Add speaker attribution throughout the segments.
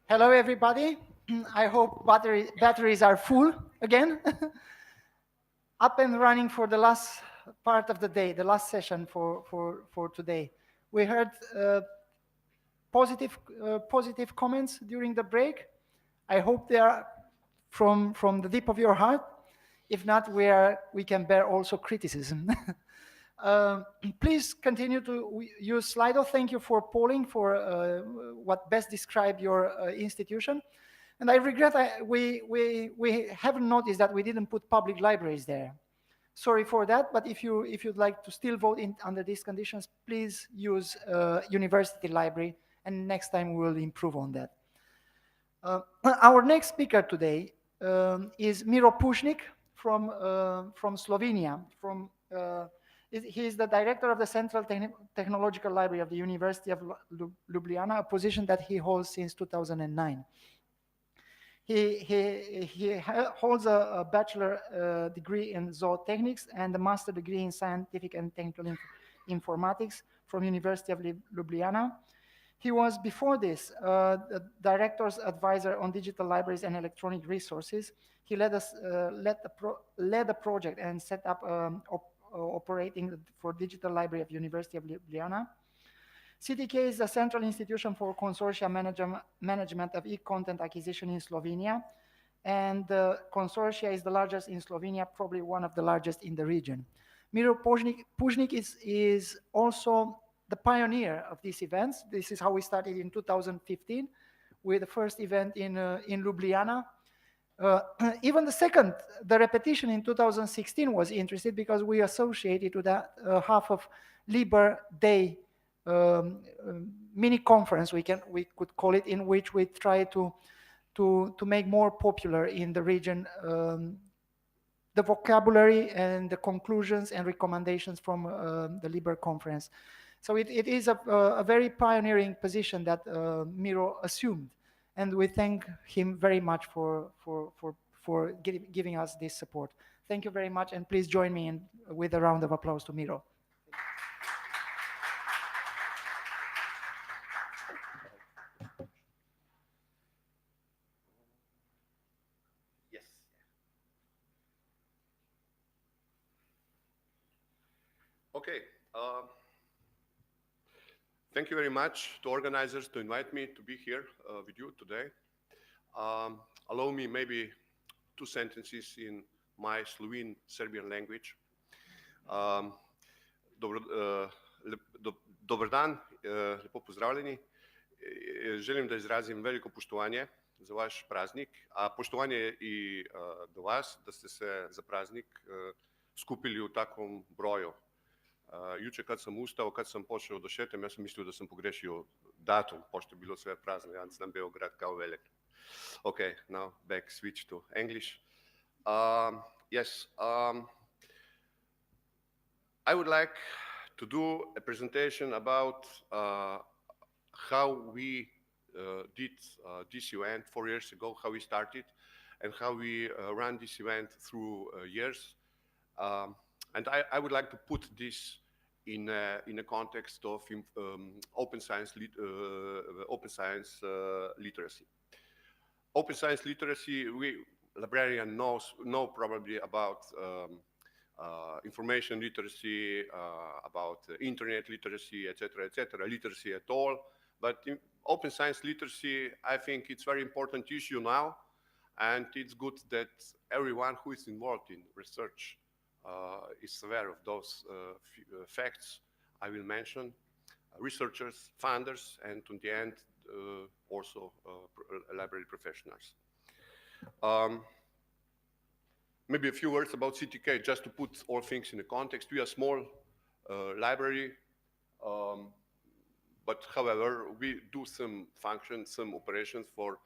Speaker 1: Hello, everybody. I hope batteries are full again. Up and running for the last part of the day, the last session for today. We heard positive comments during the break. I hope they are from the deep of your heart. If not, we can bear also criticism. Uh, Please continue to use Slido. Thank you for polling for what best describe your institution. And I regret we haven't noticed that we didn't put public libraries there. Sorry for that, but if you'd like to still vote under these conditions, please use university library, and next time we will improve on that. Our next speaker today is Miro Pušnik from Slovenia. He is the director of the Central Technological Library of the University of Ljubljana, a position that he holds since 2009. He holds a bachelor degree in zootechnics and a master degree in scientific and technical informatics from University of Ljubljana. He was before this the director's advisor on digital libraries and electronic resources. He led a project and set up operating for digital library of University of Ljubljana. CTK is the central institution for consortia management of e-content acquisition in Slovenia, and the consortia is the largest in Slovenia, probably one of the largest in the region. Miro Pušnik is also the pioneer of these events. This is how we started in 2015 with the first event in Ljubljana. Even the repetition in 2016 was interesting because we associated to that half of Liber Day mini conference, we could call it, in which we try to make more popular in the region the vocabulary and the conclusions and recommendations from the Liber conference. So it is a very pioneering position that Miro assumed, and we thank him very much for giving us this support. Thank you very much, and please join me with a round of applause to Miro.
Speaker 2: Yes. Okay. Thank you very much to organizers to invite me to be here with you today. Allow me maybe 2 sentences in my Slovene Serbian language. Dobar dan, lepo pozdravljeni. Želim da izrazim veliko poštovanje za vaš praznik, a poštovanje i do vas da ste se za praznik skupili u takvom broju. Juče kad sam ustao, kad sam počeo da šetam, ja sam mislio da sam pogrešio datum, pošto je bilo sve prazno, ja sam Beograd kao velik. Okay, now back, switch to English. Yes, I would like to do a presentation about how we did this event 4 years ago, how we started, and how we ran this event through years. And I would like to put this in a context of open science literacy. Open science literacy, librarians know probably about information literacy, about internet literacy, etc., literacy at all. But in open science literacy, I think it's a very important issue now, and it's good that everyone who is involved in research is aware of those facts I will mention, researchers, funders, and in the end, also library professionals. Maybe a few words about CTK, just to put all things in the context. We are a small library, but however, we do some functions, some operations for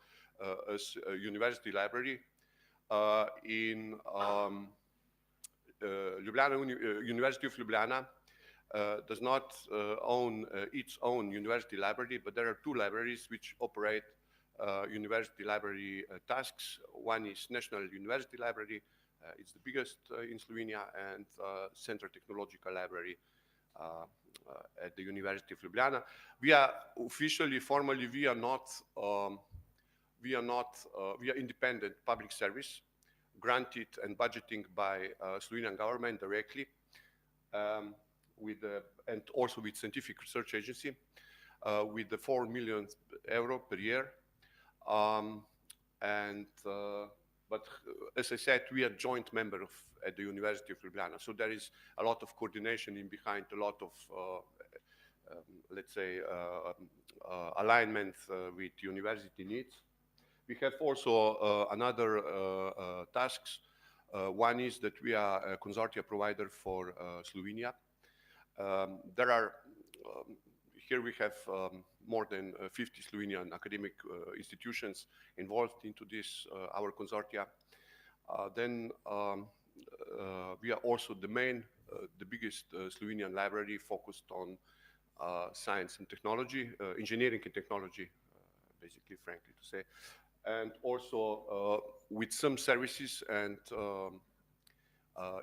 Speaker 2: a university library in Ljubljana, University of Ljubljana does not own its own university library, but there are 2 libraries which operate university library tasks. One is National University Library, it's the biggest in Slovenia, and Central Technological Library, at the University of Ljubljana. We are officially, formally, we are independent public service, granted and budgeting by Slovenian government directly, and also with scientific research agency, with the 4 million euro per year. But as I said, we are joint member at the University of Ljubljana. So there is a lot of coordination in behind, a lot of, let's say, alignment with university needs. We have also another tasks. One is that we are a consortia provider for Slovenia. Here we have more than 50 Slovenian academic institutions involved into this, our consortia. Then we are also the biggest Slovenian library focused on science and technology, engineering and technology, basically, frankly to say. And also with some services and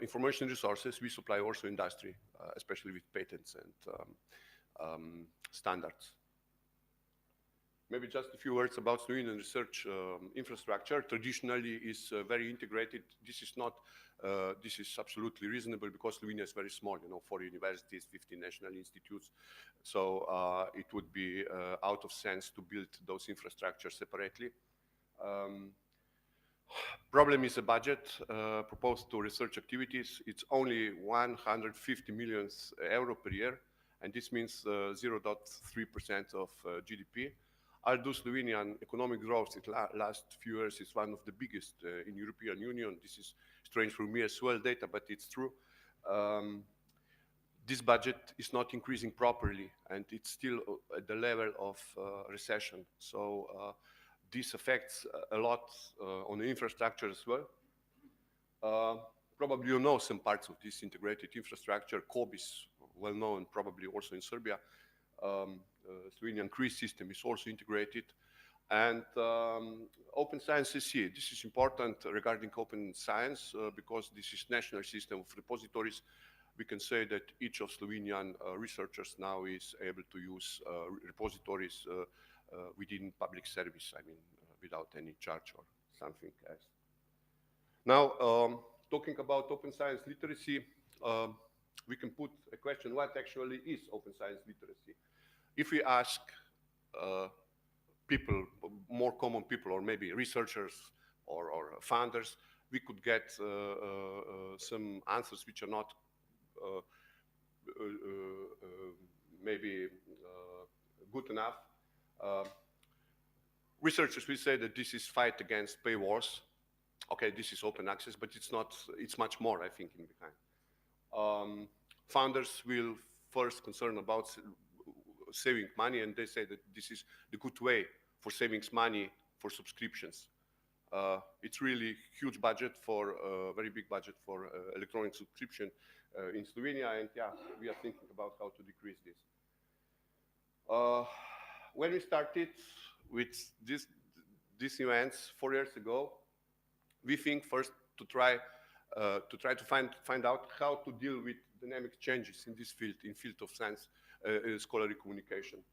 Speaker 2: information resources, we supply also industry, especially with patents and standards. Maybe just a few words about Slovenian research infrastructure. Traditionally, is very integrated. This is absolutely reasonable because Slovenia is very small. 4 universities, 15 national institutes. So it would be out of sense to build those infrastructures separately. Problem is the budget proposed to research activities. It's only 150 million euro per year, and this means 0.3% of GDP. Although Slovenian economic growth in the last few years is one of the biggest in European Union, this is strange for me as well, data, but it's true. This budget is not increasing properly, and it's still at the level of recession. So this affects a lot on the infrastructure as well. Probably you know some parts of this integrated infrastructure. COB is well known, probably also in Serbia. Slovenian CRIS system is also integrated. And Open Science SC, this is important regarding open science because this is national system of repositories. We can say that each of Slovenian researchers now is able to use repositories within public service, I mean, without any charge or something else. Now, talking about open science literacy, we can put a question, what actually is open science literacy? If we ask people, more common people, or maybe researchers or founders, we could get some answers which are not maybe good enough. Researchers will say that this is fight against paywalls. Okay, this is open access, but it's not. It's much more, I think, in behind. Founders will first concern about saving money, and they say that this is the good way for saving money for subscriptions. It's really huge budget for very big budget for electronic subscription in Slovenia, and yeah, we are thinking about how to decrease this. When we started with these events 4 years ago, we think first to try to find out how to deal with dynamic changes in this field, in field of science, scholarly communication.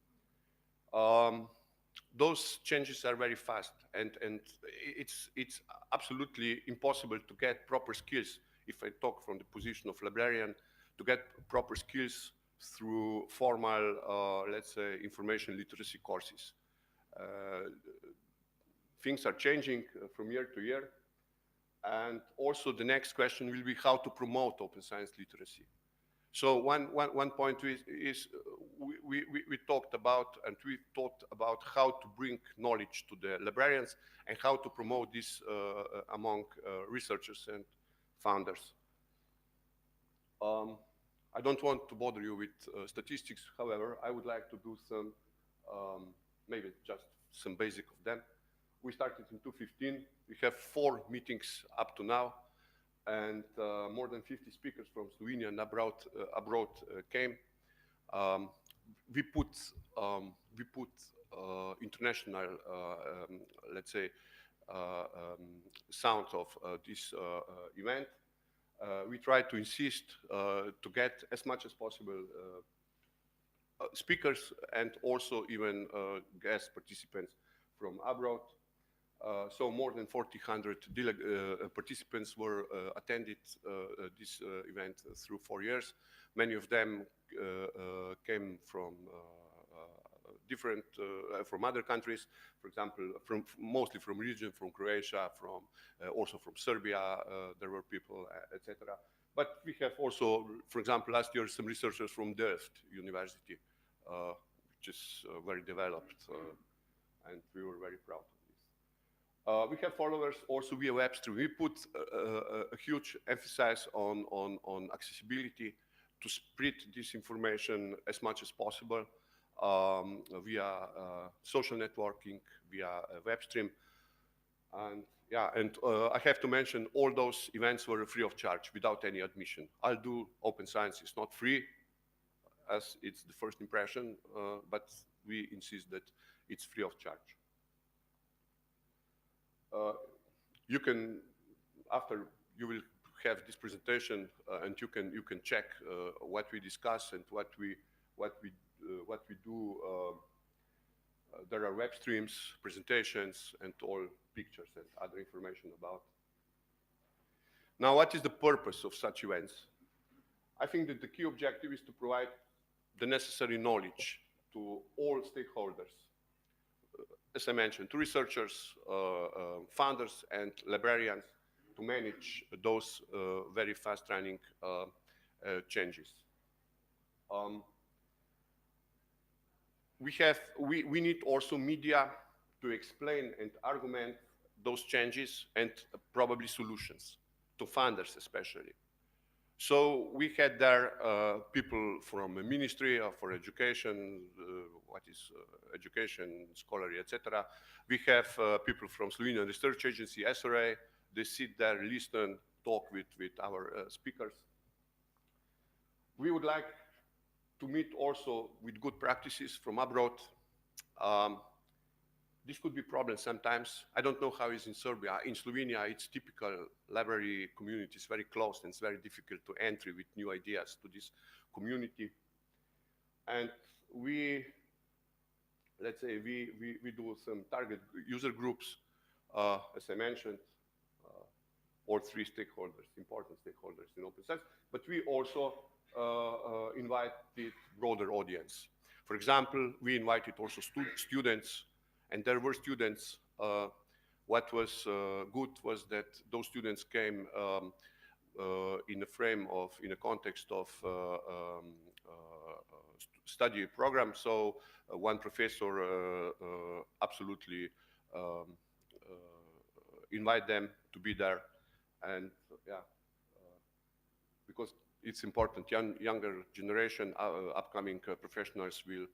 Speaker 2: Those changes are very fast, and it's absolutely impossible to get proper skills. If I talk from the position of librarian, to get proper skills through formal, let's say, information literacy courses. Things are changing from year to year, and also the next question will be how to promote open science literacy. So one point is we talked about, and we thought about how to bring knowledge to the librarians and how to promote this among researchers and founders. I don't want to bother you with statistics. However, I would like to do some, maybe just some basic of them. We started in 2015. We have 4 meetings up to now, and more than 50 speakers from Slovenia and abroad came. We put international, let's say, sound of this event. We try to insist to get as much as possible speakers and also even guest participants from abroad. So more than 4,000 participants were attended this event through 4 years. Many of them came from different from other countries, for example, mostly from region, from Croatia, from also from Serbia. There were people, etc. But we have also, for example, last year some researchers from Delft University, which is very developed, and we were very proud of this. We have followers also via web stream. We put a huge emphasis on accessibility to spread this information as much as possible via social networking, via web stream. And yeah, and I have to mention all those events were free of charge, without any admission. I'll do Open Science is not free, as it's the first impression, but we insist that it's free of charge. You can, after you will have this presentation, and you can check what we discuss and what we do. There are web streams, presentations, and all pictures and other information about. Now, what is the purpose of such events? I think that the key objective is to provide the necessary knowledge to all stakeholders. As I mentioned, to researchers, founders, and librarians to manage those very fast-running changes. We need also media to explain and argument those changes and probably solutions to funders especially. So we had there people from the Ministry for Education, what is education, scholarly, etc. We have people from Slovenian Research Agency, SRA. They sit there, listen, talk with our speakers. We would like to meet also with good practices from abroad. This could be a problem sometimes. I don't know how it is in Serbia. In Slovenia, it's typical library community. It's very closed and it's very difficult to enter with new ideas to this community. And we, let's say, we do some target user groups, as I mentioned, all three stakeholders, important stakeholders in open science, but we also invited broader audience. For example, we invited also students, and there were students. What was good was that those students came in a context of study program. So one professor absolutely invite them to be there, and yeah, because it's important. Younger generation, upcoming professionals will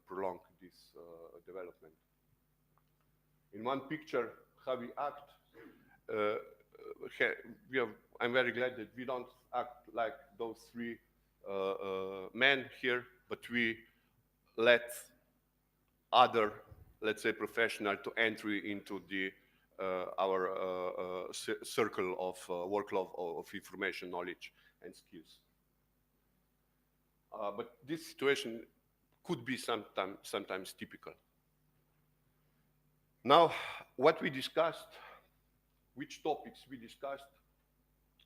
Speaker 2: prolong this development. In one picture, how we act, I'm very glad that we don't act like those three men here, but we let other, let's say, professional to entry into the our circle of workload of information, knowledge, and skills. But this situation could be sometimes typical. Now, what we discussed, which topics we discussed.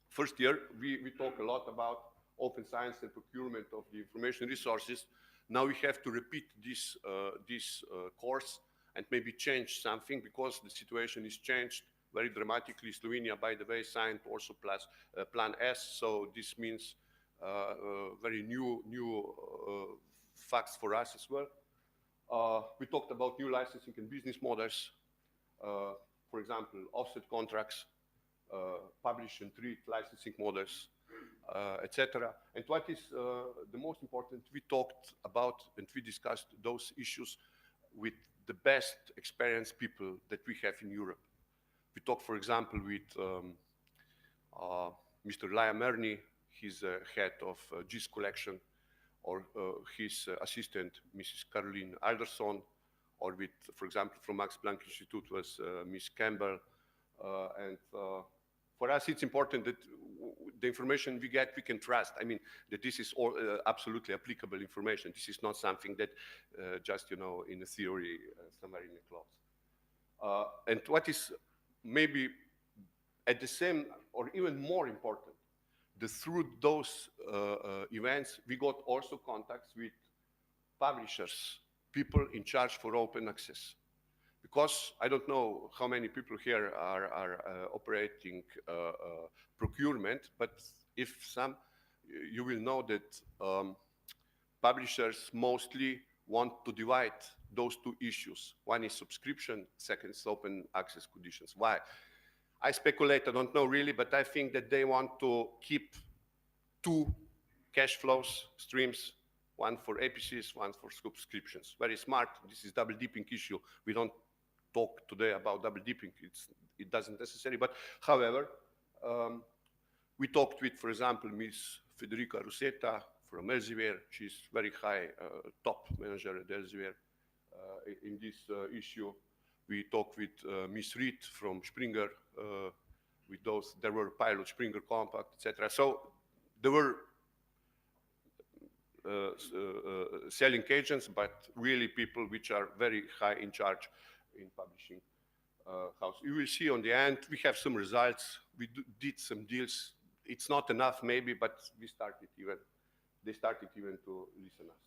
Speaker 2: First year, we talk a lot about open science and procurement of the information resources. Now we have to repeat this course and maybe change something because the situation is changed very dramatically. Slovenia, by the way, signed also Plan S, so this means very new facts for us as well. We talked about new licensing and business models, for example, offset contracts, publish and treat licensing models, etc. And what is the most important, we talked about and we discussed those issues with the best experienced people that we have in Europe. We talked, for example, with Mr. Laia Merni, he's head of GIS collection, or his assistant, Mrs. Caroline Alderson, or with, for example, from Max Planck Institute was Miss Campbell. And for us, it's important that the information we get, we can trust. I mean, that this is all absolutely applicable information. This is not something that just, you know, in a theory somewhere in a clause. And what is maybe at the same or even more important, that through those events, we got also contacts with publishers, people in charge for open access. Because I don't know how many people here are operating procurement, but if some, you will know that publishers mostly want to divide those two issues. One is subscription, second is open access conditions. Why? I speculate, I don't know really, but I think that they want to keep two cash flows streams, one for APCs, one for subscriptions. Very smart. This is double dipping issue. We don't talk today about double dipping. It doesn't necessary. But however, we talked with, for example, Ms. Federica Rosetta from Elsevier. She's very high top manager at Elsevier in this issue. We talked with Ms. Reed from Springer. With those, there were pilot Springer Compact, etc. So there were selling agents, but really people which are very high in charge in publishing house. You will see on the end, we have some results. We did some deals. It's not enough maybe, but they started even to listen us.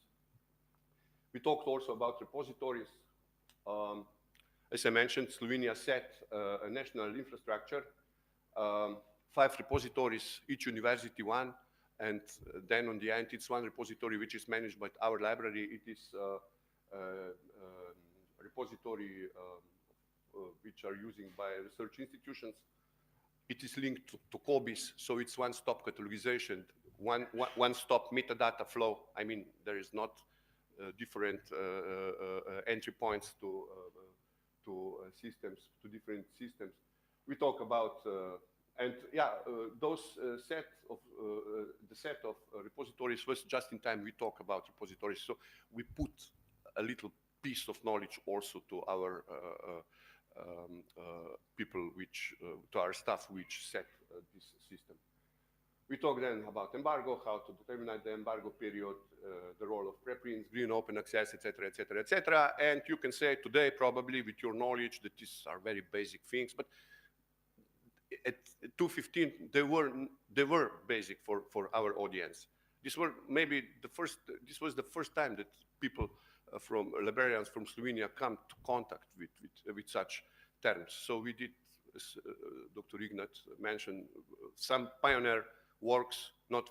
Speaker 2: We talked also about repositories. As I mentioned, Slovenia set a national infrastructure, 5 repositories, each university one, and then on the end, it's one repository which is managed by our library. It is repository which are using by research institutions. It is linked to COBIS, so it's one-stop catalogization, one-stop metadata flow. I mean, there is not different entry points to systems, to different systems. We talk about, and yeah, those the set of repositories was just in time. We talk about repositories, so we put a little piece of knowledge also to our people, which to our staff, which set this system. We talk then about embargo, how to determine the embargo period, the role of preprints, green open access, etc., etc., etc. And you can say today, probably with your knowledge, that these are very basic things, but at 2015, they were basic for our audience. This was the first time that people from librarians from Slovenia come to contact with such terms. So we did, as Dr. Ignat mentioned, some pioneer works, not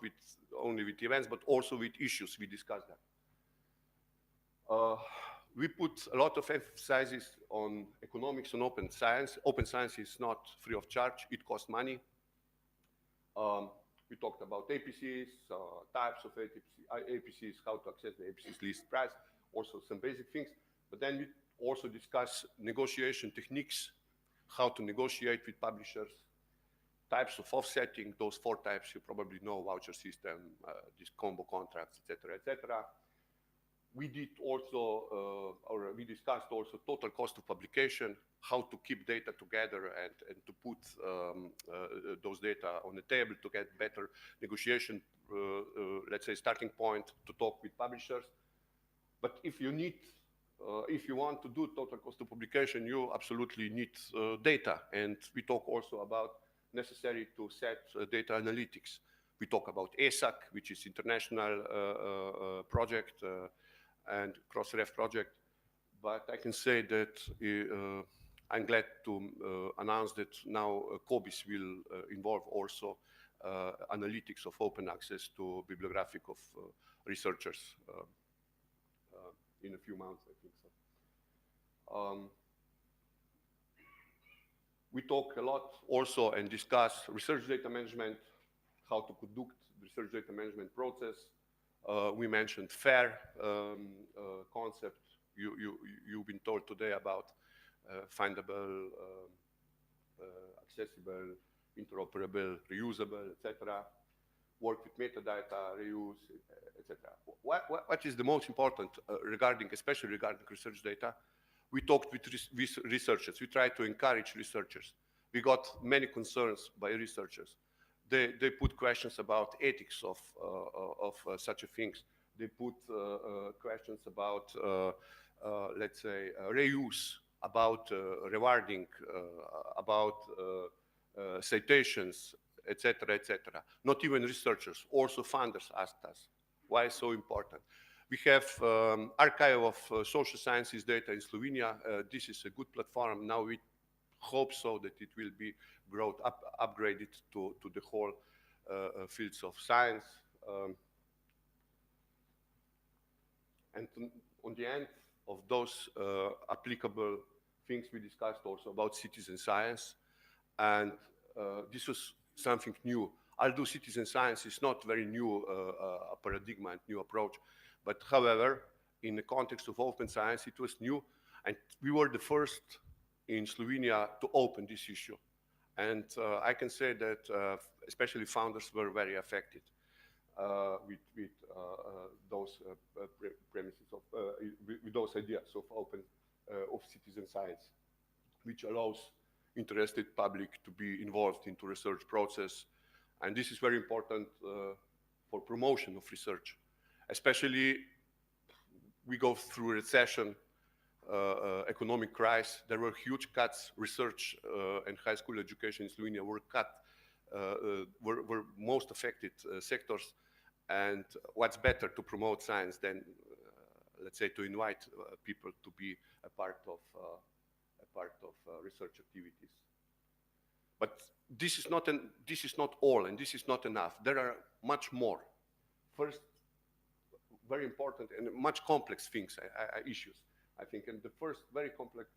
Speaker 2: only with events, but also with issues. We discussed that. We put a lot of emphasis on economics and open science. Open science is not free of charge, it costs money. We talked about APCs, types of APCs, how to access the APCs list price, also some basic things. But then we also discuss negotiation techniques, how to negotiate with publishers, types of offsetting, those 4 types you probably know, voucher system, these combo contracts, etc., etc. We did also, or we discussed also total cost of publication, how to keep data together and to put those data on the table to get better negotiation, let's say, starting point to talk with publishers. But if you need, if you want to do total cost of publication, you absolutely need data. And we talk also about necessary to set data analytics. We talk about ESAC, which is international project and cross-ref project. But I can say that I'm glad to announce that now COBIS will involve also analytics of open access to bibliographic of researchers in a few months, I think so. We talk a lot also and discuss research data management, how to conduct the research data management process. We mentioned FAIR concept. You've been told today about findable, accessible, interoperable, reusable, etc. Work with metadata, reuse, etc. What is the most important especially regarding research data? We talked with researchers. We tried to encourage researchers. We got many concerns by researchers they put questions about ethics of such a things. They put questions about, let's say, reuse, about rewarding, about citations, etc., etc. Not even researchers, also funders asked us, why is so important? We have archive of social sciences data in Slovenia. This is a good platform. Now we hope so that it will be upgraded to the whole fields of science. And on the end of those applicable things, we discussed also about citizen science. And this was something new. Although citizen science is not very new a paradigm and new approach, but however, in the context of open science, it was new. And we were the first in Slovenia to open this issue. And I can say that especially founders were very affected with those premises of, with those ideas of open, of citizen science, which allows interested public to be involved into research process. And this is very important for promotion of research. Especially, we go through recession, economic crisis. There were huge cuts. Research and high school education in Slovenia were cut, were most affected sectors. And what's better to promote science than, let's say, to invite people to be a part of research activities. But this is not all, and this is not enough. There are much more. First, very important and much complex things, issues, I think. And the first very complex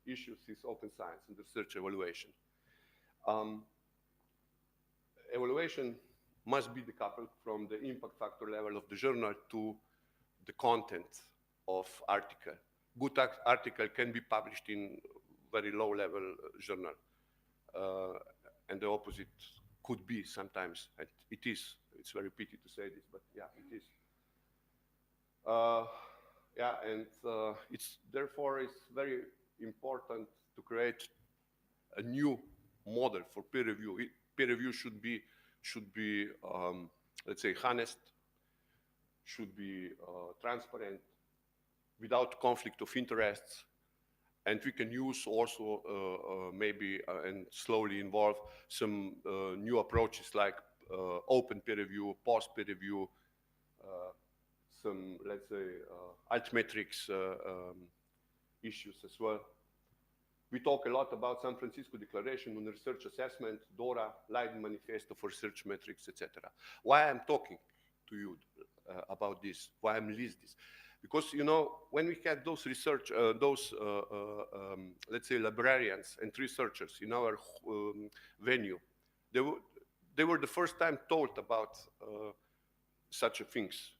Speaker 2: issues is open science and research evaluation. Evaluation must be decoupled from the impact factor level of the journal to the content of article. Good article can be published in very low level journal. And the opposite could be sometimes, and it is. It's very pity to say this, but yeah, it is. Yeah, and therefore it's very important to create a new model for peer review. Peer review should be let's say, honest, should be transparent, without conflict of interests. And we can use also maybe and slowly involve some new approaches like open peer review, post peer review, some, let's say, altmetrics issues as well. We talk a lot about San Francisco Declaration on Research Assessment, DORA, Leiden Manifesto for Research Metrics, etc. Why I'm talking to you about this, why I'm listing this? Because, you know, when we had those research, let's say, librarians and researchers in our venue, they were the first time told about such things.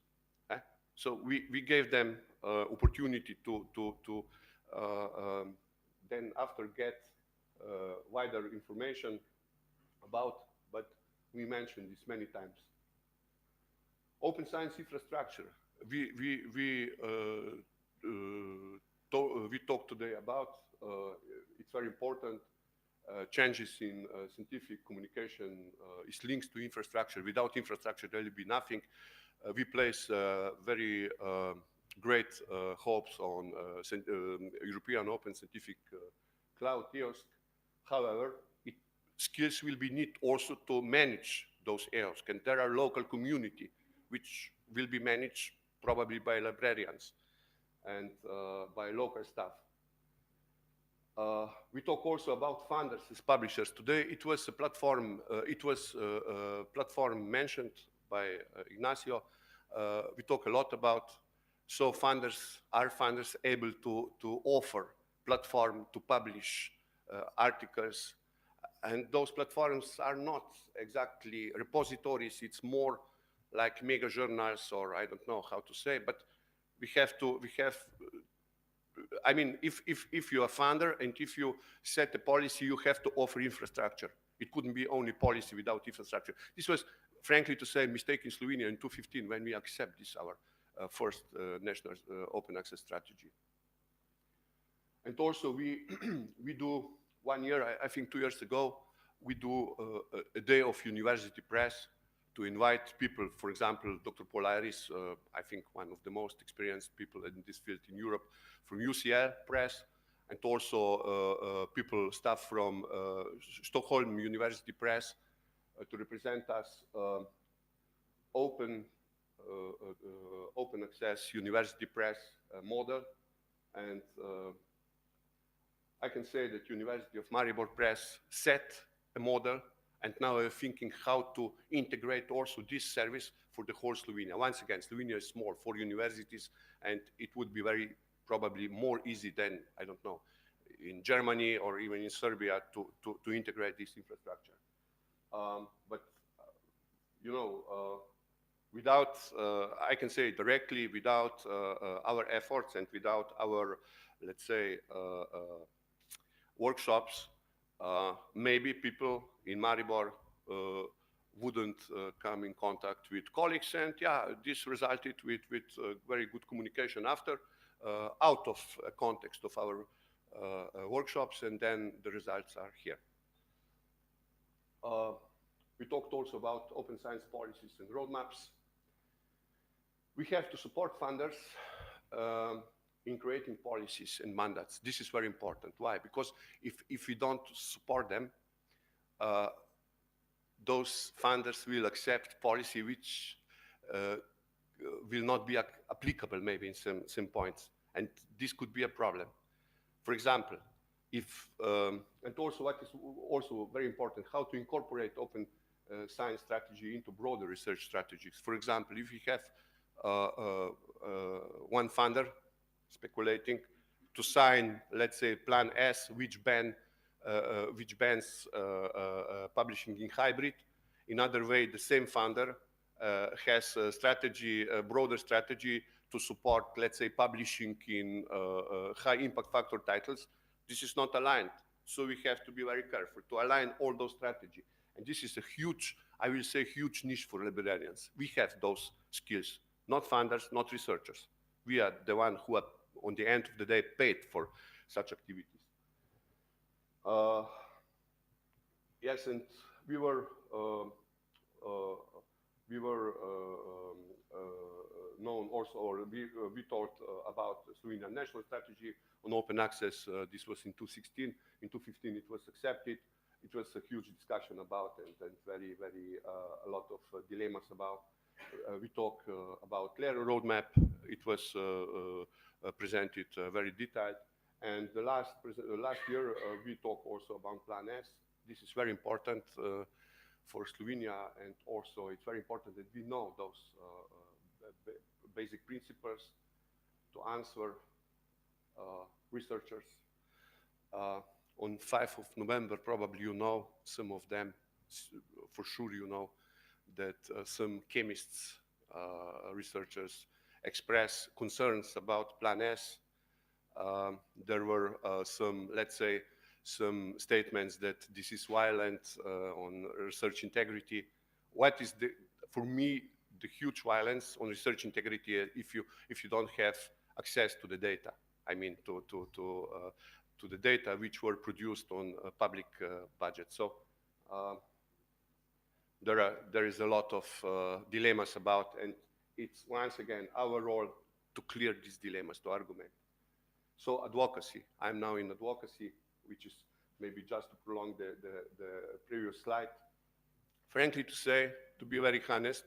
Speaker 2: So we gave them opportunity to then after get wider information about, but we mentioned this many times. Open science infrastructure. We talked today about, it's very important, changes in scientific communication is linked to infrastructure. Without infrastructure, there will be nothing. We place very great hopes on European Open Scientific Cloud, EOSC. However, skills will be needed also to manage those EOSC. And there are local community which will be managed probably by librarians and by local staff. We talk also about funders as publishers. Today it was a platform, mentioned by Ignacio. We talk a lot about, so are funders able to offer platform to publish articles, and those platforms are not exactly repositories. It's more like mega journals, or I don't know how to say, but I mean, if you're a founder and if you set a policy, you have to offer infrastructure. It couldn't be only policy without infrastructure. This was, frankly to say, a mistake in Slovenia in 2015 when we accept this, our first national open access strategy. And also we do 1 year, I think 2 years ago, we do a day of university press to invite people, for example, Dr. Paul Iris, I think one of the most experienced people in this field in Europe, from UCL Press, and also people, staff from Stockholm University Press, to represent us open access university press model. And I can say that University of Maribor Press set a model, and now we're thinking how to integrate also this service for the whole Slovenia. Once again, Slovenia is small, 4 universities, and it would be very probably more easy than, I don't know, in Germany or even in Serbia to integrate this infrastructure. But you know, without, I can say directly, without our efforts and without our, let's say, workshops, maybe people in Maribor wouldn't come in contact with colleagues, and yeah, this resulted with very good communication after, out of context of our workshops, and then the results are here. We talked also about open science policies and roadmaps. We have to support funders in creating policies and mandates. This is very important. Why? Because if we don't support them, those funders will accept policy which will not be applicable maybe in some points. And this could be a problem. For example, if, and also what is also very important, how to incorporate open science strategy into broader research strategies. For example, if we have one funder speculating to sign, let's say, Plan S, which bans publishing in hybrid. In other way, the same funder has a strategy, a broader strategy to support, let's say, publishing in high impact factor titles. This is not aligned. So we have to be very careful to align all those strategies. And this is a huge, I will say, huge niche for librarians. We have those skills, not funders, not researchers. We are the one who are, on the end of the day, paid for such activities. Yes, and we were known also, or we talked about the Slovenian national strategy on open access. This was in 2016. In 2015, it was accepted. It was a huge discussion about and very, very a lot of dilemmas about. We talk about clear roadmap. It was presented very detailed. And the last year, we talked also about Plan S. This is very important for Slovenia, and also it's very important that we know those basic principles to answer researchers. On 5th of November, probably you know some of them, for sure you know, that some chemists, researchers express concerns about Plan S. There were some, let's say, some statements that this is violent on research integrity. What is for me, the huge violence on research integrity if you don't have access to the data? I mean, to the data which were produced on a public budget. So there is a lot of dilemmas about, and it's once again our role to clear these dilemmas, to argument. So advocacy. I'm now in advocacy, which is maybe just to prolong the previous slide. Frankly to say, to be very honest,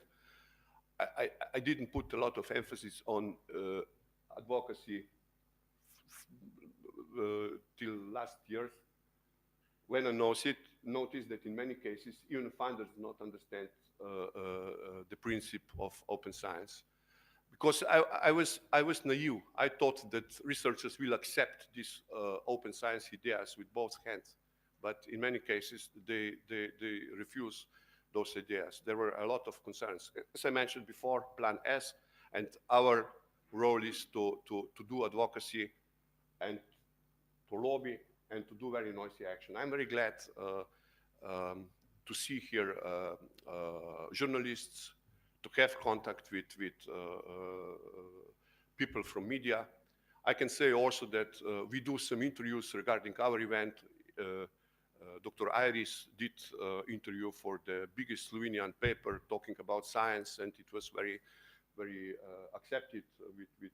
Speaker 2: I didn't put a lot of emphasis on advocacy till last year, when I noticed that in many cases, even funders do not understand the principle of open science. Because I was naive. I thought that researchers will accept these open science ideas with both hands. But in many cases, they refuse those ideas. There were a lot of concerns. As I mentioned before, Plan S, and our role is to do advocacy and to lobby and to do very noisy action. I'm very glad to see here journalists, to have contact with people from media. I can say also that we do some interviews regarding our event Dr. Iris did interview for the biggest Slovenian paper talking about science, and it was very, very accepted with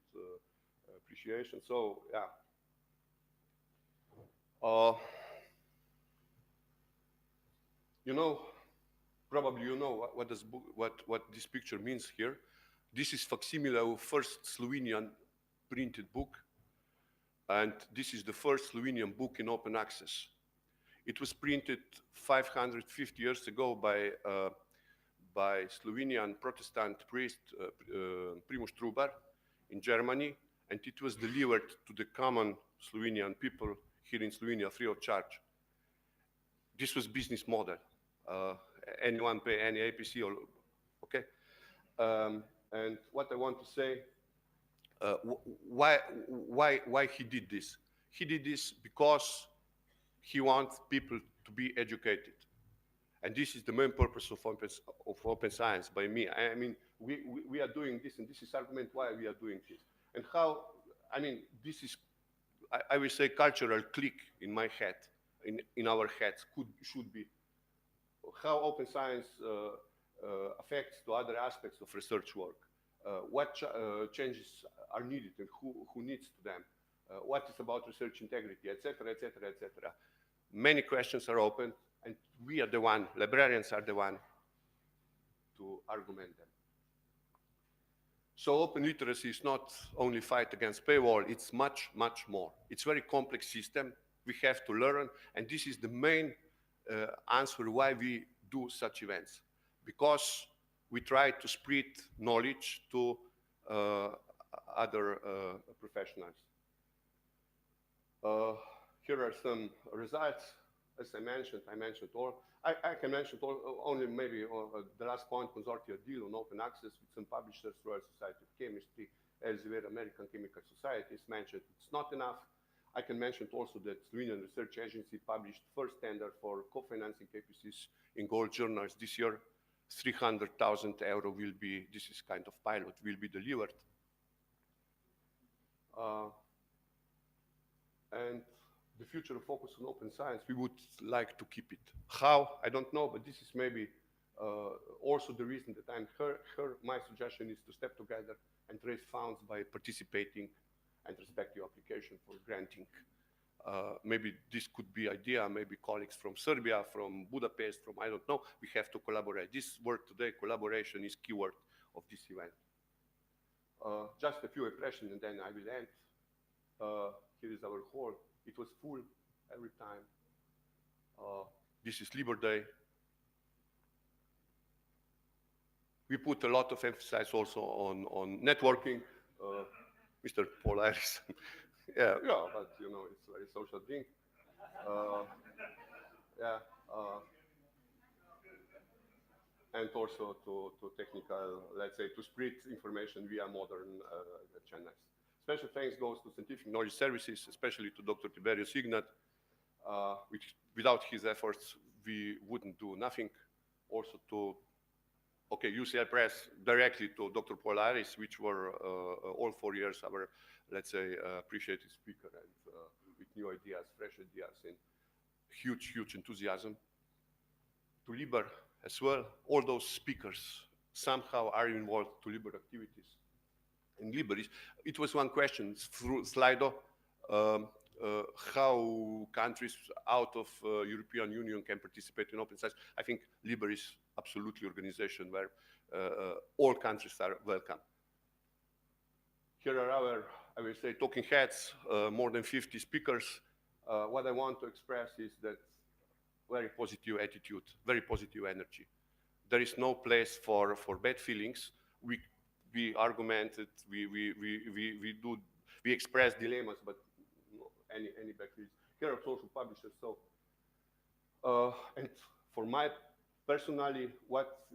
Speaker 2: appreciation. So yeah. You know, probably you know what this picture means here. This is facsimile of first Slovenian printed book, and this is the first Slovenian book in open access. It was printed 550 years ago by Slovenian Protestant priest Primož Trubar in Germany, and it was delivered to the common Slovenian people here in Slovenia free of charge. This was business model. Anyone pay any APC or okay? And what I want to say, why he did this? He did this because he wants people to be educated. And this is the main purpose of open science by me. I mean, we are doing this, and this is argument why we are doing this. And how, I mean, this is, I will say, cultural click in my head, in our heads, should be how open science affects to other aspects of research work. What changes are needed and who needs to them. What is about research integrity, etc., etc., etc. Many questions are open, and we are the one, librarians are the one to argument them. So open literacy is not only fight against paywall, it's much, much more. It's a very complex system. We have to learn, and this is the main answer why we do such events. Because we try to spread knowledge to other professionals. Here are some results. As I mentioned all. I can mention only maybe the last point, consortia deal on open access with some publishers, Royal Society of Chemistry, Elsevier, American Chemical Society is mentioned. It's not enough. I can mention also that Slovenian Research Agency published first tender for co-financing APCs in gold journals this year. 300,000 euro will be, this is kind of pilot, will be delivered. And the future of focus on open science, we would like to keep it. How? I don't know, but this is maybe also the reason that I'm here. My suggestion is to step together and raise funds by participating and respect your application for granting. Maybe this could be idea, maybe colleagues from Serbia, from Budapest, from I don't know, we have to collaborate. This word today, collaboration, is keyword of this event. Just a few impressions and then I will end. Here is our hall. It was full every time. This is Liber Day. We put a lot of emphasis also on networking. Mr. Paul Iris. yeah, but you know, it's a very social thing. And also to technical, let's say, to spread information via modern channels. Special thanks goes to Scientific Knowledge Services, especially to Dr. Tiberius Ignat, which without his efforts, we wouldn't do nothing. Also to UCL Press, directly to Dr. Paul Iris, which were all 4 years our, let's say, appreciated speaker, and with new ideas, fresh ideas, and huge, huge enthusiasm. To Liber as well, all those speakers somehow are involved to Liber activities. And Liber it was one question through Slido, how countries out of European Union can participate in open science. I think Liber is absolutely organization where all countries are welcome. Here are our, I will say, talking heads, more than 50 speakers. What I want to express is that very positive attitude, very positive energy. There is no place for bad feelings. We argumented, we express dilemmas, but no, any bad feelings. Here are social publishers. So, and for my personally, what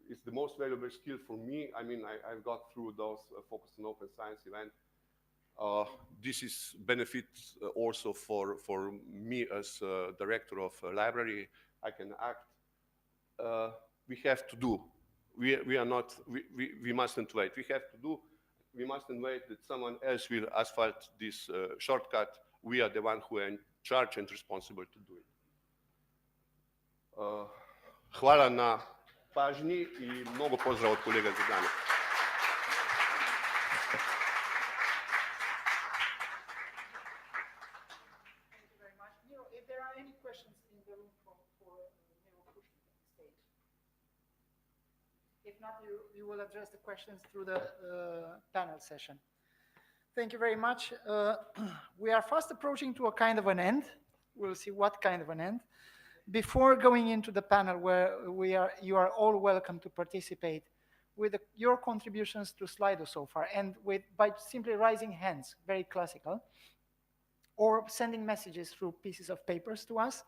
Speaker 2: is the most valuable skill for me? I mean, I've got through those focus on open science event. This is benefits also for me as director of a library. I can act. We have to do. We are not. We mustn't wait. We have to do. We mustn't wait that someone else will asphalt this shortcut. We are the one who are in charge and responsible to do it. Hvala na pažnji i mnogo pozdrav od kolega Zidana.
Speaker 1: Thank you very much. Miro, if there are any questions in the room for Miro Kushnik on stage. If not, you will address the questions through the panel session. Thank you very much. We are fast approaching to a kind of an end. We'll see what kind of an end. Before going into the panel where you are all welcome to participate with your contributions to Slido so far and by simply raising hands, very classical, or sending messages through pieces of papers to us.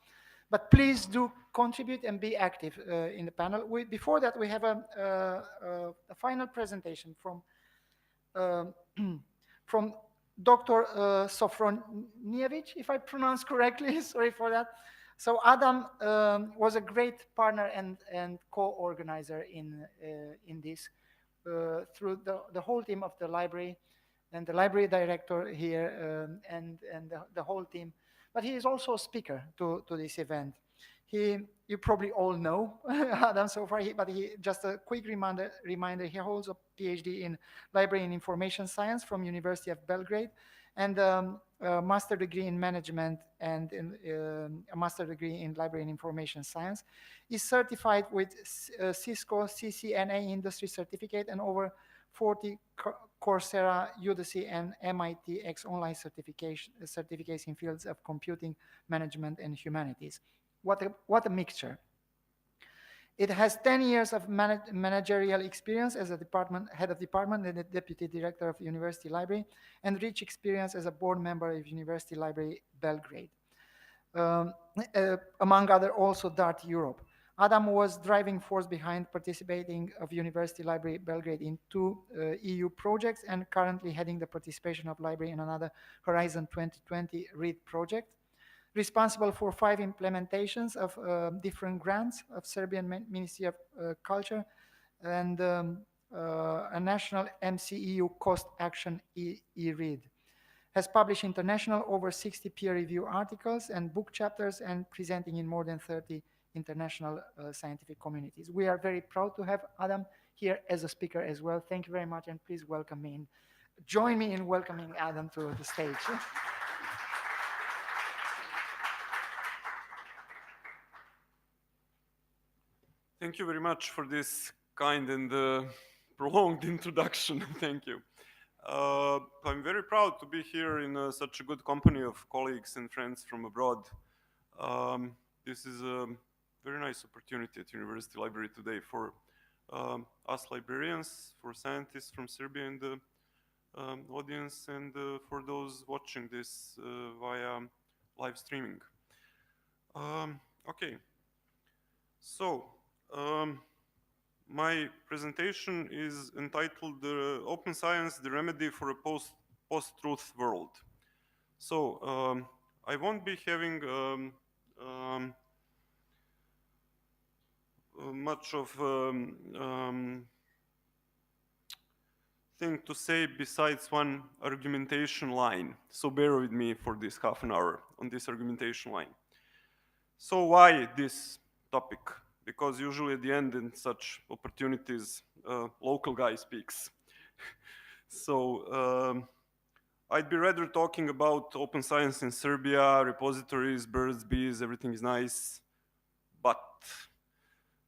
Speaker 1: But please do contribute and be active in the panel. Before that, we have a final presentation from from Dr. Sofronievich, if I pronounce correctly, sorry for that. So Adam was a great partner and co-organizer in this through the whole team of the library and the library director here and the whole team. But he is also a speaker to this event. You probably all know Adam so far, but just a quick reminder, he holds a PhD in Library and Information Science from University of Belgrade and a master degree in management and a master degree in Library and Information Science. He's certified with Cisco CCNA industry certificate and over 40 Coursera, Udemy, and MIT X online certificates in fields of computing, management, and humanities. What a mixture. It has 10 years of managerial experience as a head of department and a deputy director of University Library, and rich experience as a board member of University Library Belgrade. Among other, also DART Europe. Adam was driving force behind participating of University Library Belgrade in 2 EU projects and currently heading the participation of library in another Horizon 2020 READ project. Responsible for 5 implementations of different grants of Serbian Ministry of Culture and a national MCEU cost action e-read. Has published international over 60 peer-review articles and book chapters and presenting in more than 30 international scientific communities. We are very proud to have Adam here as a speaker as well. Thank you very much, and please welcome me. Join me in welcoming Adam to the stage.
Speaker 3: Thank you very much for this kind and prolonged introduction. Thank you. I'm very proud to be here in such a good company of colleagues and friends from abroad. This is a very nice opportunity at University Library today for us librarians, for scientists from Serbia in the audience, and for those watching this via live streaming. Okay, so my presentation is entitled Open Science, the Remedy for a Post-Truth World. So I won't be having much of thing to say besides one argumentation line. So bear with me for this half an hour on this argumentation line. So why this topic? Because usually at the end in such opportunities, local guy speaks. So I'd be rather talking about open science in Serbia, repositories, birds, bees, everything is nice. But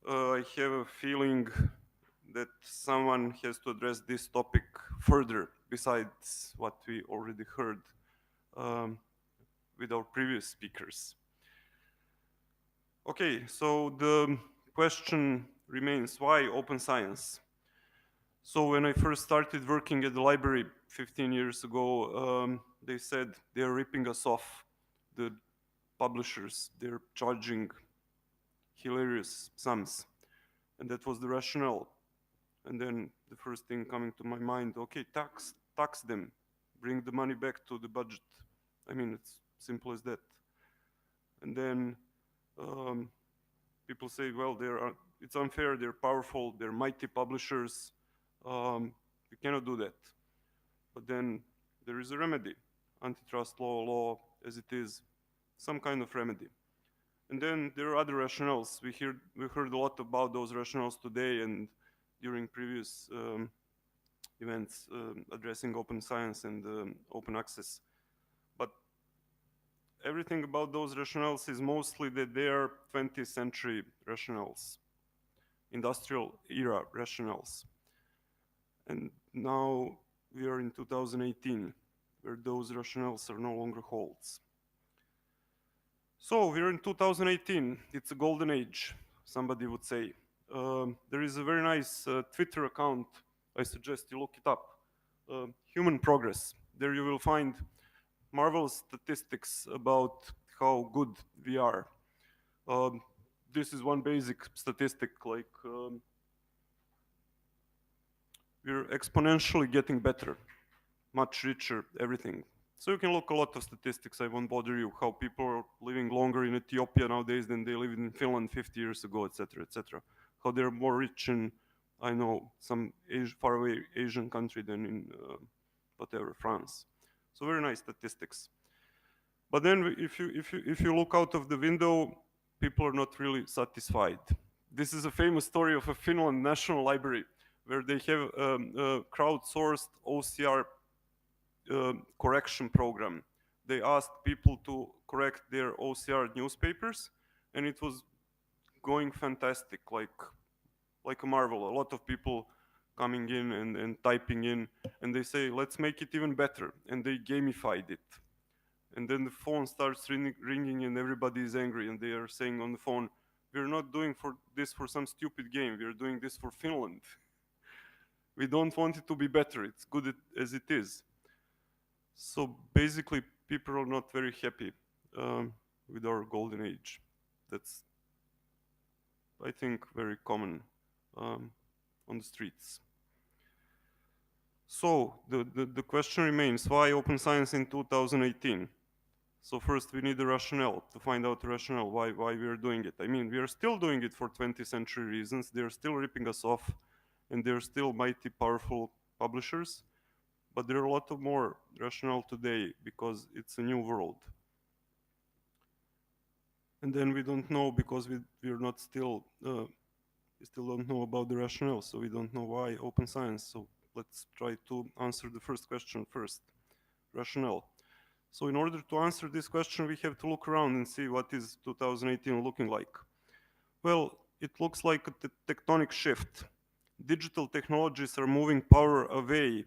Speaker 3: I have a feeling that someone has to address this topic further besides what we already heard with our previous speakers. Okay, so the question remains, why open science? So when I first started working at the library 15 years ago, they said they're ripping us off, the publishers, they're charging hilarious sums. And that was the rationale. And then the first thing coming to my mind, okay, tax them, bring the money back to the budget. I mean, it's simple as that. And then people say, well, it's unfair, they're powerful, they're mighty publishers, we cannot do that. But then there is a remedy, antitrust law as it is, some kind of remedy. And then there are other rationales. We heard a lot about those rationales today and during previous events addressing open science and open access. But everything about those rationales is mostly that they are 20th century rationales, industrial era rationales. And now we are in 2018, where those rationales are no longer holds. So we're in 2018, it's a golden age, somebody would say. There is a very nice Twitter account, I suggest you look it up, Human Progress. There you will find marvelous statistics about how good we are. This is one basic statistic, like we're exponentially getting better, much richer, everything. So you can look a lot of statistics, I won't bother you, how people are living longer in Ethiopia nowadays than they lived in Finland 50 years ago, etc., etc. How they're more rich in, I know, some faraway Asian country than in whatever, France. So very nice statistics. But then if you look out of the window, people are not really satisfied. This is a famous story of a Finland National Library where they have a crowdsourced OCR correction program. They asked people to correct their OCR newspapers, and it was going fantastic, like a marvel. A lot of people coming in and typing in, and they say, let's make it even better, and they gamified it. And then the phone starts ringing and everybody is angry, and they are saying on the phone, we're not doing this for some stupid game, we're doing this for Finland. We don't want it to be better, it's good as it is. So basically, people are not very happy with our golden age. That's, I think, very common on the streets. So the question remains, why open science in 2018? So first we need a rationale, to find out the rationale, why we are doing it. I mean, we are still doing it for 20th century reasons. They're still ripping us off, and they're still mighty powerful publishers. But there are a lot of more rationale today because it's a new world. And then we don't know because we're not still, we still don't know about the rationale, so we don't know why open science. So let's try to answer the first question first, rationale. So in order to answer this question, we have to look around and see what is 2018 looking like. Well, it looks like a tectonic shift. Digital technologies are moving power away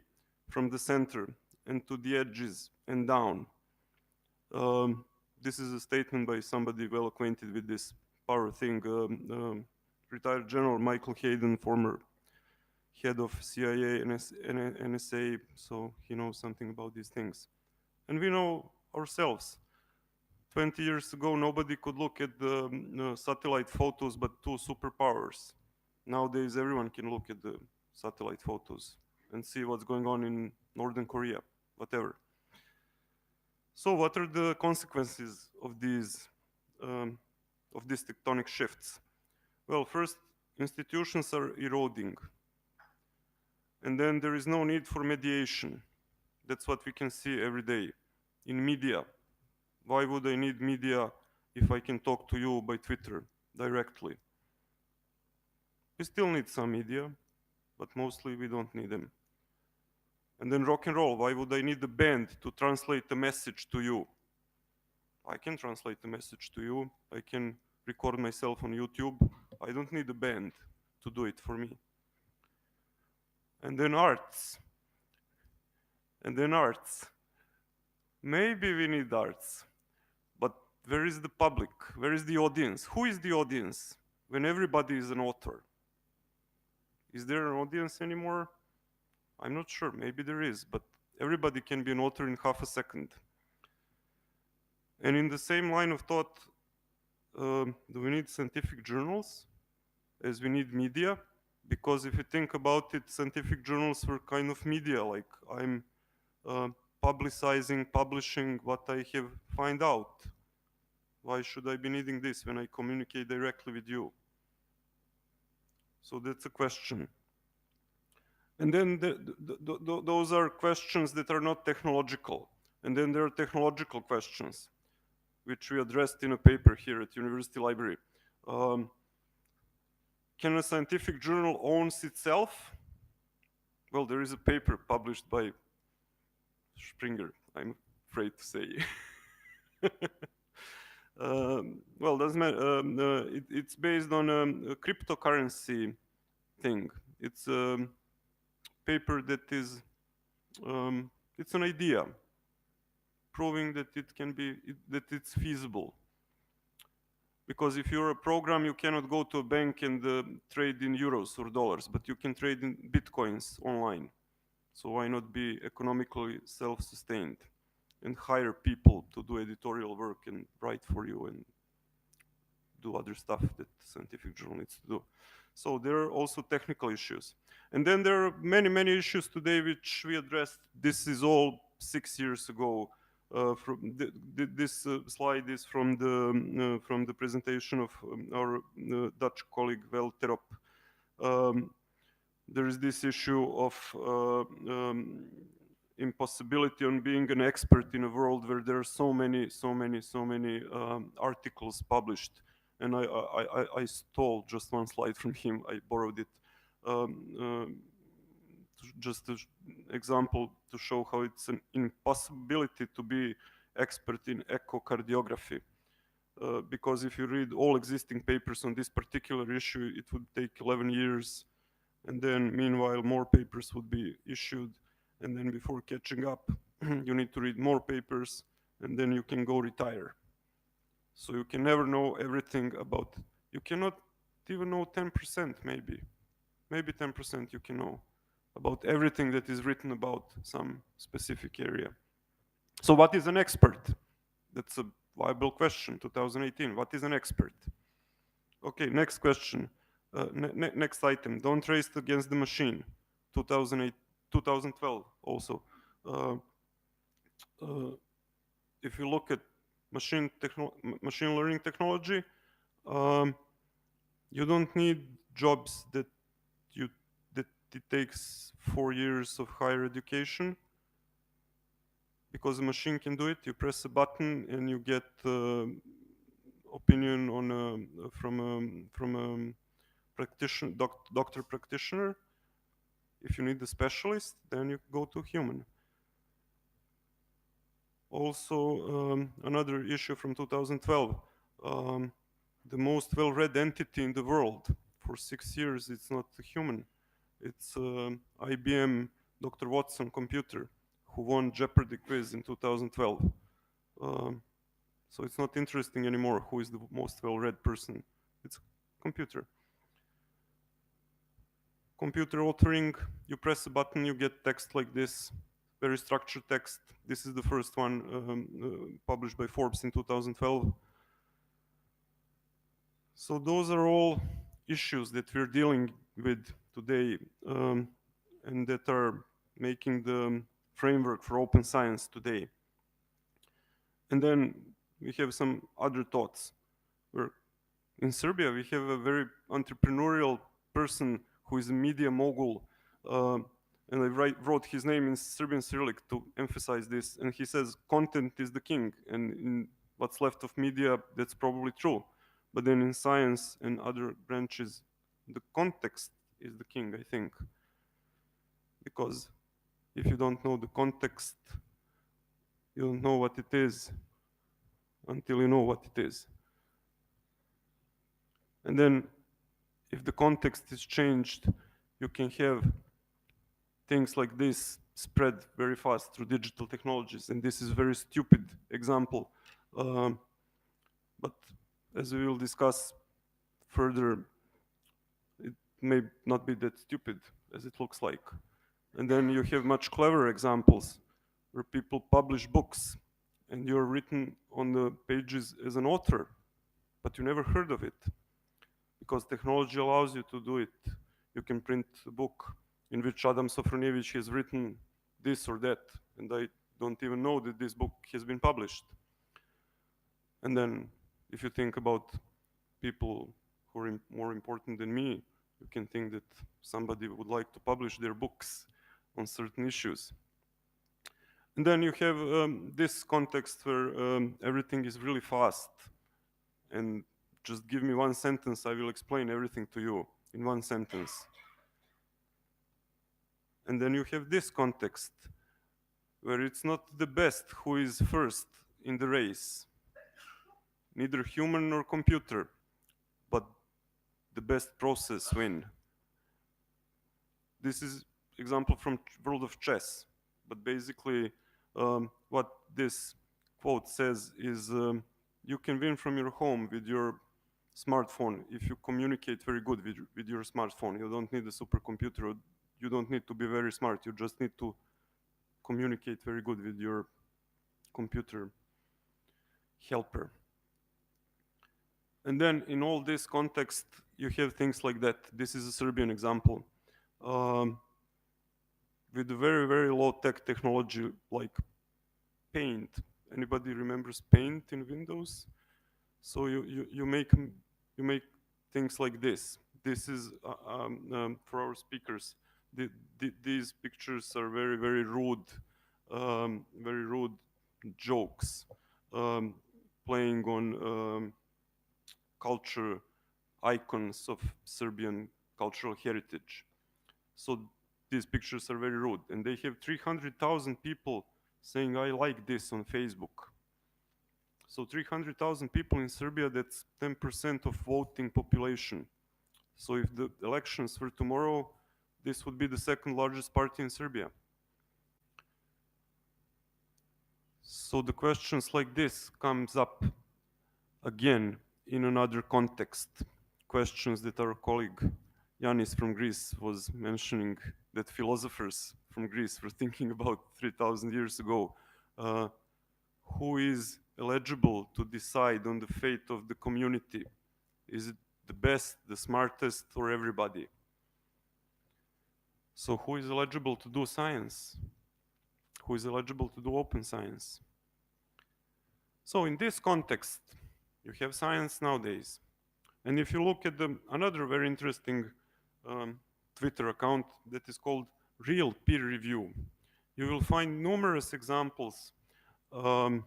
Speaker 3: from the center and to the edges and down. This is a statement by somebody well acquainted with this power thing, retired General Michael Hayden, former head of CIA and NSA, so he knows something about these things. And we know ourselves. 20 years ago, nobody could look at the satellite photos but two superpowers. Nowadays, everyone can look at the satellite photos and see what's going on in Northern Korea, whatever. So what are the consequences of these tectonic shifts? Well, first, institutions are eroding. And then there is no need for mediation. That's what we can see every day. In media, why would I need media if I can talk to you by Twitter directly? We still need some media, but mostly we don't need them. And then rock and roll, why would I need a band to translate a message to you? I can translate the message to you. I can record myself on YouTube. I don't need a band to do it for me. And then arts. Maybe we need arts, but where is the public? Where is the audience? Who is the audience when everybody is an author? Is there an audience anymore? I'm not sure, maybe there is, but everybody can be an author in half a second. And in the same line of thought, do we need scientific journals as we need media? Because if you think about it, scientific journals were kind of media, like I'm publishing what I have found out. Why should I be needing this when I communicate directly with you? So that's a question. And then those are questions that are not technological. And then there are technological questions. which we addressed in a paper here at University Library. Can a scientific journal own itself? Well, there is a paper published by Springer, I'm afraid to say. Well, doesn't matter. It's based on a cryptocurrency thing. It's a paper that is, it's an idea, proving that it can be, that it's feasible. Because if you're a program, you cannot go to a bank and trade in euros or dollars, but you can trade in bitcoins online. So why not be economically self-sustained and hire people to do editorial work and write for you and do other stuff that scientific journal needs to do. So there are also technical issues. And then there are many, many issues today which we addressed. This is all 6 years ago. This slide is from the presentation of our Dutch colleague Welterop. There is this issue of impossibility on being an expert in a world where there are so many articles published. And I stole just one slide from him. I borrowed it. Just an example to show how it's an impossibility to be expert in echocardiography. Because if you read all existing papers on this particular issue, it would take 11 years. And then meanwhile, more papers would be issued. And then before catching up, you need to read more papers, and then you can go retire. So you can never know everything about, you cannot even know 10% maybe. Maybe 10% you can know about everything that is written about some specific area. So what is an expert? That's a viable question, 2018. What is an expert? Okay, next question. Next item, don't race against the machine. 2012 also. If you look at machine learning technology, you don't need jobs that it takes 4 years of higher education, because the machine can do it. You press a button and you get opinion on from a practitioner, doctor practitioner. If you need a specialist, then you go to human. Also, another issue from 2012, the most well-read entity in the world for 6 years, it's not a human. It's IBM Dr. Watson computer who won Jeopardy quiz in 2012. So it's not interesting anymore who is the most well-read person. It's computer. Computer authoring, you press a button, you get text like this, very structured text. This is the first one published by Forbes in 2012. So those are all issues that we're dealing with today and that are making the framework for open science today. And then we have some other thoughts. In Serbia, we have a very entrepreneurial person who is a media mogul, and I wrote his name in Serbian Cyrillic to emphasize this, and he says content is the king, and in what's left of media, that's probably true. But then in science and other branches, the context is the king, I think. Because if you don't know the context, you don't know what it is until you know what it is. And then if the context is changed, you can have things like this spread very fast through digital technologies. And this is a very stupid example. But as we will discuss further, it may not be that stupid as it looks like. And then you have much clever examples where people publish books and you're written on the pages as an author, but you never heard of it because technology allows you to do it. You can print a book in which Adam Sofronievich has written this or that, and I don't even know that this book has been published. And then if you think about people who are more important than me, you can think that somebody would like to publish their books on certain issues. And then you have this context where everything is really fast. And just give me one sentence, I will explain everything to you in one sentence. And then you have this context where it's not the best who is first in the race, neither human nor computer, but the best process win. This is example from world of chess, but basically what this quote says is you can win from your home with your smartphone if you communicate very good with your smartphone. You don't need a supercomputer. You don't need to be very smart. You just need to communicate very good with your computer helper. And then in all this context, you have things like that. This is a Serbian example. With very, very low-tech technology like Paint. Anybody remembers Paint in Windows? So you make things like this. This is for our speakers. These pictures are very, very rude jokes playing on culture icons of Serbian cultural heritage. So these pictures are very rude, and they have 300,000 people saying I like this on Facebook. So 300,000 people in Serbia, that's 10% of voting population. So if the elections were tomorrow, this would be the second largest party in Serbia. So the questions like this comes up again in another context. Questions that our colleague Yanis from Greece was mentioning, that philosophers from Greece were thinking about 3,000 years ago. Who is eligible to decide on the fate of the community? Is it the best, the smartest, or everybody? So who is eligible to do science? Who is eligible to do open science? So in this context, you have science nowadays. And if you look at another very interesting Twitter account that is called Real Peer Review, you will find numerous examples on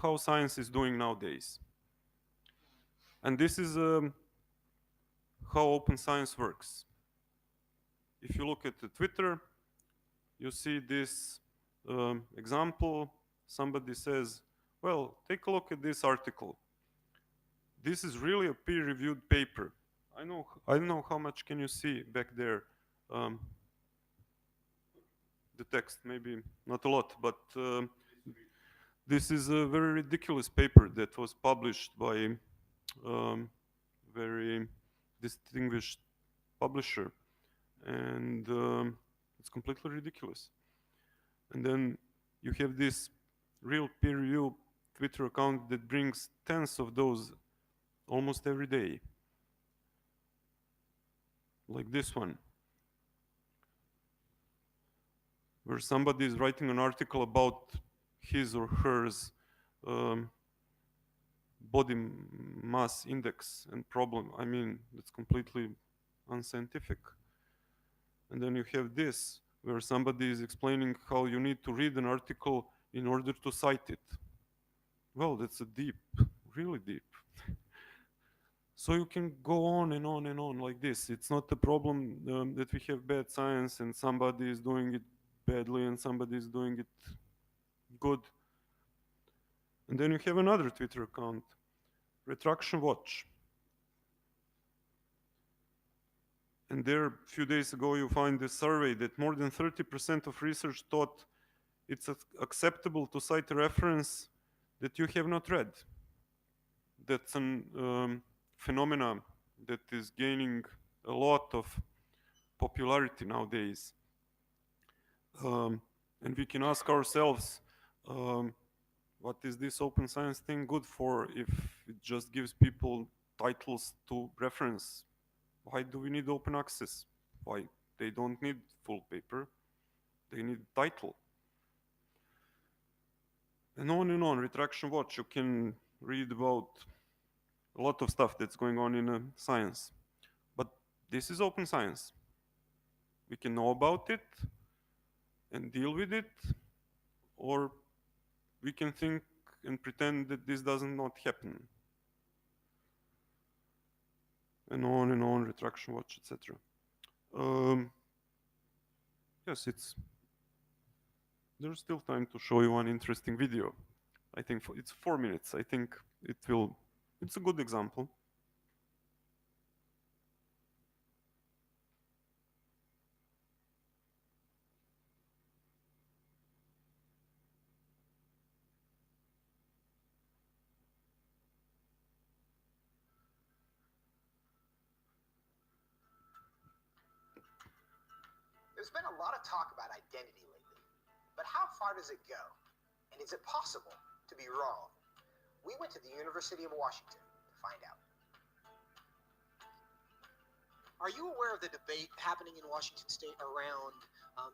Speaker 3: how science is doing nowadays. And this is how open science works. If you look at the Twitter, you see this example. Somebody says, well, take a look at this article. This is really a peer-reviewed paper. I don't know how much can you see back there. The text, maybe not a lot, but this is a very ridiculous paper that was published by very distinguished publisher, and it's completely ridiculous. And then you have this Real Peer Review Twitter account that brings tens of those almost every day, like this one, where somebody is writing an article about his or hers body mass index and problem. I mean, it's completely unscientific. And then you have this, where somebody is explaining how you need to read an article in order to cite it. Well, that's a deep, really deep. So you can go on and on and on like this. It's not a problem that we have bad science and somebody is doing it badly and somebody is doing it good. And then you have another Twitter account, Retraction Watch. And there, a few days ago, you find a survey that more than 30% of research thought it's acceptable to cite a reference that you have not read. That's a phenomena that is gaining a lot of popularity nowadays. And we can ask ourselves, what is this open science thing good for if it just gives people titles to reference? Why do we need open access? Why? They don't need full paper. They need title. And on, Retraction Watch, you can read about a lot of stuff that's going on in science. But this is open science. We can know about it and deal with it or we can think and pretend that this does not happen. And on, retraction watch, etc. Yes, there's still time to show you one interesting video. I think it's 4 minutes. I think it's a good example.
Speaker 4: There's been a lot of talk about identity lately, but how far does it go? And is it possible to be wrong? We went to the University of Washington to find out. Are you aware of the debate happening in Washington State around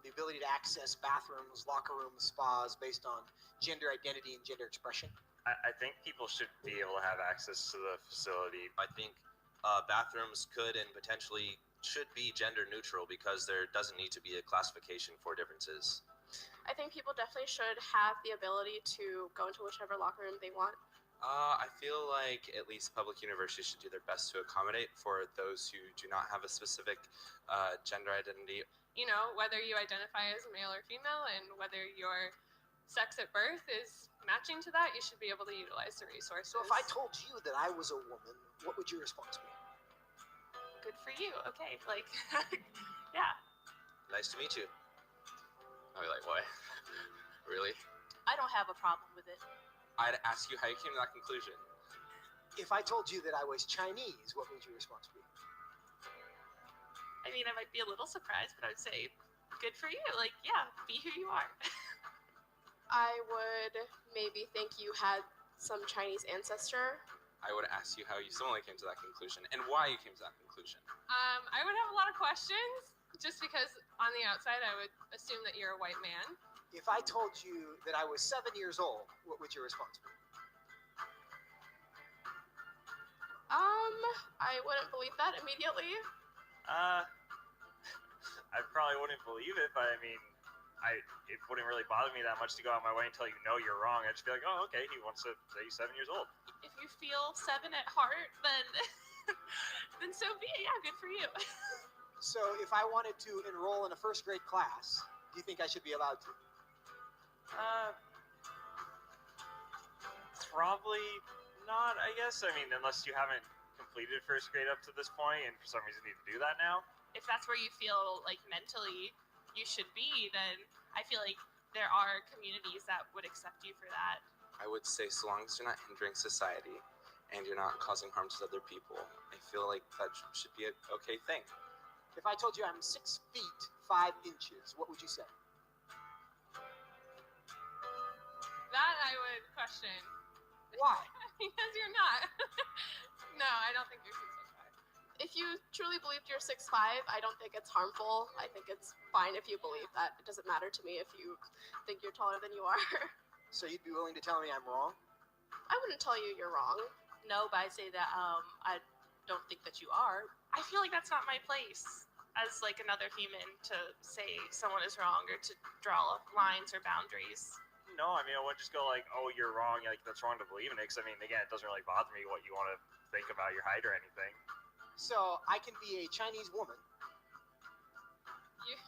Speaker 4: the ability to access bathrooms, locker rooms, spas based on gender identity and gender expression?
Speaker 5: I think people should be able to have access to the facility.
Speaker 6: I think bathrooms could and potentially should be gender neutral because there doesn't need to be a classification for differences.
Speaker 7: I think people definitely should have the ability to go into whichever locker room they want.
Speaker 6: I feel like at least public universities should do their best to accommodate for those who do not have a specific gender identity.
Speaker 8: You know, whether you identify as male or female and whether your sex at birth is matching to that, you should be able to utilize the resources.
Speaker 4: So if I told you that I was a woman, what would your response be?
Speaker 8: Good for you. Okay, like, yeah.
Speaker 6: Nice to meet you. I'd be like, what? Really?
Speaker 7: I don't have a problem with it.
Speaker 6: I'd ask you how you came to that conclusion.
Speaker 4: If I told you that I was Chinese, what would your response be?
Speaker 8: I mean, I might be a little surprised, but I would say, good for you. Like, yeah, be who you are.
Speaker 7: I would maybe think you had some Chinese ancestor.
Speaker 6: I would ask you how you similarly came to that conclusion and why you came to that conclusion.
Speaker 8: I would have a lot of questions just because on the outside I would assume that you're a white man.
Speaker 4: If I told you that I was 7 years old, what would your response be?
Speaker 7: I wouldn't believe that immediately.
Speaker 5: I probably wouldn't believe it, but I mean, it wouldn't really bother me that much to go out my way and tell you no, you're wrong. I'd just be like, oh, okay, he wants to say he's 7 years old.
Speaker 8: If you feel 7 at heart, then then so be it. Yeah, good for you.
Speaker 4: So if I wanted to enroll in a first grade class, do you think I should be allowed to?
Speaker 5: Probably not, I guess. I mean, unless you haven't completed first grade up to this point and for some reason need to do that now.
Speaker 8: If that's where you feel like mentally you should be, then I feel like there are communities that would accept you for that.
Speaker 6: I would say so long as you're not hindering society and you're not causing harm to other people, I feel like that should be an okay thing.
Speaker 4: If I told you I'm 6 feet 5 inches, what would you say?
Speaker 8: That I would question.
Speaker 4: Why?
Speaker 8: Because you're not. No, I don't think you're 6'5".
Speaker 7: If you truly believed you're 6'5", I don't think it's harmful. I think it's fine if you believe that. It doesn't matter to me if you think you're taller than you are.
Speaker 4: So you'd be willing to tell me I'm wrong?
Speaker 7: I wouldn't tell you you're wrong.
Speaker 9: No, but I'd say that I don't think that you are.
Speaker 8: I feel like that's not my place as like another human to say someone is wrong or to draw lines or boundaries.
Speaker 5: No, I mean, I wouldn't just go like, oh, you're wrong, like, that's wrong to believe in it, because, I mean, again, it doesn't really bother me what you want to think about your height or anything.
Speaker 4: So I can be a Chinese woman.
Speaker 8: You...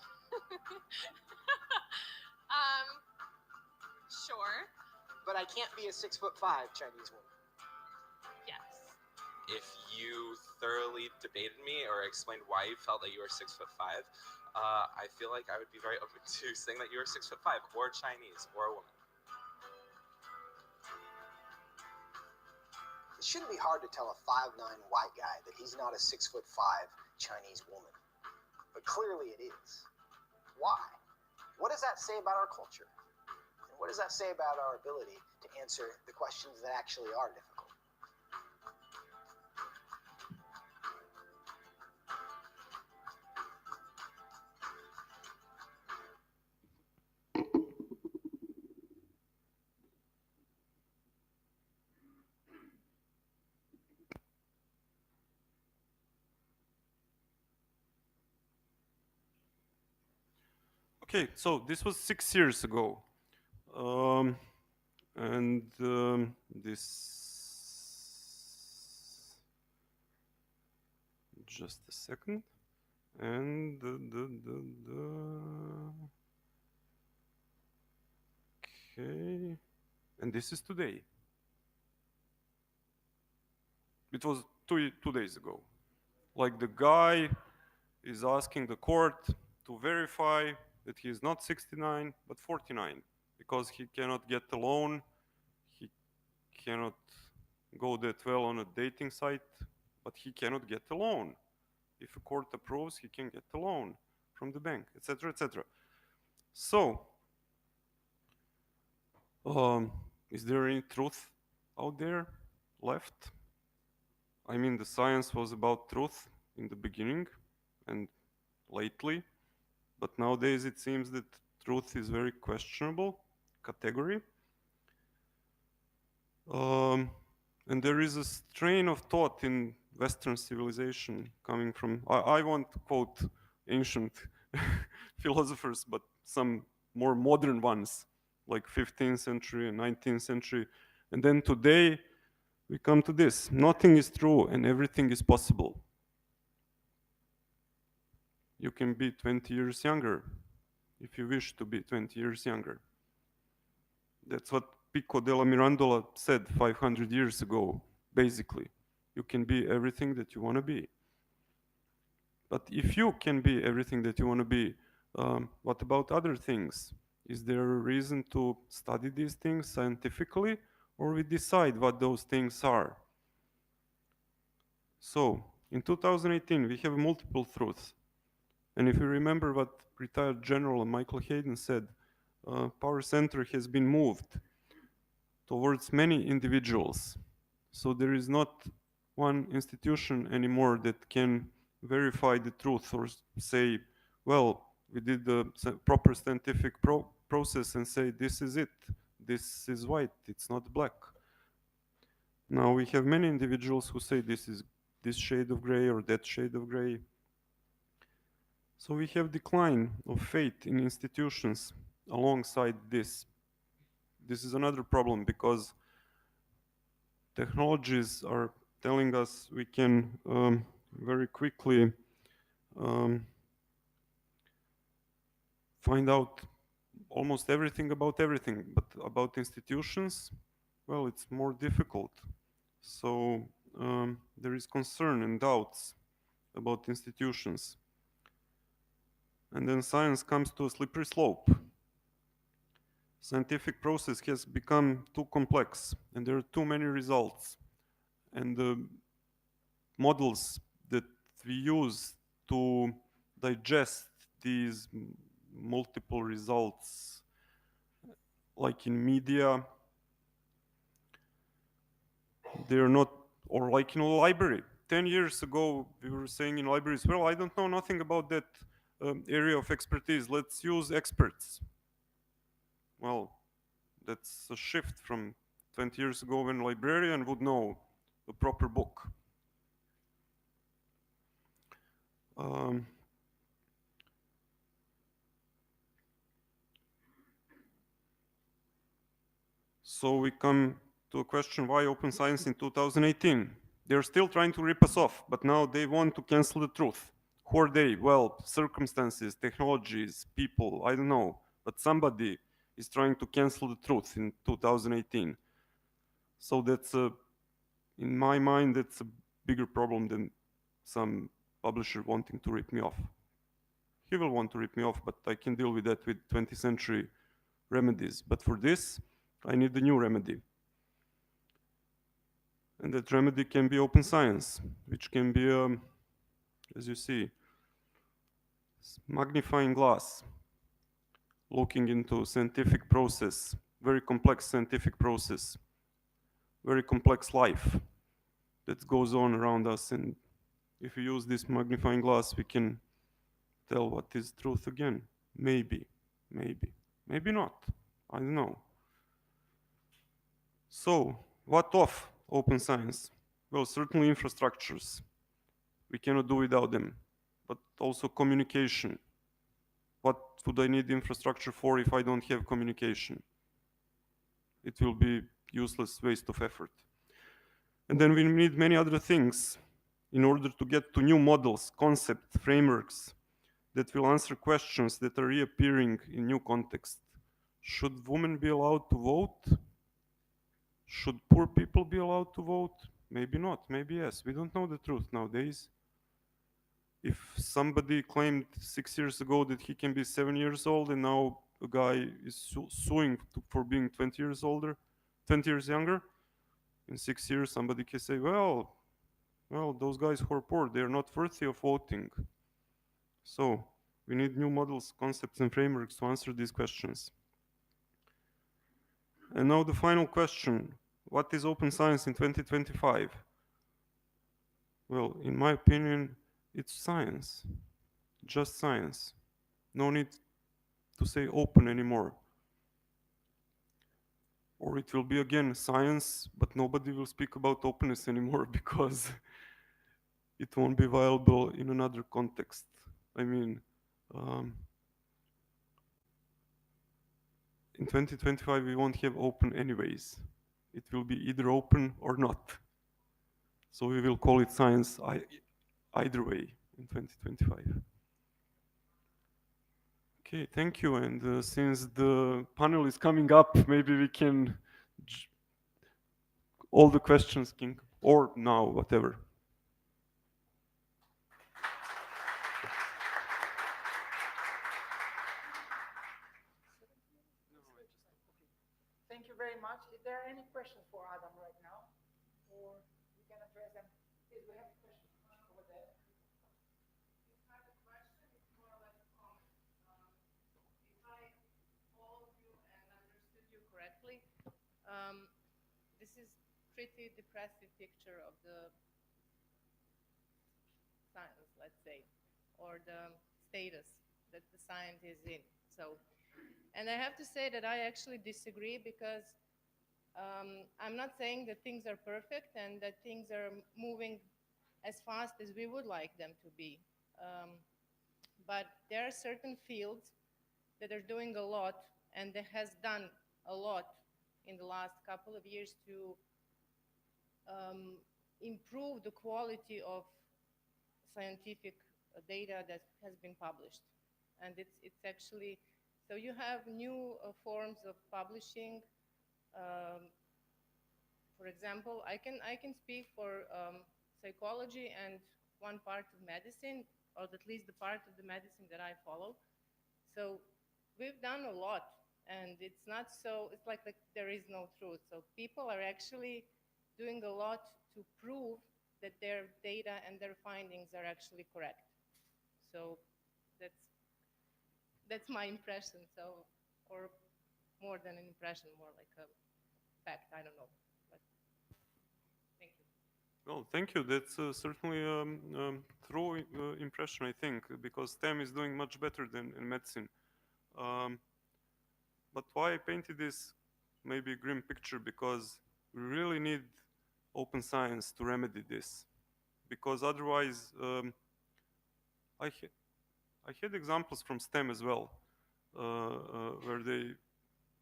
Speaker 8: Sure.
Speaker 4: But I can't be a 6'5" Chinese woman.
Speaker 8: Yes.
Speaker 6: If you thoroughly debated me or explained why you felt that you were 6'5", I feel like I would be very open to saying that you were 6'5", or Chinese, or a woman.
Speaker 4: It shouldn't be hard to tell a 5'9" white guy that he's not a 6'5" Chinese woman. But clearly it is. Why? What does that say about our culture? And what does that say about our ability to answer the questions that actually are difficult?
Speaker 3: Okay, so this was 6 years ago. And this, just a second, and okay, and this is today. It was two days ago. Like the guy is asking the court to verify that he is not 69 but 49 because he cannot get a loan, he cannot go that well on a dating site, but he cannot get a loan. If a court approves, he can get a loan from the bank, etc., etc. So, is there any truth out there left? I mean, the science was about truth in the beginning and lately, but nowadays it seems that truth is very questionable category. And there is a strain of thought in Western civilization coming from, I won't quote ancient philosophers, but some more modern ones, like 15th century and 19th century. And then today, we come to this: nothing is true and everything is possible. You can be 20 years younger if you wish to be 20 years younger. That's what Pico della Mirandola said 500 years ago, basically. You can be everything that you want to be. But if you can be everything that you want to be, what about other things? Is there a reason to study these things scientifically, or we decide what those things are? So, in 2018, we have multiple truths. And if you remember what retired General Michael Hayden said, power center has been moved towards many individuals. So there is not one institution anymore that can verify the truth or say, well, we did the proper scientific process and say, this is it, this is white, it's not black. Now we have many individuals who say this is this shade of gray or that shade of gray. So we have decline of faith in institutions alongside this. This is another problem because technologies are telling us we can very quickly find out almost everything about everything, but about institutions, well, it's more difficult. So there is concern and doubts about institutions. And then science comes to a slippery slope. Scientific process has become too complex and there are too many results. And the models that we use to digest these multiple results, like in media, they're not, or like in a library. 10 years ago, we were saying in libraries, well, I don't know nothing about that area of expertise. Let's use experts. Well, that's a shift from 20 years ago when a librarian would know the proper book. So we come to a question, why open science in 2018? They're still trying to rip us off, but now they want to cancel the truth. Who are they? Well, circumstances, technologies, people, I don't know. But somebody is trying to cancel the truth in 2018. So that's in my mind, that's a bigger problem than some publisher wanting to rip me off. He will want to rip me off, but I can deal with that with 20th century remedies. But for this, I need a new remedy. And that remedy can be open science, which can be, as you see, magnifying glass, looking into scientific process, very complex scientific process, very complex life that goes on around us. And if we use this magnifying glass, we can tell what is truth again. Maybe, maybe, maybe not. I don't know. So, what of open science? Well, certainly infrastructures. We cannot do without them. But also communication. What would I need infrastructure for if I don't have communication? it will be useless waste of effort. And then we need many other things in order to get to new models, concept, frameworks that will answer questions that are reappearing in new context. Should women be allowed to vote? Should poor people be allowed to vote? Maybe not, maybe yes. We don't know the truth nowadays. If somebody claimed 6 years ago that he can be 7 years old and now a guy is suing for being 20 years older, 20 years younger, in 6 years somebody can say, well, those guys who are poor, they're not worthy of voting. So we need new models, concepts, and frameworks to answer these questions. And now the final question, what is open science in 2025? Well, in my opinion, it's science, just science. No need to say open anymore. Or it will be again science, but nobody will speak about openness anymore because it won't be viable in another context. I mean, in 2025 we won't have open anyways. It will be either open or not. So we will call it science either way in 2025. Okay, thank you. And since the panel is coming up, maybe we can, all the questions can, or now, whatever.
Speaker 1: Thank you very much. Is there any questions for Adam right now? Or we can address them? Please, we have a question over there.
Speaker 10: It's not a question, it's more like a comment. If I followed you and understood you correctly, this is pretty depressive picture of the science, let's say, or the status that the science is in. So, and I have to say that I actually disagree because I'm not saying that things are perfect and that things are moving as fast as we would like them to be. But there are certain fields that are doing a lot and that has done a lot in the last couple of years to improve the quality of scientific data that has been published. And it's actually, so you have new forms of publishing. For example, I can speak for psychology and one part of medicine, or at least the part of the medicine that I follow. So we've done a lot, and it's not so, it's like there is no truth. So people are actually doing a lot to prove that their data and their findings are actually correct. So that's my impression. So, or more than an impression, more like a fact. I don't know. But thank you.
Speaker 3: Well, thank you. That's certainly a true impression, I think, because STEM is doing much better than in medicine. But why I painted this maybe a grim picture, because we really need open science to remedy this. Because otherwise, I had examples from STEM as well, where they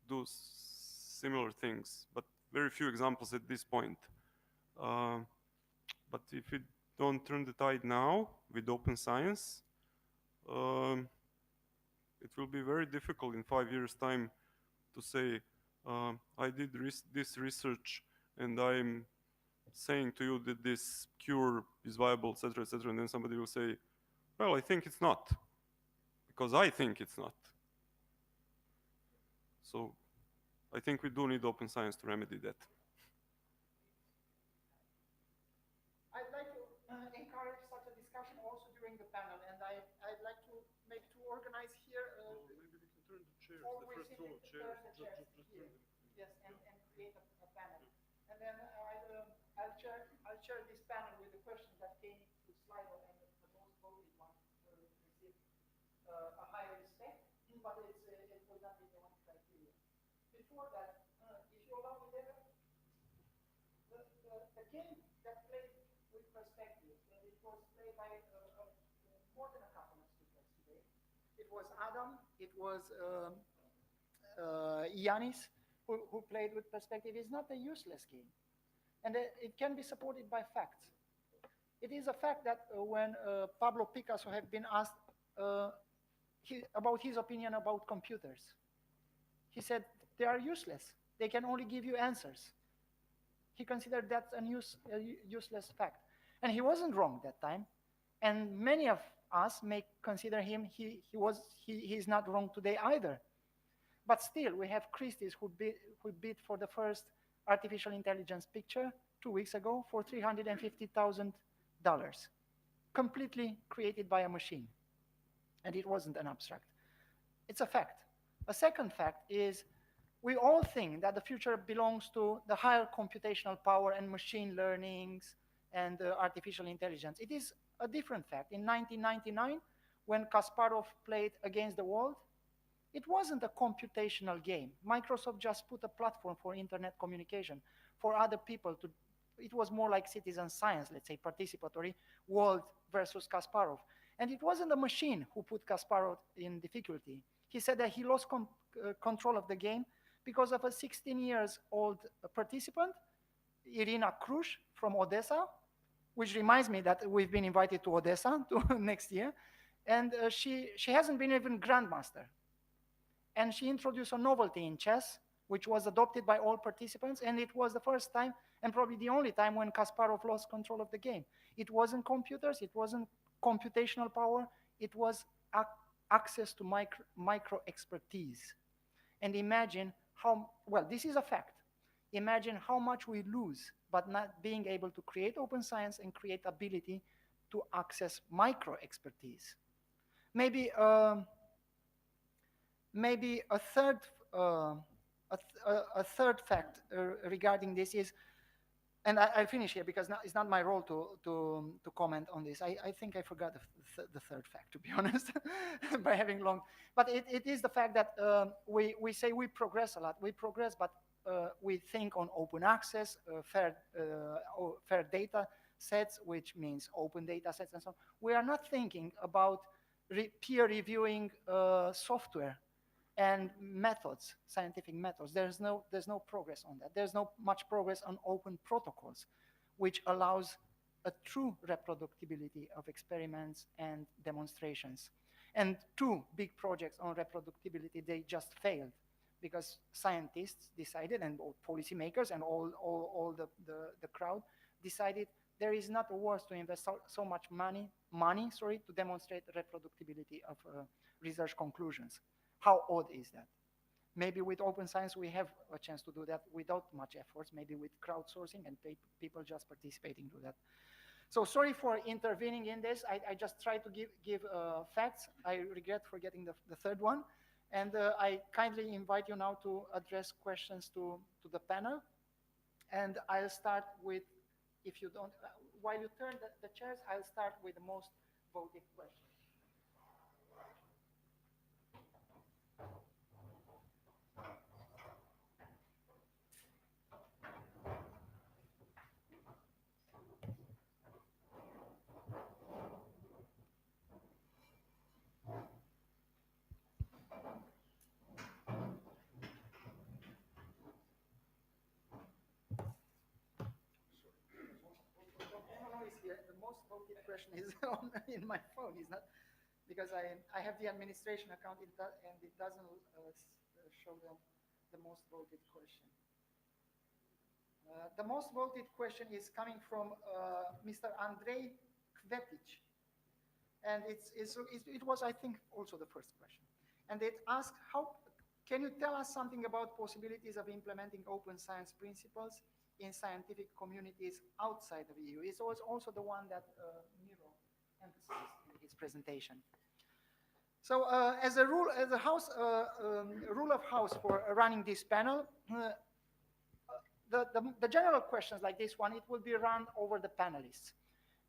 Speaker 3: do similar things, but very few examples at this point. But if we don't turn the tide now with open science, it will be very difficult in 5 years' time to say, I did this research and I'm saying to you that this cure is viable, etc., etc., and then somebody will say, well, I think it's not, because I think it's not. So I think we do need open science to remedy that.
Speaker 1: I'd like to encourage such a discussion also during the panel, and I'd like to organize here.
Speaker 3: Maybe we can turn the chairs,
Speaker 1: the
Speaker 3: first row of chairs, just
Speaker 1: here. Yes, and create a panel. And then I'll share this panel with the questions that came to Slido, and the most voted one will receive a higher respect, but it will not be the one criteria. Before that, if you allow me there, the game that played with perspective, it was played by more than a couple of speakers today. It was Adam, it was Yanis, who played with perspective is not a useless game. And it can be supported by facts. It is a fact that when Pablo Picasso had been asked about his opinion about computers, he said, they are useless. They can only give you answers. He considered that a useless fact. And he wasn't wrong that time. And many of us may consider him, he's not wrong today either. But still, we have Christie's who bid for the first artificial intelligence picture 2 weeks ago for $350,000, completely created by a machine. And it wasn't an abstract. It's a fact. A second fact is we all think that the future belongs to the higher computational power and machine learnings and artificial intelligence. It is a different fact. In 1999, when Kasparov played Against the World, it wasn't a computational game. Microsoft just put a platform for internet communication for other people to, it was more like citizen science, let's say, participatory, World versus Kasparov. And it wasn't the machine who put Kasparov in difficulty. He said that he lost control of the game because of a 16-year-old participant, Irina Krush from Odessa, which reminds me that we've been invited to Odessa next year. And she hasn't been even grandmaster. And she introduced a novelty in chess, which was adopted by all participants. And it was the first time, and probably the only time, when Kasparov lost control of the game. It wasn't computers, it wasn't computational power, it was access to micro expertise. And imagine how, well, this is a fact. Imagine how much we lose but not being able to create open science and create ability to access micro expertise. Maybe a third fact regarding this is, and I'll finish here because it's not my role to comment on this. I think I forgot the third fact, to be honest, by having long. But it is the fact that we say we progress a lot. We progress, but we think on open access, fair data sets, which means open data sets and so on. We are not thinking about peer reviewing software and methods, scientific methods. There's no progress on that. There's no much progress on open protocols, which allows a true reproducibility of experiments and demonstrations. And 2 big projects on reproducibility, they just failed because scientists decided, and policymakers and all the crowd decided there is not worth to invest so much money to demonstrate the reproducibility of research conclusions. How odd is that? Maybe with open science we have a chance to do that without much efforts, maybe with crowdsourcing and people just participating to that. So sorry for intervening in this. I just try to give facts. I regret forgetting the third one. And I kindly invite you now to address questions to the panel. And I'll start with, if you don't, while you turn the chairs, I'll start with the most voted question. The most voted question is in my phone. Is not because I have the administration account and it doesn't show the most voted question. The most voted question is coming from Mr. Andrei Kvetic, and it was, I think, also the first question. And it asked, how can you tell us something about possibilities of implementing open science principles in scientific communities outside of the EU? It was also the one that Miro emphasized in his presentation. So as a rule of house for running this panel, the general questions like this one, it will be run over the panelists.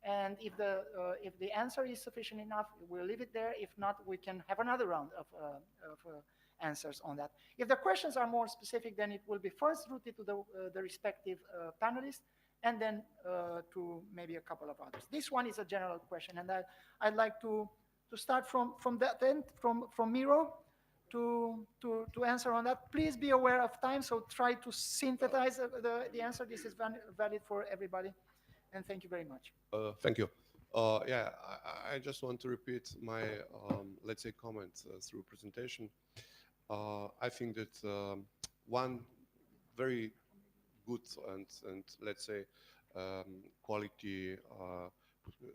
Speaker 1: And if the answer is sufficient enough, we'll leave it there. If not, we can have another round of answers on that. If the questions are more specific, then it will be first routed to the respective panelists, and then to maybe a couple of others. This one is a general question, and I'd like to start from that end, from Miro, to answer on that. Please be aware of time, so try to synthesize the answer. This is valid for everybody. And thank you very much.
Speaker 2: Thank you. Yeah, I just want to repeat my, let's say, comment through presentation. I think that one very good and let's say quality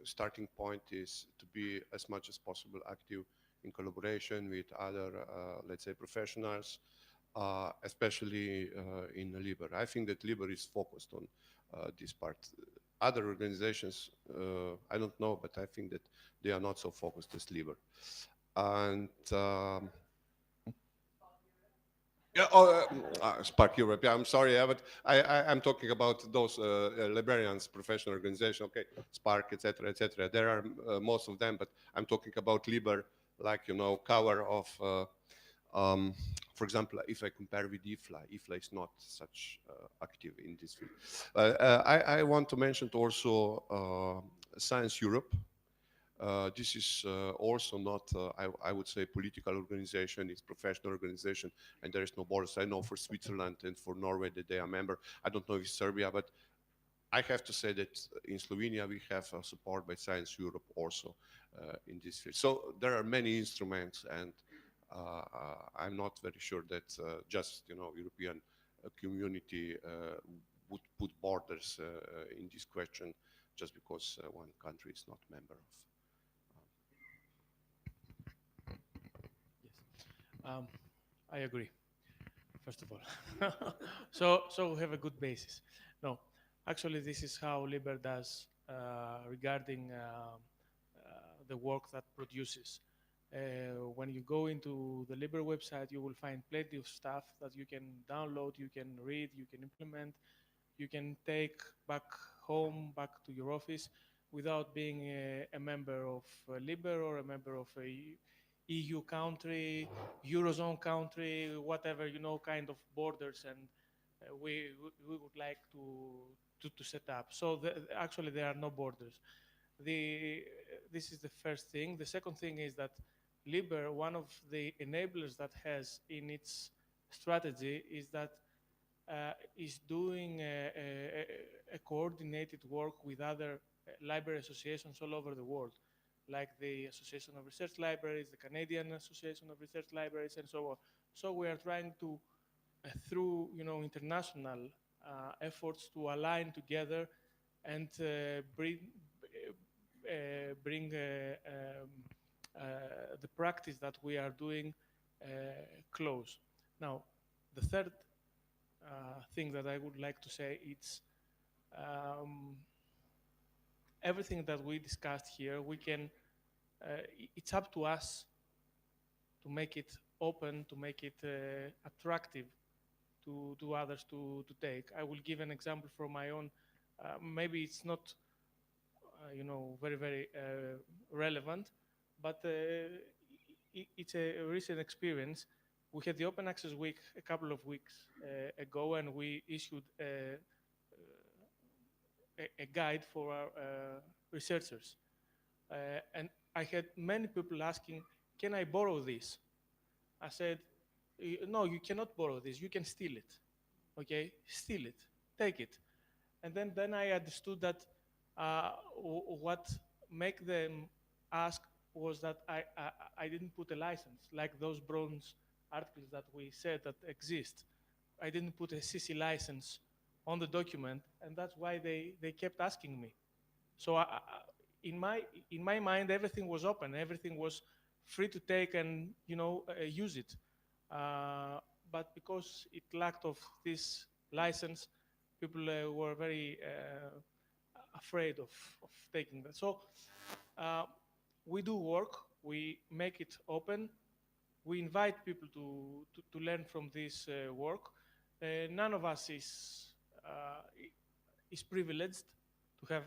Speaker 2: starting point is to be as much as possible active in collaboration with other, let's say, professionals, especially in LIBER. I think that LIBER is focused on this part. Other organizations, I don't know, but I think that they are not so focused as LIBER. And yeah, Spark Europe. Yeah, I'm sorry, yeah, but I'm talking about those librarians, professional organization. Okay, Spark, etc., etc. There are most of them, but I'm talking about LIBER, like cover of. For example, if I compare with IFLA is not such active in this field. I want to mention also Science Europe. This is also not, I would say, political organization. It's professional organization, and there is no borders. I know for Switzerland and for Norway that they are member. I don't know if Serbia, but I have to say that in Slovenia we have support by Science Europe also in this field. So there are many instruments, and I'm not very sure that just European community would put borders in this question just because one country is not member of.
Speaker 11: I agree, first of all. so we have a good basis. No, actually, this is how LIBER does regarding the work that produces. When you go into the LIBER website, you will find plenty of stuff that you can download, you can read, you can implement, you can take back home, back to your office, without being a member of LIBER or a member of a EU country, Eurozone country, whatever, kind of borders, and we would like to set up. So actually there are no borders. This is the first thing. The second thing is that LIBER, one of the enablers that has in its strategy is that is doing a coordinated work with other library associations all over the world, like the Association of Research Libraries, the Canadian Association of Research Libraries, and so on. So we are trying to, through international efforts, to align together and bring the practice that we are doing close. Now, the third thing that I would like to say is everything that we discussed here, we can. It's up to us to make it open, to make it attractive to others to take. I will give an example from my own. Maybe it's not, very, very relevant, but it's a recent experience. We had the Open Access Week a couple of weeks ago, and we issued a guide for our researchers. And I had many people asking, can I borrow this? I said, no, you cannot borrow this. You can steal it. Okay? Steal it. Take it. And then I understood that what make them ask was that I didn't put a license, like those bronze articles that we said that exist. I didn't put a CC license on the document, and that's why they kept asking me. So in my mind, everything was open, everything was free to take and use it. But because it lacked of this license, people were very afraid of taking that. So we do work, we make it open, we invite people to learn from this work. None of us is privileged to have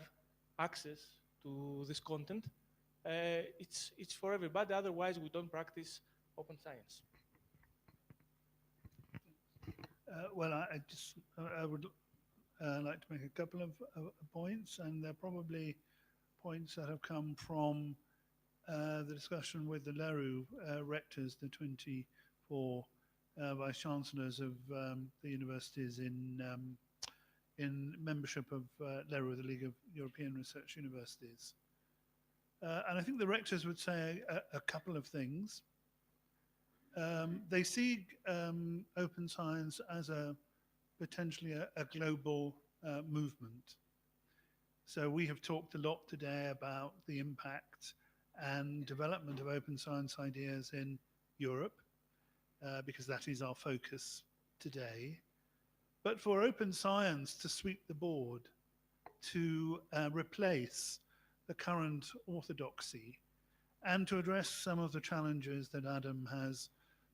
Speaker 11: access to this content. It's for everybody, otherwise we don't practice open science.
Speaker 12: Well, I would like to make a couple of points, and they're probably points that have come from the discussion with the LERU rectors, the 24 or vice chancellors of the universities in membership of LERU, the League of European Research Universities. And I think the rectors would say a couple of things. They see open science as potentially a global movement. So we have talked a lot today about the impact and development of open science ideas in Europe, because that is our focus today. But for open science to sweep the board, to replace the current orthodoxy, and to address some of the challenges that Adam has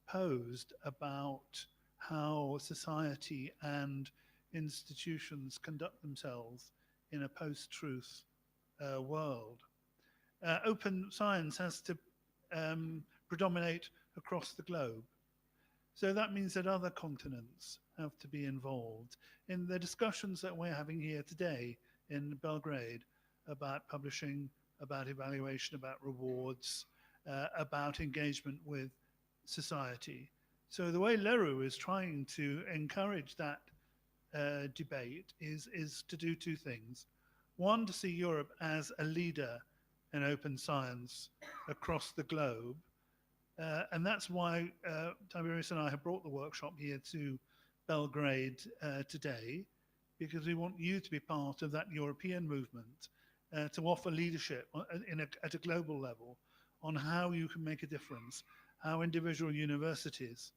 Speaker 12: posed about how society and institutions conduct themselves in a post-truth world. Open science has to predominate across the globe. So that means that other continents have to be involved in the discussions that we're having here today in Belgrade about publishing, about evaluation, about rewards, about engagement with society. So the way LERU is trying to encourage that debate is to do two things. One, to see Europe as a leader in open science across the globe. And that's why Tiberius and I have brought the workshop here to Belgrade today, because we want you to be part of that European movement, to offer leadership at a global level on how you can make a difference, how individual universities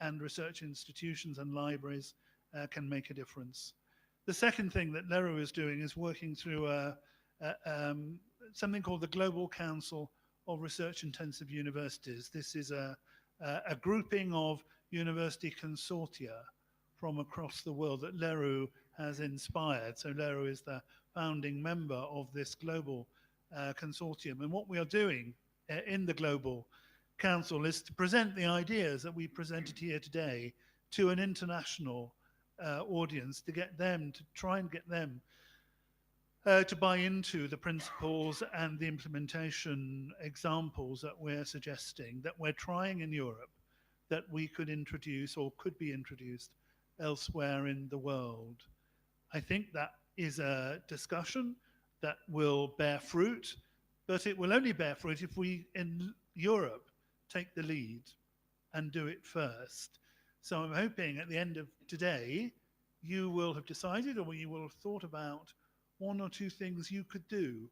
Speaker 12: and research institutions and libraries can make a difference. The second thing that LERU is doing is working through something called the Global Council of Research-Intensive Universities. This is a grouping of university consortia from across the world that LERU has inspired. So LERU is the founding member of this global consortium. And what we are doing in the Global Council is to present the ideas that we presented here today to an international audience, to get them, to try and get them to buy into the principles and the implementation examples that we're suggesting, that we're trying in Europe, that we could introduce or could be introduced elsewhere in the world. I think that is a discussion that will bear fruit, but it will only bear fruit if we in Europe take the lead and do it first. So I'm hoping at the end of today, you will have decided, or you will have thought about one or two things you could do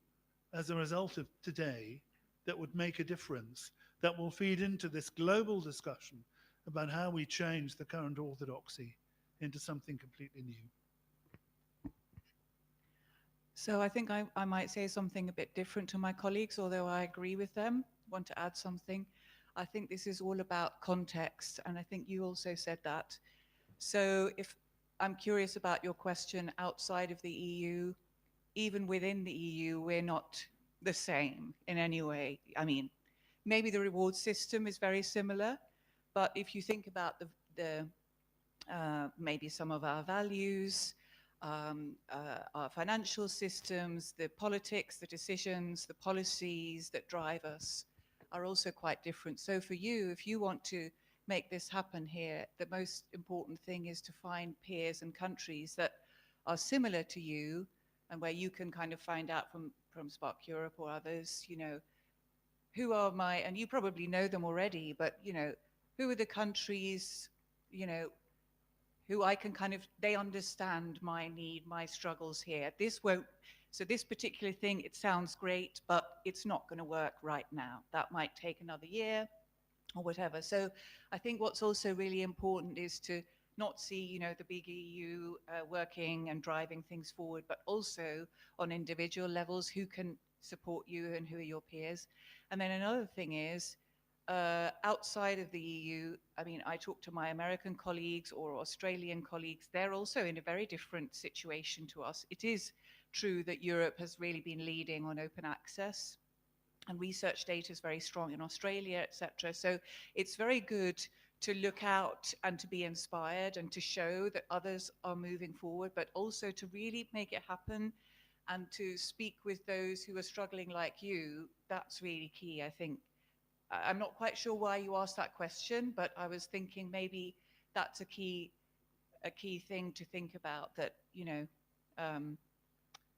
Speaker 12: as a result of today that would make a difference, that will feed into this global discussion about how we change the current orthodoxy into something completely new.
Speaker 13: So I think I might say something a bit different to my colleagues, although I agree with them. Want to add something? I think this is all about context, and I think you also said that. So if I'm curious about your question outside of the EU, even within the EU, we're not the same in any way. I mean, maybe the reward system is very similar, but if you think about maybe some of our values, our financial systems, the politics, the decisions, the policies that drive us are also quite different. So for you, if you want to make this happen here, the most important thing is to find peers and countries that are similar to you, and where you can kind of find out from Spark Europe or others, you know, who are my, and you probably know them already, but, you know, who are the countries, you know, who I can kind of, they understand my need, my struggles here. This won't, so this particular thing, it sounds great, but it's not going to work right now. That might take another year or whatever. So I think what's also really important is to not see, you know, the big EU working and driving things forward, but also on individual levels, who can support you and who are your peers. And then another thing is, outside of the EU, I mean, I talk to my American colleagues or Australian colleagues, they're also in a very different situation to us. It is true that Europe has really been leading on open access, and research data is very strong in Australia, etc. So it's very good to look out and to be inspired and to show that others are moving forward, but also to really make it happen and to speak with those who are struggling like you. That's really key, I think. I'm not quite sure why you asked that question, but I was thinking maybe that's a key thing to think about, that,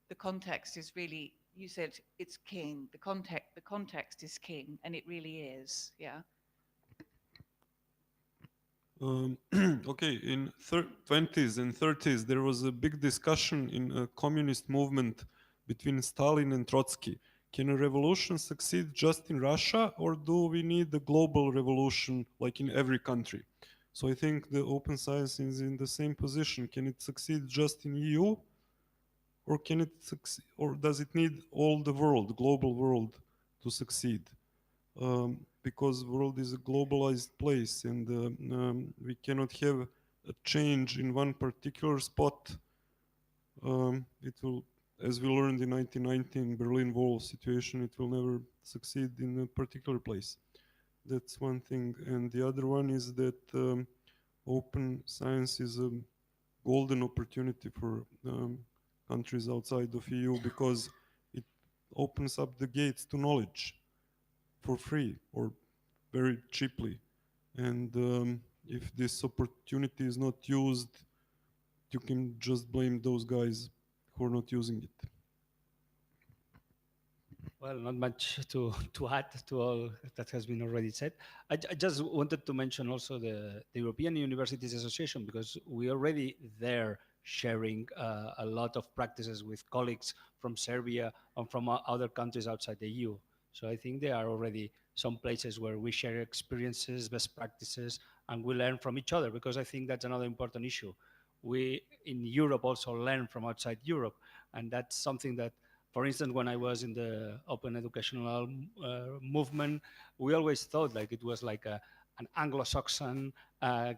Speaker 13: the context is really, you said it's king. The context is king, and it really is. Yeah.
Speaker 3: Okay, in 20s and 30s, there was a big discussion in a communist movement between Stalin and Trotsky. Can a revolution succeed just in Russia, or do we need a global revolution like in every country? So I think the open science is in the same position. Can it succeed just in EU, or can it succeed, or does it need all the world, global world, to succeed? Because world is a globalized place, and we cannot have a change in one particular spot. It will, as we learned in 1919 Berlin Wall situation, it will never succeed in a particular place. That's one thing. And the other one is that open science is a golden opportunity for countries outside of EU, because it opens up the gates to knowledge for free or very cheaply. And if this opportunity is not used, you can just blame those guys who are not using it.
Speaker 14: Well, not much to add to all that has been already said. I just wanted to mention also the European Universities Association, because we already there sharing a lot of practices with colleagues from Serbia and from other countries outside the EU. So I think there are already some places where we share experiences, best practices, and we learn from each other, because I think that's another important issue. We in Europe also learn from outside Europe, and that's something that, for instance, when I was in the open educational movement, we always thought like it was like an Anglo-Saxon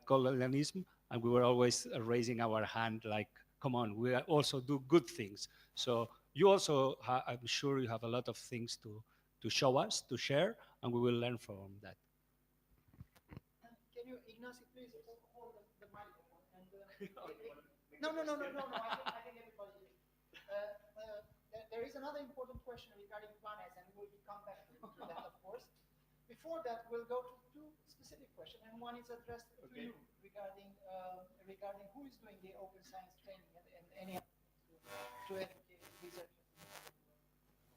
Speaker 14: colonialism, and we were always raising our hand like, come on, we also do good things. So you also, I'm sure you have a lot of things to show us, to share, and we will learn from that.
Speaker 1: Can you, Ignacy, please hold the microphone? And, no, I think everybody is. There is another important question regarding planets, and we'll come back to that, of course. Before that, we'll go to two specific questions, and one is addressed to you regarding who is doing the open science training and any other things to educate researchers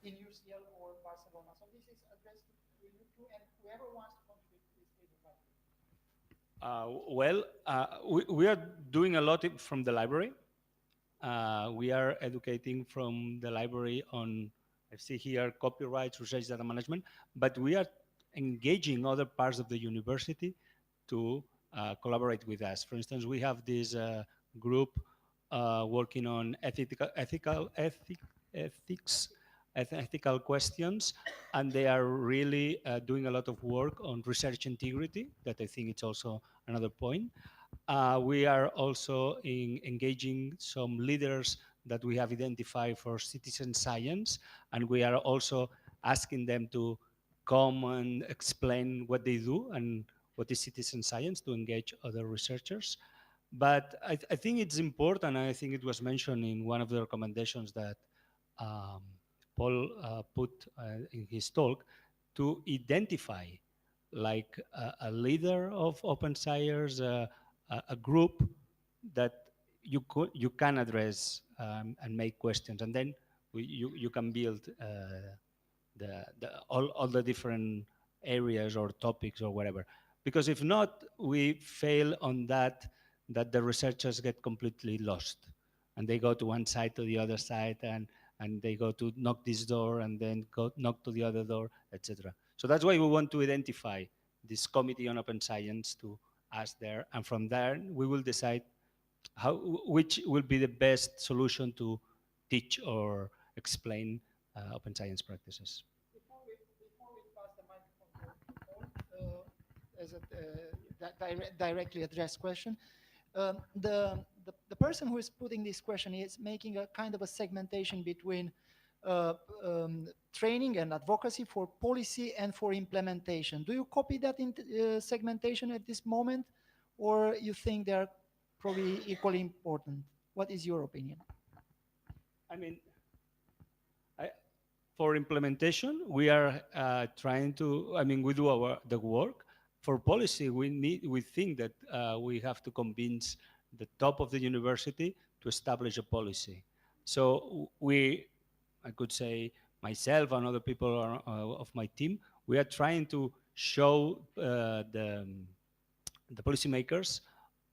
Speaker 1: in UCL or Barcelona. So this is addressed to you too, and whoever wants to contribute, please take the
Speaker 14: Well, we are doing a lot from the library. We are educating from the library on, I see here, copyright, research data management, but we are engaging other parts of the university to collaborate with us. For instance, we have this group working on ethical questions, and they are really doing a lot of work on research integrity, that I think it's also another point. We are also engaging some leaders that we have identified for citizen science, and we are also asking them to come and explain what they do and what is citizen science, to engage other researchers. But I think it's important, and I think it was mentioned in one of the recommendations that Paul put in his talk, to identify like a leader of open science, a group that you can address and make questions, and then you can build all the different areas or topics or whatever. Because if not, we fail on that the researchers get completely lost, and they go to one side, to the other side, and they go to knock this door and then go knock to the other door, etc. So that's why we want to identify this committee on open science to us there, and from there we will decide which will be the best solution to teach or explain open science practices.
Speaker 1: Before we pass the microphone to Paul, as a directly addressed question, the person who is putting this question is making a kind of a segmentation between training and advocacy for policy and for implementation. Do you copy that segmentation at this moment, or you think they are probably equally important? What is your opinion?
Speaker 14: I mean, For implementation, we are trying to, I mean, we do the work. For policy, we think that we have to convince the top of the university to establish a policy. So I could say myself and other people of my team, we are trying to show the policymakers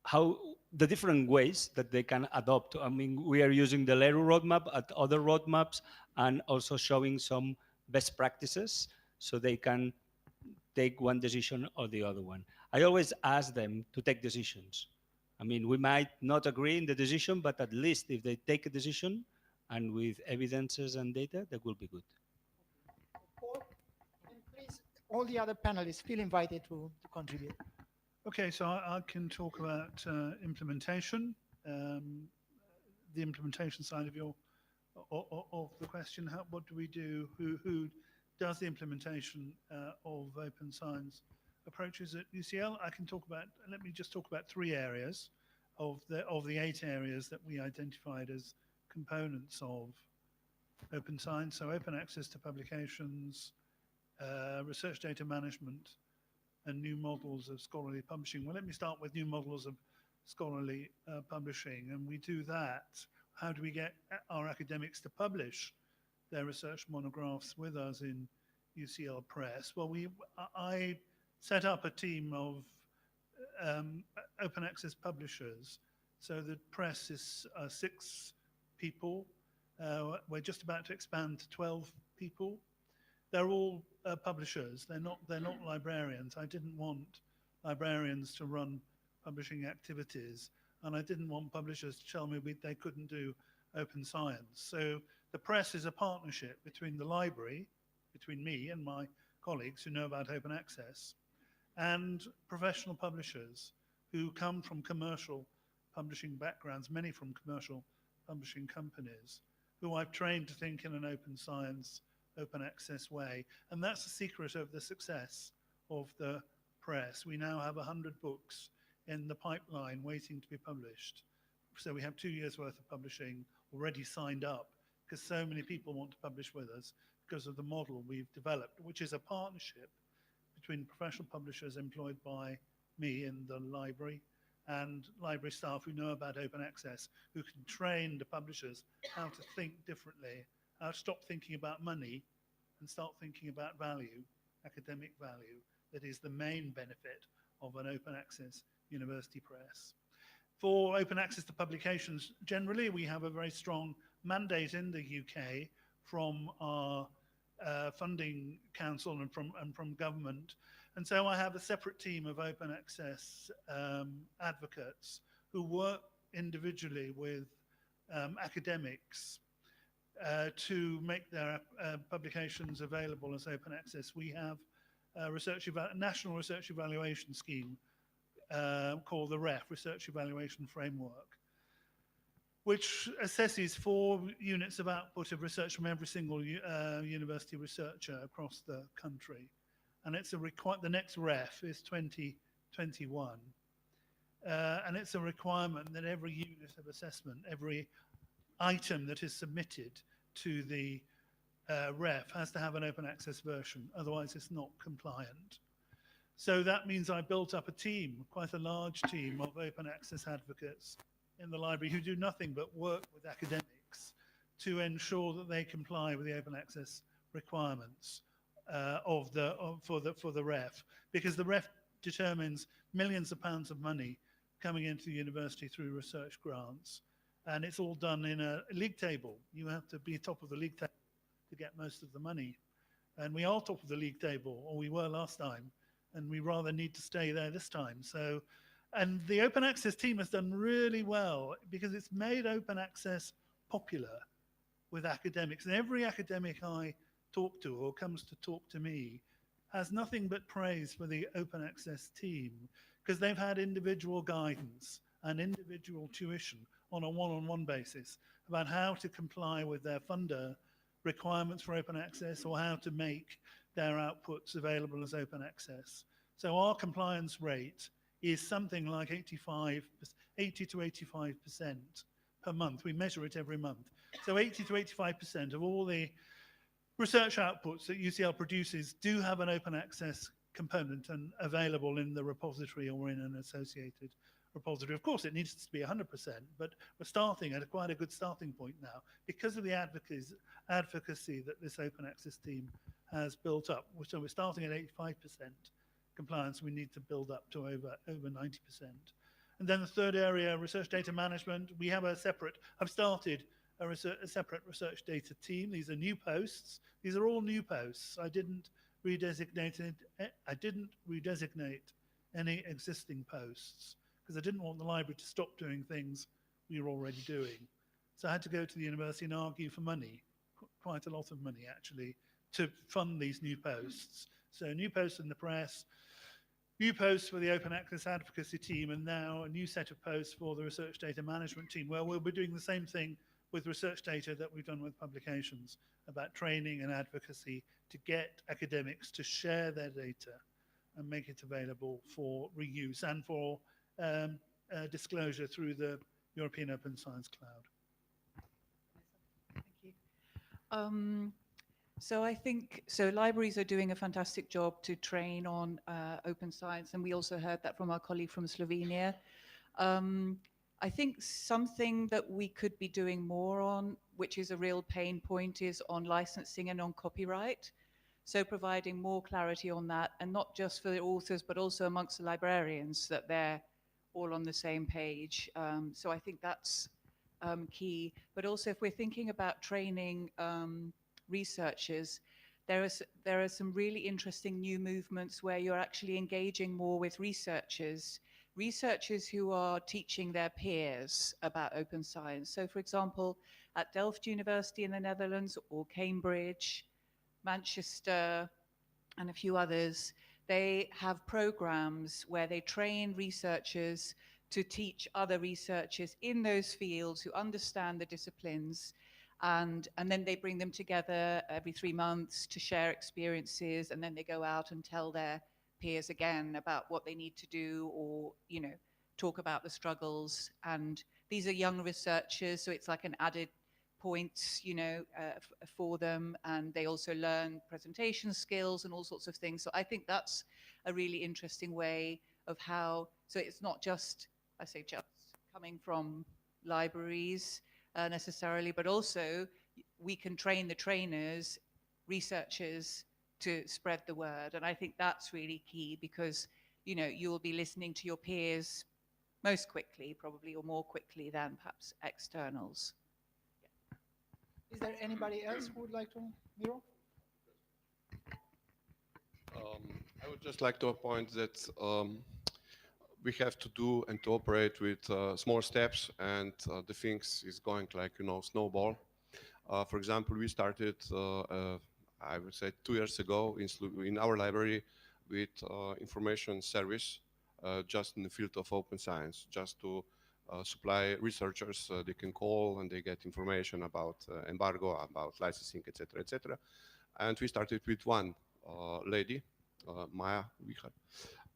Speaker 14: how the different ways that they can adopt. I mean, we are using the LERU roadmap at other roadmaps and also showing some best practices so they can take one decision or the other one. I always ask them to take decisions. I mean, we might not agree in the decision, but at least if they take a decision and with evidences and data, that will be good.
Speaker 1: And please, all the other panelists feel invited to contribute.
Speaker 12: Okay, so I can talk about implementation, the implementation side of of the question. What do we do? Who does the implementation of open science approaches at UCL? Let me just talk about 3 areas of the 8 areas that we identified as components of open science. So open access to publications, research data management, and new models of scholarly publishing. Well, let me start with new models of scholarly publishing. And we do that. How do we get our academics to publish their research monographs with us in UCL Press? Well, I set up a team of open access publishers. So the press is 6 people. We're just about to expand to 12 people. They're all publishers. They're not librarians. I didn't want librarians to run publishing activities, and I didn't want publishers to tell me they couldn't do open science. So the press is a partnership between the library, between me and my colleagues who know about open access, and professional publishers who come from commercial publishing backgrounds, many from commercial publishing companies, who I've trained to think in an open science, open access way. And that's the secret of the success of the press. We now have 100 books in the pipeline waiting to be published. So we have 2 years worth of publishing already signed up because so many people want to publish with us because of the model we've developed, which is a partnership between professional publishers employed by me in the library and library staff who know about open access, who can train the publishers how to think differently, how to stop thinking about money and start thinking about value, academic value, that is the main benefit of an open access university press. For open access to publications, generally, we have a very strong mandate in the UK from our funding council and from government. And so I have a separate team of open access advocates who work individually with academics to make their publications available as open access. We have a national research evaluation scheme called the REF, Research Evaluation Framework, which assesses 4 units of output of research from every single university researcher across the country. And it's the next REF is 2021. And it's a requirement that every unit of assessment, every item that is submitted to the REF has to have an open access version, otherwise it's not compliant. So that means I built up a team, quite a large team of open access advocates in the library who do nothing but work with academics to ensure that they comply with the open access requirements for the REF, because the REF determines millions of pounds of money coming into the university through research grants, and it's all done in a league table. You have to be top of the league table to get most of the money, and we are top of the league table, or we were last time, and we rather need to stay there this time. So, and the open access team has done really well because it's made open access popular with academics, and every academic I talk to or comes to talk to me has nothing but praise for the open access team because they've had individual guidance and individual tuition on a one-on-one basis about how to comply with their funder requirements for open access or how to make their outputs available as open access. So our compliance rate is something like 80 to 85% per month. We measure it every month. So 80 to 85% of all the research outputs that UCL produces do have an open access component and available in the repository or in an associated repository. Of course, it needs to be 100%, but we're starting at quite a good starting point now because of the advocacy that this open access team has built up. So we're starting at 85% compliance. We need to build up to over 90%. And then the third area, research data management. We have I've started a separate research data team. These are new posts. These are all new posts. I didn't redesignate any existing posts because I didn't want the library to stop doing things we were already doing. So I had to go to the university and argue for money, quite a lot of money actually, to fund these new posts. So new posts in the press, new posts for the open access advocacy team, and now a new set of posts for the research data management team, where we'll be doing the same thing with research data that we've done with publications, about training and advocacy to get academics to share their data and make it available for reuse and for disclosure through the European Open Science Cloud.
Speaker 13: Thank you. So I think, libraries are doing a fantastic job to train on open science, and we also heard that from our colleague from Slovenia. I think something that we could be doing more on, which is a real pain point, is on licensing and on copyright. So providing more clarity on that, and not just for the authors, but also amongst the librarians, that they're all on the same page. So I think that's key. But also if we're thinking about training researchers, there are some really interesting new movements where you're actually engaging more with researchers who are teaching their peers about open science. So for example, at Delft University in the Netherlands, or Cambridge, Manchester, and a few others, they have programs where they train researchers to teach other researchers in those fields who understand the disciplines, and then they bring them together every 3 months to share experiences, and then they go out and tell their peers again about what they need to do, or talk about the struggles. And these are young researchers, so it's like an added point for them, and they also learn presentation skills and all sorts of things. So I think that's a really interesting way of how, so it's not just, just coming from libraries necessarily, but also we can train the trainers, researchers, to spread the word. And I think that's really key, because you will be listening to your peers most quickly, probably, or more quickly than perhaps externals.
Speaker 1: Is there anybody else who would like to, Miro?
Speaker 2: I would just like to point that we have to do and to operate with small steps, and the things is going like, snowball. For example, we started, I would say 2 years ago in our library with information service just in the field of open science, just to supply researchers. They can call and they get information about embargo, about licensing, etc., etc. And we started with one lady, Maya Vichar.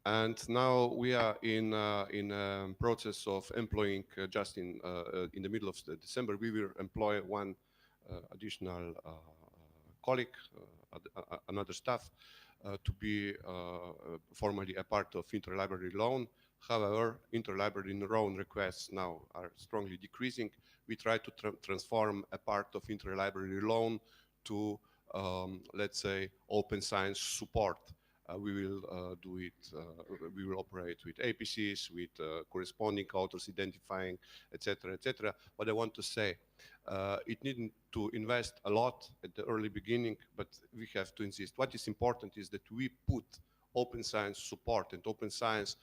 Speaker 2: And now we are in process of employing just in the middle of December. We will employ one additional colleague, another staff, to be formally a part of interlibrary loan. However, interlibrary loan requests now are strongly decreasing. We try to transform a part of interlibrary loan to, let's say, open science support. We will do it, we will operate with APCs, with corresponding authors identifying, etc., etc. But I want to say, it needn't to invest a lot at the early beginning, but we have to insist. What is important is that we put open science support and open science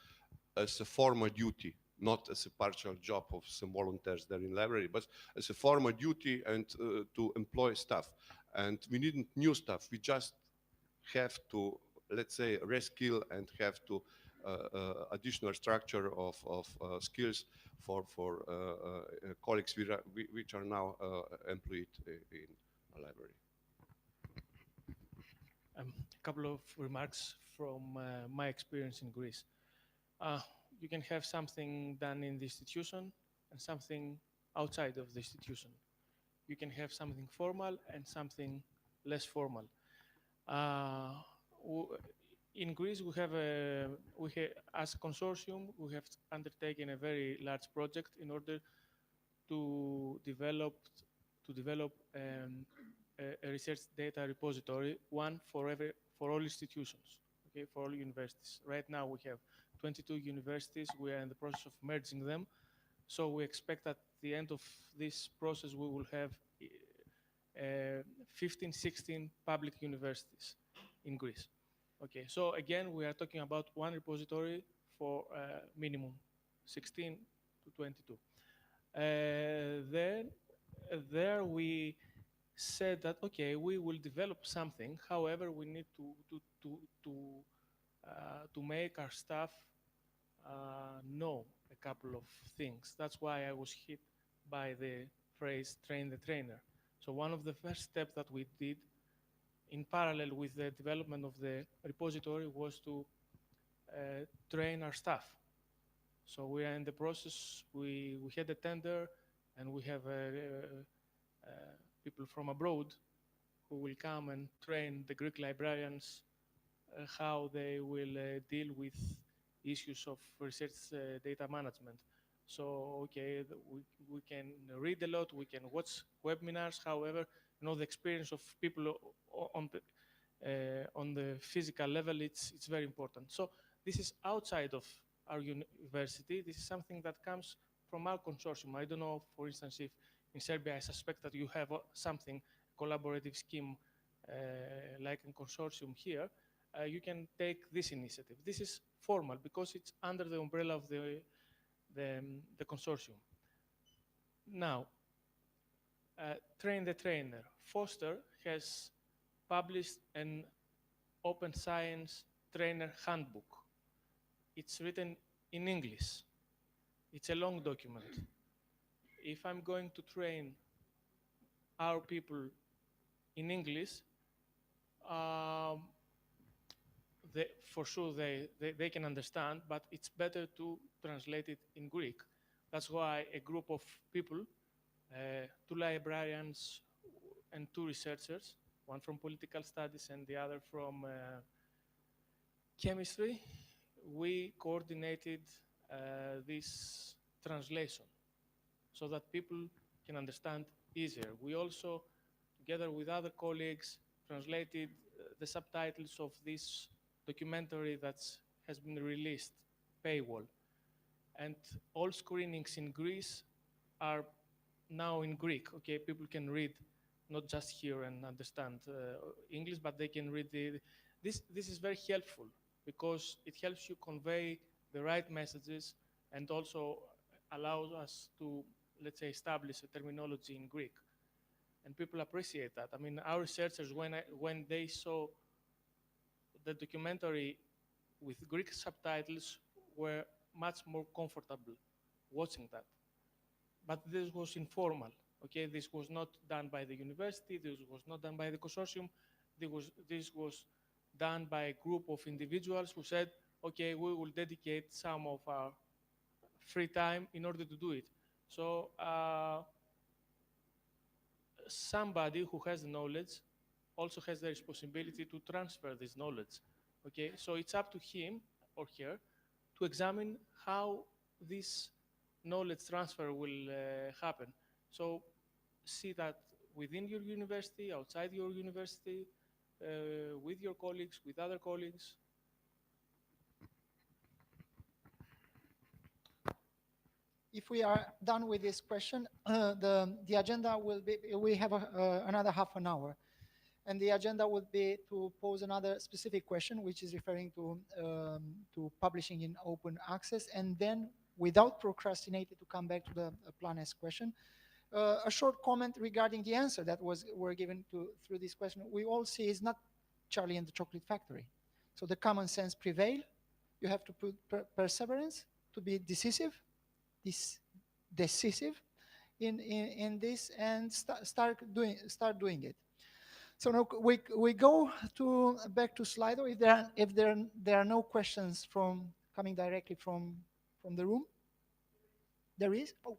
Speaker 2: as a formal duty, not as a partial job of some volunteers there in library, but as a formal duty, and to employ staff. And we needn't new staff. We just have to, let's say, reskill and have to additional structure of skills for colleagues which are now employed in a library.
Speaker 11: A couple of remarks from my experience in Greece. You can have something done in the institution and something outside of the institution. You can have something formal and something less formal. In Greece, as a consortium, we have undertaken a very large project in order to develop a research data repository, one for all institutions, okay, for all universities. Right now, we have 22 universities. We are in the process of merging them. So we expect at the end of this process, we will have 15, 16 public universities in Greece. Okay, so again, we are talking about one repository for minimum 16 to 22. Then there we said that, okay, we will develop something. However, we need to make our staff know a couple of things. That's why I was hit by the phrase train the trainer. So one of the first steps that we did in parallel with the development of the repository was to train our staff. So we are in the process, we had a tender, and we have people from abroad who will come and train the Greek librarians how they will deal with issues of research data management. So, okay, we can read a lot, we can watch webinars. However, the experience of people on the physical level, it's very important. So this is outside of our university. This is something that comes from our consortium. I don't know, for instance, if in Serbia, I suspect that you have something, collaborative scheme like a consortium here. You can take this initiative. This is formal because it's under the umbrella of the consortium. Now, train the trainer. Foster has published an open science trainer handbook. It's written in English. It's a long document. If I'm going to train our people in English, for sure they can understand, but it's better to translate it in Greek. That's why a group of people, 2 librarians and 2 researchers, one from political studies and the other from chemistry, we coordinated this translation so that people can understand easier. We also, together with other colleagues, translated the subtitles of this documentary that has been released, paywall. And all screenings in Greece are now in Greek. Okay, people can read, not just hear and understand English, but they can read this is very helpful because it helps you convey the right messages and also allows us to, let's say, establish a terminology in Greek. And people appreciate that. I mean, our researchers, when they saw the documentary with Greek subtitles, were much more comfortable watching that. But this was informal, okay? This was not done by the university, this was not done by the consortium, this was done by a group of individuals who said, okay, we will dedicate some of our free time in order to do it. So somebody who has the knowledge also has the responsibility to transfer this knowledge. Okay, so it's up to him or her to examine how this knowledge transfer will happen. So see that within your university, outside your university, with your colleagues, with other colleagues.
Speaker 1: If we are done with this question, the agenda will be, we have another half an hour. And the agenda would be to pose another specific question, which is referring to publishing in open access, and then, without procrastinating, to come back to the Plan S question. A short comment regarding the answer that were given through this question. We all see it's not Charlie and the Chocolate Factory. So the common sense prevail. You have to put perseverance to be decisive in this, and start doing it. So now we go back to Slido. If there are no questions coming directly from the room, there is. Oh.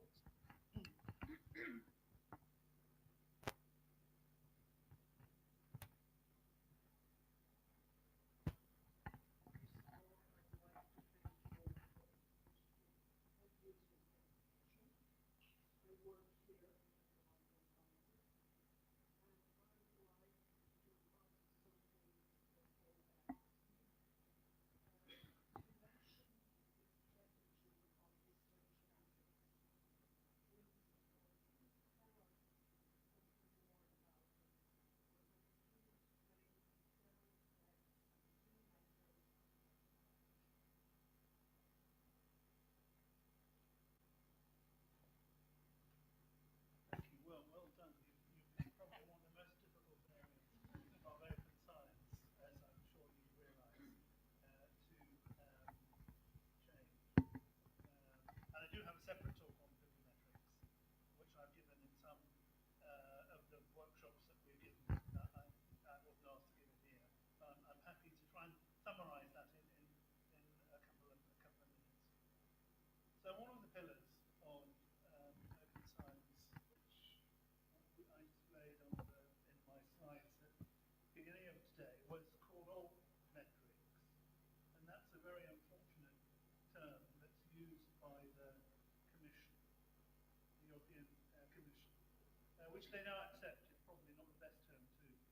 Speaker 12: which they now accept is probably not the best term to use.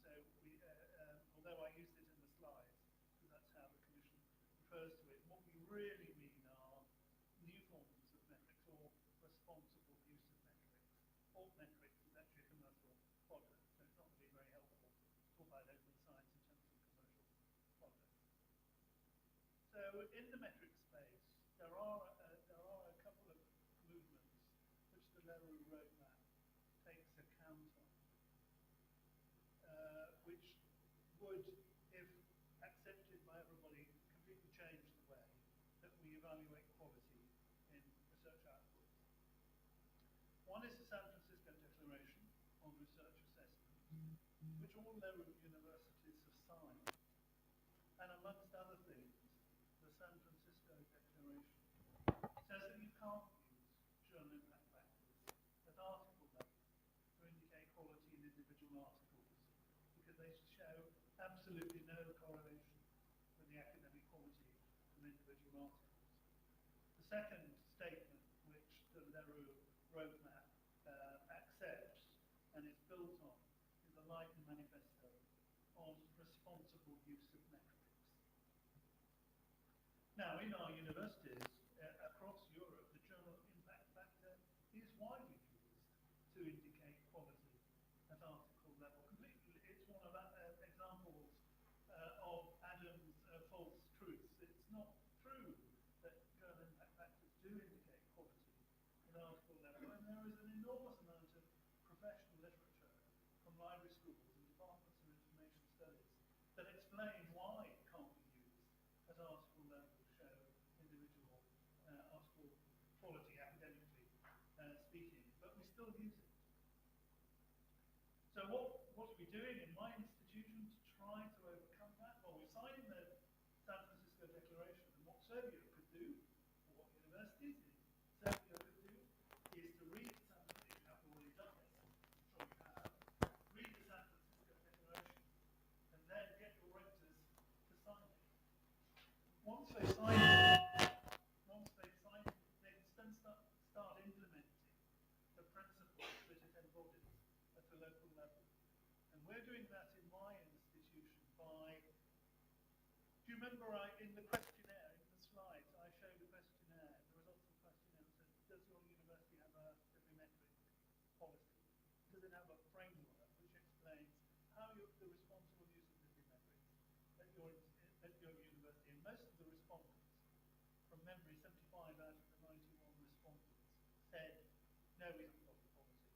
Speaker 12: So although I used it in the slides, because that's how the Commission refers to it, what we really mean are new forms of metrics or responsible use of metrics. Alt metrics is actually a commercial product, so it's not really very helpful to talk about open science in terms of commercial products. So in the metric space, there are a couple of movements which the Leroux roadmap takes account of, which would, if accepted by everybody, completely change the way that we evaluate quality in research outputs. One is the San Francisco Declaration on Research Assessment, which all Leroux universities have signed. And amongst other things, the San Francisco Declaration says that you can't use journal impact factors at article level to indicate quality in individual articles, because they show absolutely no correlation with the academic quality of individual articles. The second statement, which the Leroux roadmap accepts and is built on, is the Leiden Manifesto on responsible use of metrics. Now, in our universities across Europe, the journal impact factor is widely used to indicate quality at article level. Completely, it's one of examples of Adam's false truths. It's not true that journal impact factors do indicate quality at article level, and there is an enormous amount of professional literature from library schools and departments of information studies that explain why it can't be used at article level to show individual article quality academically speaking, but we still use it. So what are we doing in my institution to try to overcome that? Well, we're signing the San Francisco Declaration, and what Serbia could do, or what universities in Serbia could do, is to read the San Francisco, you have already done this, I'm sure you have, read the San Francisco Declaration, and then get your rectors to sign it. Once they sign it, they then start implementing the principles that it embodies at the local level. And we're doing that in my institution by, do you remember in the questionnaire, in the slides, I showed a questionnaire, the results of the questionnaire said, does your university have a bibliometric policy? Does it have a framework which explains how the responsible use of bibliometrics at your university? And most of the respondents, from memory, 75 out of the 91 respondents said, no, we haven't got the policy.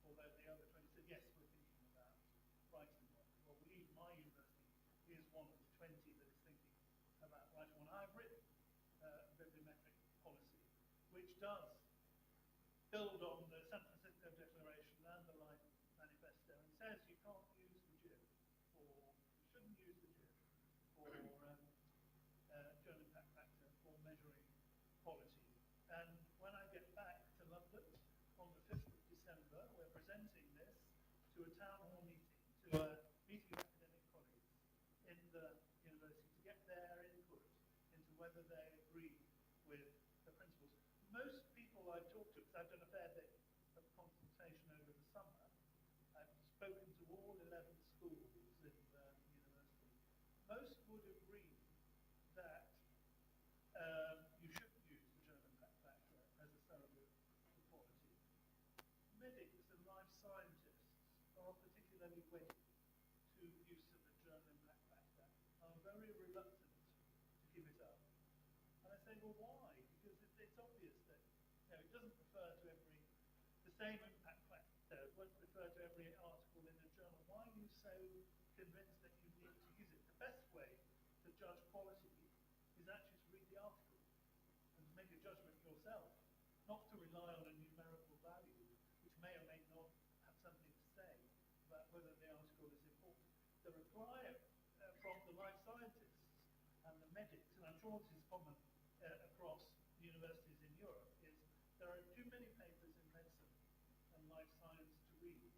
Speaker 12: Although the other 20 said, yes, we're thinking about writing one. Well, my university is one of the 20 that is thinking about writing one. I've written a bibliometric policy, which does build on the San Francisco Declaration and the Leiden Manifesto, and says you can't use the JIB, or you shouldn't use the JIB for journal impact factor for measuring quality. And when I get back to London on the 5th of December, we're presenting this to a town hall meeting, to a meeting of academic colleagues in the university to get their input into whether they agree with the principles. Most people I've talked to, because I've done a fair bit of consultation over the summer, I've spoken to all 11 schools in the university. Most would agree that you shouldn't use the journal impact factor as a surrogate for quality. Medics and life scientists are particularly wedded to use of the journal impact factor, are very reluctant to give it up. And I say, well, why? Because it's obvious that it doesn't refer to the same impact factor won't refer to every article in a journal. Why are you so convinced that you need to use it? The best way to judge quality is actually to read the article and to make a judgment yourself, not to rely on a numerical value, which may or may not have something to say about whether the article is important. The reply from the life scientists and the medics, and I'm sure this is common across universities in Europe, is there are too many papers in medicine and life science to read,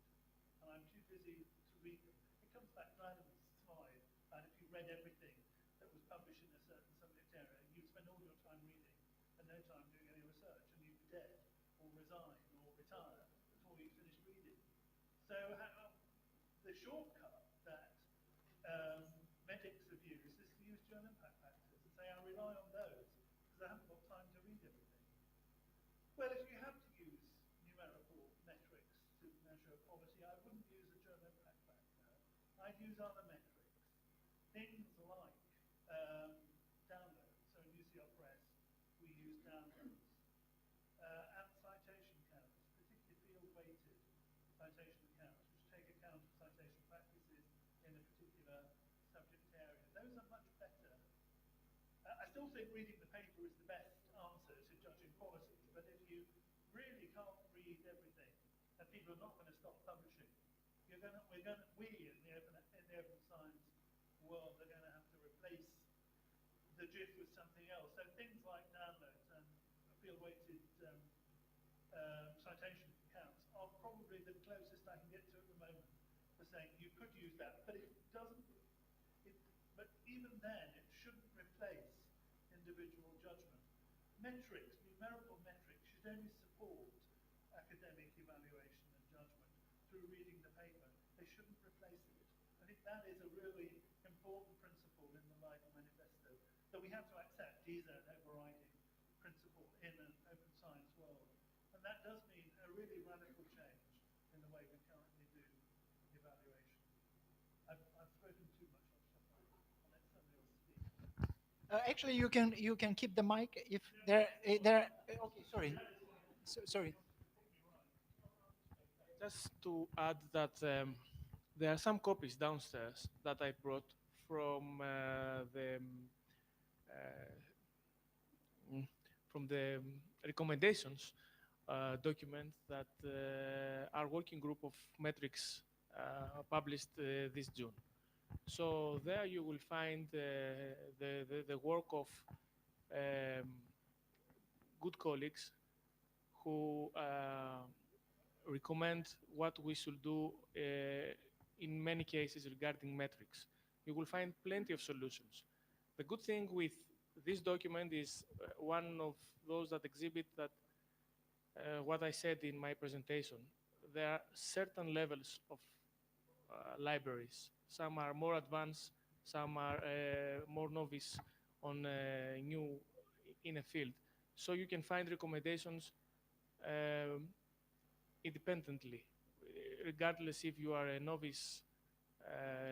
Speaker 12: and I'm too busy to read them. It comes back to Adam's slide, and if you read everything that was published in a certain subject area, you'd spend all your time reading and no time doing any research, and you'd be dead or resign or retire before you finished reading So the shortcut that medics have used is to use journal impact factors and say, I rely on those because I haven't got time to read everything. Well, if you have to use numerical metrics to measure quality, I wouldn't use a journal impact factor. I'd use other metrics, things like downloads. So in UCL Press, we use downloads. And citation counts, particularly field-weighted citation counts, which take account of citation practices in a particular subject area. Those are much better. I still think reading the paper is the best answer to judging quality, but if you really can't read everything, and people are not going to stop publishing, we in the open science world are going to have to replace the GIF with something else. So things like downloads and field-weighted citation counts are probably the closest I can get to at the moment for saying you could use that, but it doesn't. But even then, it shouldn't replace individual judgment. Metrics, numerical metrics, should only support academic evaluation and judgment through reading the paper. They shouldn't replace it. I think that is a really important principle in the Leiden Manifesto that we have to accept. These are an overriding principle in an open science world. And that does mean a really radical change in the way we currently do evaluation. I've spoken too much on stuff. I'll let somebody else speak.
Speaker 1: Actually, you can keep the mic if there. Okay, sorry. Sorry.
Speaker 11: Just to add that there are some copies downstairs that I brought from the recommendations document that our working group of metrics published this June. So there you will find the work of good colleagues who recommend what we should do in many cases regarding metrics. You will find plenty of solutions. The good thing with this document is one of those that exhibit that what I said in my presentation. There are certain levels of libraries. Some are more advanced, some are more novice on new in a field. So you can find recommendations independently, regardless if you are a novice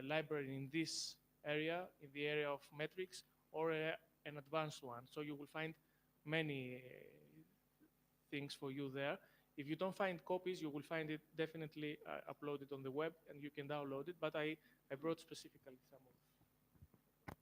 Speaker 11: library in this area, in the area of metrics, or an advanced one. So you will find many things for you there. If you don't find copies, you will find it definitely uploaded on the web, and you can download it. But I brought specifically some of them.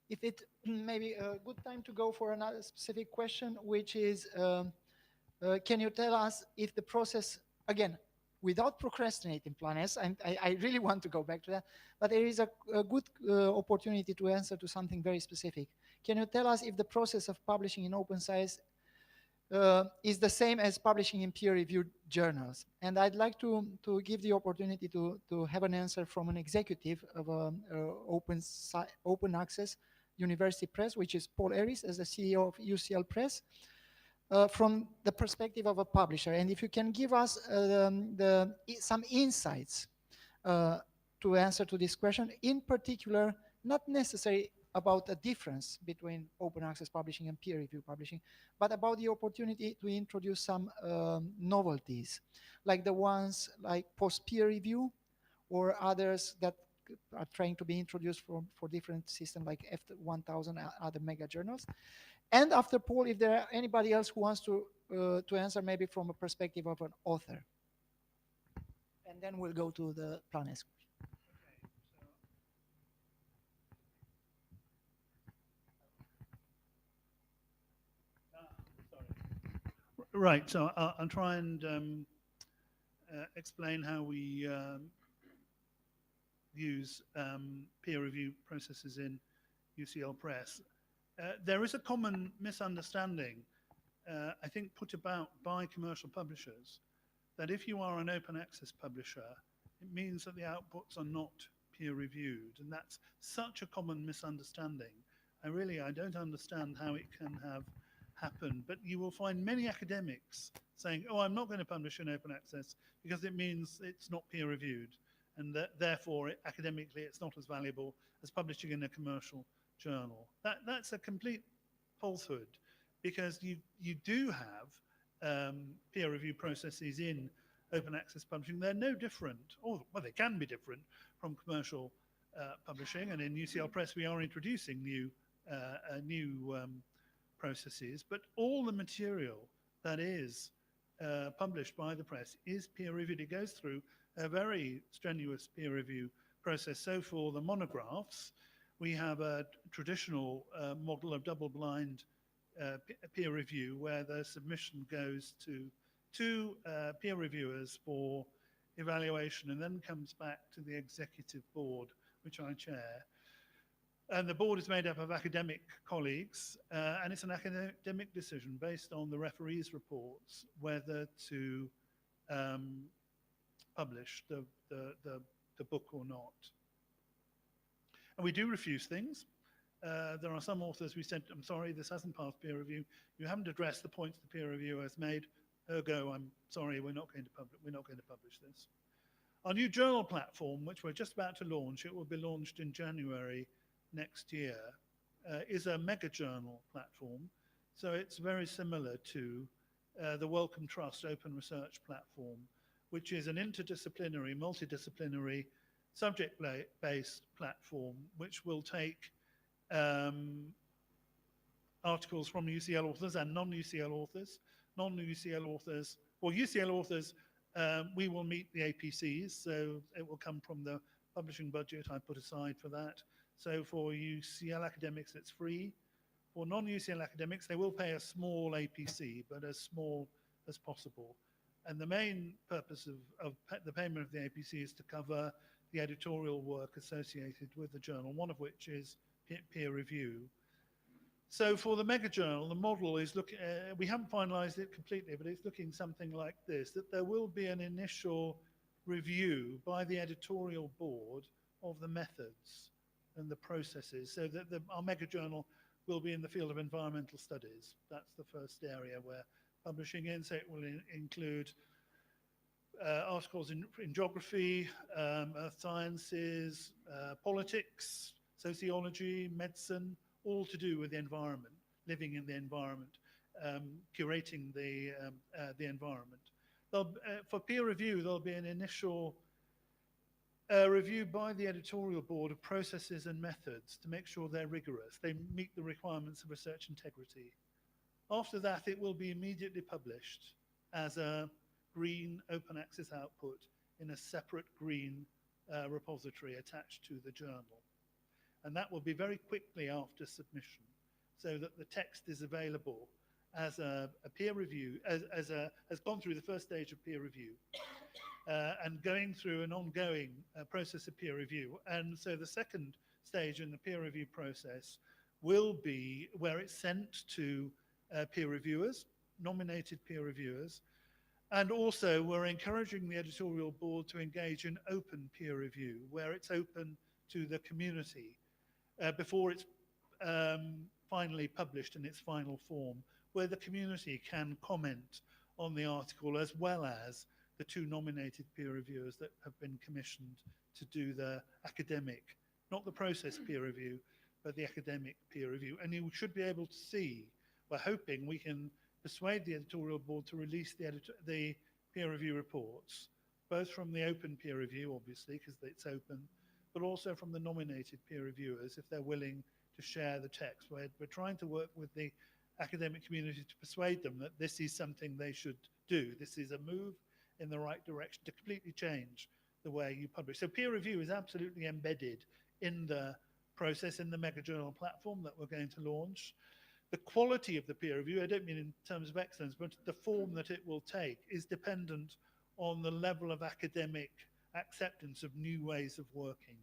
Speaker 1: If it may be a good time to go for another specific question, which is, can you tell us if the process, again, without procrastinating, Plan S, and I really want to go back to that, but there is a good opportunity to answer to something very specific. Can you tell us if the process of publishing in open science is the same as publishing in peer-reviewed journals? And I'd like to give the opportunity to have an answer from an executive of open access university press, which is Paul Eris, as the CEO of UCL Press, from the perspective of a publisher. And if you can give us some insights to answer to this question, in particular, not necessarily about a difference between open access publishing and peer review publishing, but about the opportunity to introduce some novelties, like the ones like post-peer review or others that are trying to be introduced for different systems like F1000 and other mega journals. And after Paul, if there are anybody else who wants to answer maybe from a perspective of an author. And then we'll go to the Plan S.
Speaker 12: Right, so I'll try and explain how we use peer review processes in UCL Press. There is a common misunderstanding, I think, put about by commercial publishers, that if you are an open access publisher, it means that the outputs are not peer reviewed, and that's such a common misunderstanding. I don't understand how it can have happened, but you will find many academics saying, oh, I'm not going to publish in open access because it means it's not peer reviewed, and that therefore academically it's not as valuable as publishing in a commercial journal. That's a complete falsehood, because you do have peer review processes in open access publishing. They're no different, or well, they can be different from commercial publishing. And in UCL Press, we are introducing new processes, but all the material that is published by the press is peer reviewed. It goes through a very strenuous peer review process. So for the monographs, we have a traditional model of double-blind peer review, where the submission goes to two peer reviewers for evaluation and then comes back to the executive board, which I chair. And the board is made up of academic colleagues, and it's an academic decision based on the referees' reports whether to publish the book or not. And we do refuse things. There are some authors we said, I'm sorry, this hasn't passed peer review. You haven't addressed the points the peer reviewer has made. Ergo, I'm sorry, we're not going to publish this. Our new journal platform, which we're just about to launch, it will be launched in January next year, is a mega journal platform. So it's very similar to the Wellcome Trust Open Research Platform, which is an interdisciplinary, multidisciplinary, subject-based platform, which will take articles from UCL authors and non-UCL authors. Non-UCL authors, or UCL authors, we will meet the APCs, so it will come from the publishing budget I put aside for that. So for UCL academics, it's free. For non-UCL academics, they will pay a small APC, but as small as possible. And the main purpose of the payment of the APC is to cover the editorial work associated with the journal, one of which is peer review. So for the mega journal, the model is looking, we haven't finalized it completely, but it's looking something like this, that there will be an initial review by the editorial board of the methods and the processes, so that our mega journal will be in the field of environmental studies. That's the first area we're publishing in, so it will include articles in geography, earth sciences, politics, sociology, medicine, all to do with the environment, living in the environment, curating the environment. For peer review, there'll be an initial review by the editorial board of processes and methods to make sure they're rigorous, they meet the requirements of research integrity. After that, it will be immediately published as a green open access output in a separate green repository attached to the journal. And that will be very quickly after submission, so that the text is available as a peer review, has gone through the first stage of peer review, and going through an ongoing process of peer review. And so the second stage in the peer review process will be where it's sent to peer reviewers, nominated peer reviewers, and also we're encouraging the editorial board to engage in open peer review, where it's open to the community before it's finally published in its final form, where the community can comment on the article, as well as the two nominated peer reviewers that have been commissioned to do the academic, not the process peer review, but the academic peer review. And you should be able to see, we're hoping we can persuade the editorial board to release the peer review reports, both from the open peer review, obviously, because it's open, but also from the nominated peer reviewers, if they're willing to share the text. We're trying to work with the academic community to persuade them that this is something they should do. This is a move in the right direction to completely change the way you publish. So peer review is absolutely embedded in the process, in the mega journal platform that we're going to launch. The quality of the peer review, I don't mean in terms of excellence, but the form that it will take is dependent on the level of academic acceptance of new ways of working.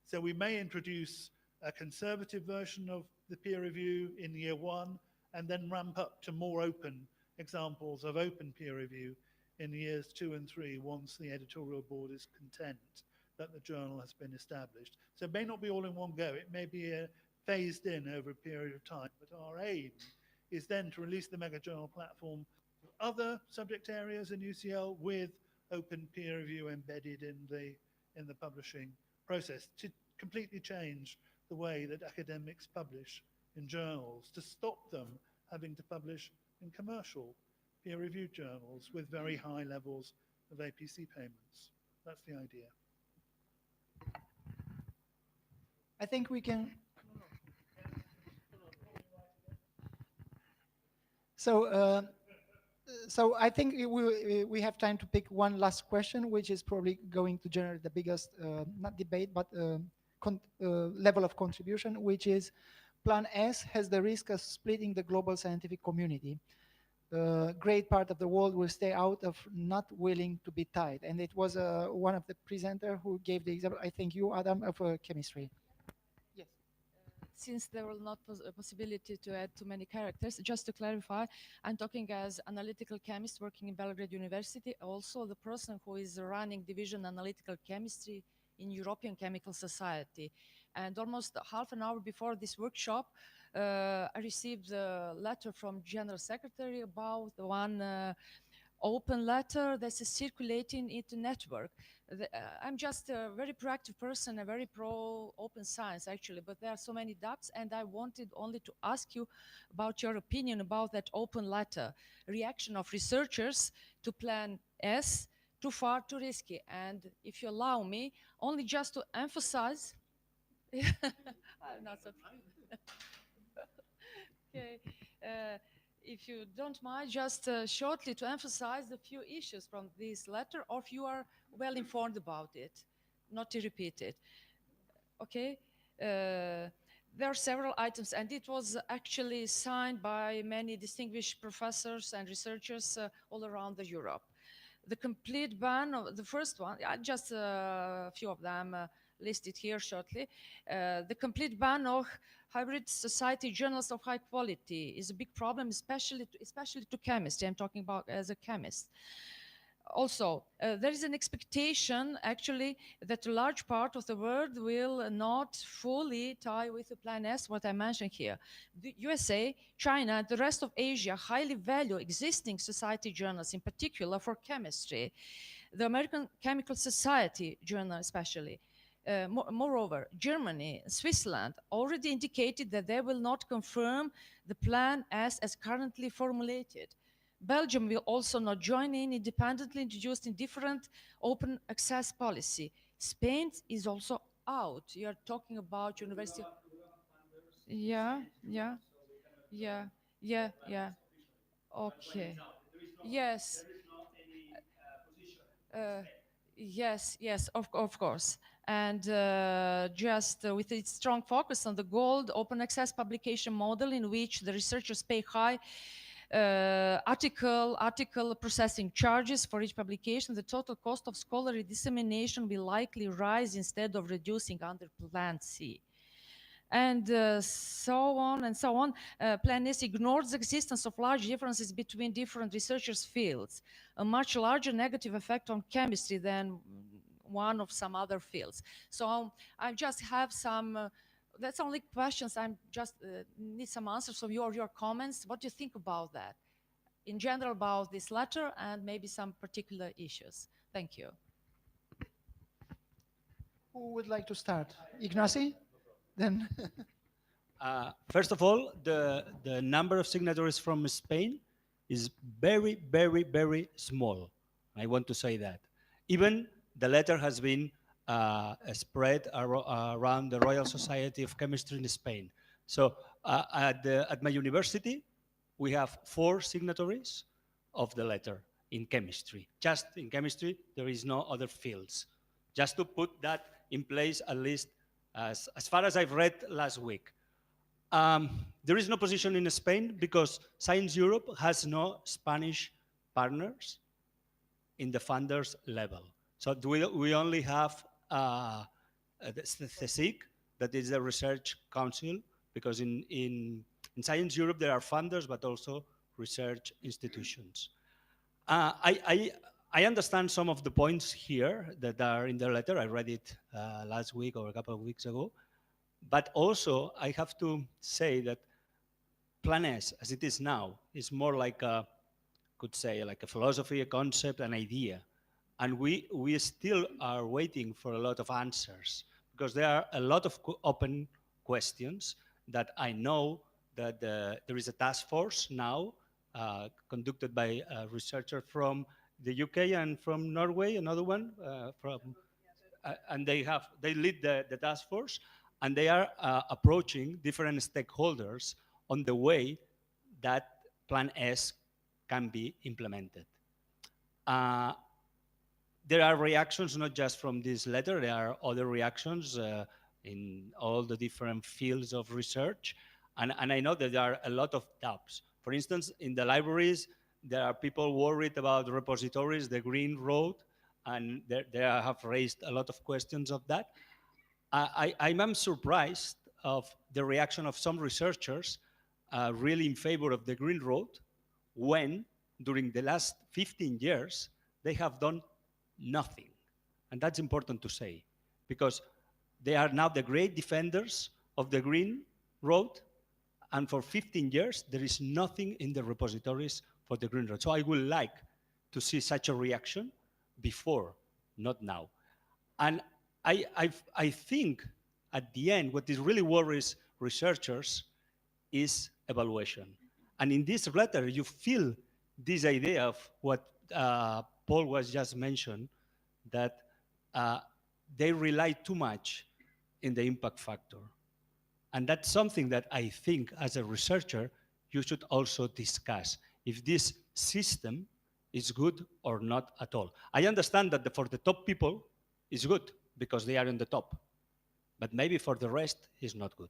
Speaker 12: So we may introduce a conservative version of the peer review in year one, and then ramp up to more open examples of open peer review in years 2 and 3, once the editorial board is content that the journal has been established. So it may not be all in one go, it may be phased in over a period of time, but our aim is then to release the mega journal platform other subject areas in UCL with open peer review embedded in the publishing process to completely change the way that academics publish in journals, to stop them having to publish in commercial peer-reviewed journals with very high levels of APC payments. That's the idea.
Speaker 1: I think we can. So I think we have time to pick one last question, which is probably going to generate the biggest, not debate, but level of contribution, which is Plan S has the risk of splitting the global scientific community. Great part of the world will stay out of not willing to be tied. And it was one of the presenter who gave the example, I think you, Adam, of chemistry. Yes.
Speaker 15: Since there will not a possibility to add too many characters, just to clarify, I'm talking as analytical chemist working in Belgrade University, also the person who is running division analytical chemistry in European Chemical Society. And almost half an hour before this workshop, I received a letter from General Secretary about one open letter that's circulating into network. I'm just a very proactive person, a very pro open science actually, but there are so many doubts, and I wanted only to ask you about your opinion about that open letter, reaction of researchers to Plan S, too far, too risky. And if you allow me, only just to emphasize, I'm not so okay. If you don't mind, just shortly to emphasize a few issues from this letter, or if you are well informed about it, not to repeat it. Okay? There are several items, and it was actually signed by many distinguished professors and researchers all around Europe. The complete ban of the first one, just a few of them listed here shortly. The complete ban of hybrid society journals of high quality is a big problem, especially to chemists. I'm talking about as a chemist. Also, there is an expectation actually that a large part of the world will not fully tie with the Plan S, what I mentioned here. The USA, China, and the rest of Asia highly value existing society journals, in particular for chemistry. The American Chemical Society journal especially. Moreover, Germany, Switzerland already indicated that they will not confirm the Plan as currently formulated. Belgium will also not join in, independently introduced in different open access policy. Spain is also out. You are talking about university. Yeah. Okay. Yes. Yes, of course. And just with its strong focus on the gold open access publication model in which the researchers pay high article processing charges for each publication, the total cost of scholarly dissemination will likely rise instead of reducing under Plan C. And so on and so on. Plan S ignores the existence of large differences between different researchers' fields, a much larger negative effect on chemistry than one of some other fields. So I just have some, that's only questions. I'm just need some answers from your comments. What do you think about that? In general about this letter and maybe some particular issues. Thank you.
Speaker 1: Who would like to start? Ignacy? Then.
Speaker 14: First of all, the number of signatories from Spain is very, very, very small. I want to say that. Even the letter has been spread around the Royal Society of Chemistry in Spain. So at my university, we have 4 signatories of the letter in chemistry. Just in chemistry, there is no other fields. Just to put that in place, at least as far as I've read last week. There is no position in Spain because Science Europe has no Spanish partners in the funders level. So we only have the CSIC, that is the Research Council, because in Science Europe there are funders, but also research institutions. I understand some of the points here that are in the letter. I read it last week or a couple of weeks ago. But also, I have to say that Plan S, as it is now, is more like a could say, like a philosophy, a concept, an idea. And we still are waiting for a lot of answers, because there are a lot of open questions that I know that there is a task force now conducted by a researcher from the UK and from Norway, another one and they lead the task force, and they are approaching different stakeholders on the way that Plan S can be implemented. There are reactions not just from this letter, there are other reactions in all the different fields of research. And I know that there are a lot of doubts. For instance, in the libraries, there are people worried about repositories, the green road, and they have raised a lot of questions of that. I'm surprised of the reaction of some researchers really in favor of the green road, when during the last 15 years, they have done nothing. And that's important to say, because they are now the great defenders of the green road, and for 15 years, there is nothing in the repositories for the green road. So I would like to see such a reaction before, not now. And I think at the end, what is really worries researchers is evaluation. And in this letter, you feel this idea of what Paul was just mentioned, that they rely too much in the impact factor. And that's something that I think as a researcher, you should also discuss, if this system is good or not at all. I understand that for the top people, it's good because they are in the top. But maybe for the rest, it's not good.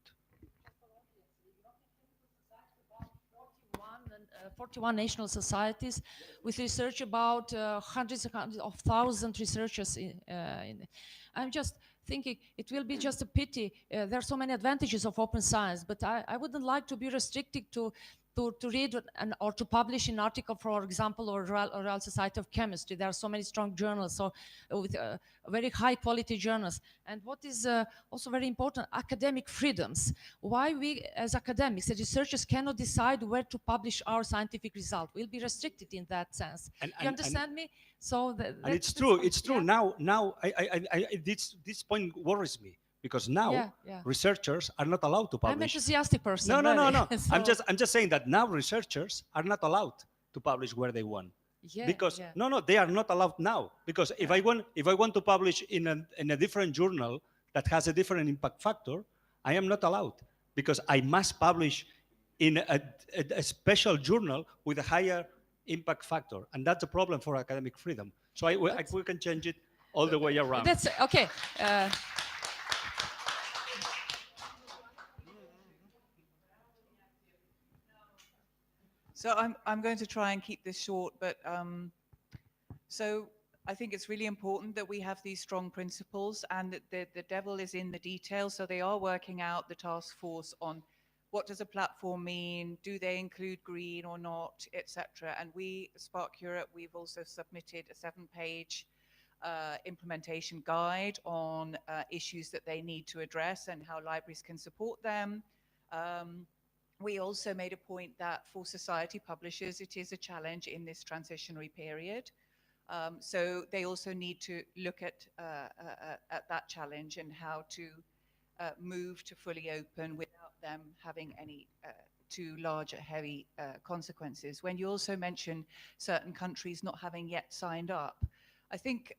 Speaker 15: 41 national societies with research about hundreds of thousands researchers. I'm just thinking it will be just a pity. There are so many advantages of open science, but I wouldn't like to be restricted to read or to publish an article, for example, or Royal Society of Chemistry. There are so many strong journals, so with very high quality journals. And what is also very important, academic freedoms. Why we as academics, as researchers, cannot decide where to publish our scientific result? We'll be restricted in that sense. You understand me? So
Speaker 14: and it's true. It's true. Yeah. Now, this point worries me. Because now researchers are not allowed to publish.
Speaker 15: I'm an enthusiastic person.
Speaker 14: No. So I'm just saying that now researchers are not allowed to publish where they want. Because they are not allowed now. Because if I want to publish in a different journal that has a different impact factor, I am not allowed, because I must publish in a special journal with a higher impact factor, and that's a problem for academic freedom. So we can change it all the way around.
Speaker 15: That's okay.
Speaker 13: So I'm going to try and keep this short, but so I think it's really important that we have these strong principles, and that the devil is in the details. So they are working out, the task force, on what does a platform mean, do they include green or not, etc. And we, Spark Europe, we've also submitted a 7-page implementation guide on issues that they need to address and how libraries can support them. We also made a point that for society publishers, it is a challenge in this transitionary period. So they also need to look at that challenge and how to move to fully open without them having any too large or heavy consequences. When you also mention certain countries not having yet signed up, I think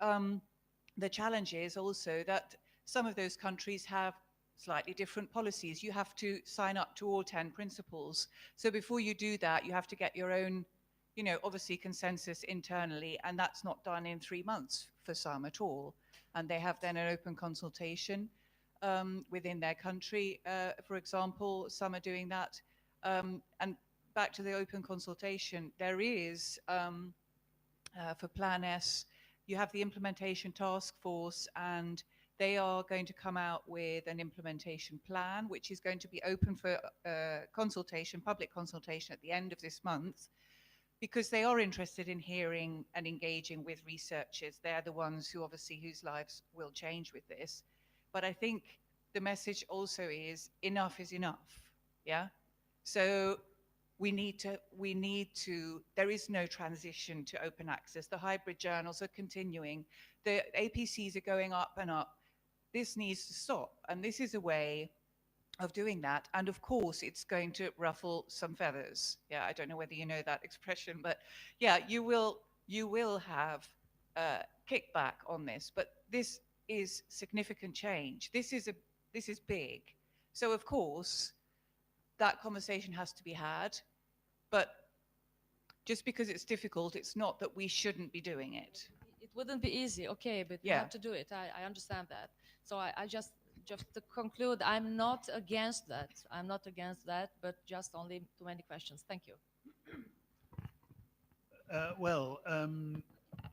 Speaker 13: the challenge is also that some of those countries have slightly different policies. You have to sign up to all 10 principles. So before you do that, you have to get your own, obviously consensus internally, and that's not done in 3 months for some at all. And they have then an open consultation within their country. For example, some are doing that. And back to the open consultation, there is, for Plan S, you have the implementation task force, and they are going to come out with an implementation plan, which is going to be open for consultation, public consultation at the end of this month, because they are interested in hearing and engaging with researchers. They're the ones who obviously whose lives will change with this. But I think the message also is enough, yeah? So we need to, there is no transition to open access. The hybrid journals are continuing. The APCs are going up and up. This needs to stop. And this is a way of doing that. And of course, it's going to ruffle some feathers. Yeah, I don't know whether you know that expression, but yeah, you will have kickback on this. But this is significant change. This is big. So of course, that conversation has to be had. But just because it's difficult, it's not that we shouldn't be doing it.
Speaker 15: It wouldn't be easy, okay, but we
Speaker 13: Yeah.
Speaker 15: have to do it. I understand that. So I just to conclude, I'm not against that. I'm not against that, but just only too many questions. Thank you.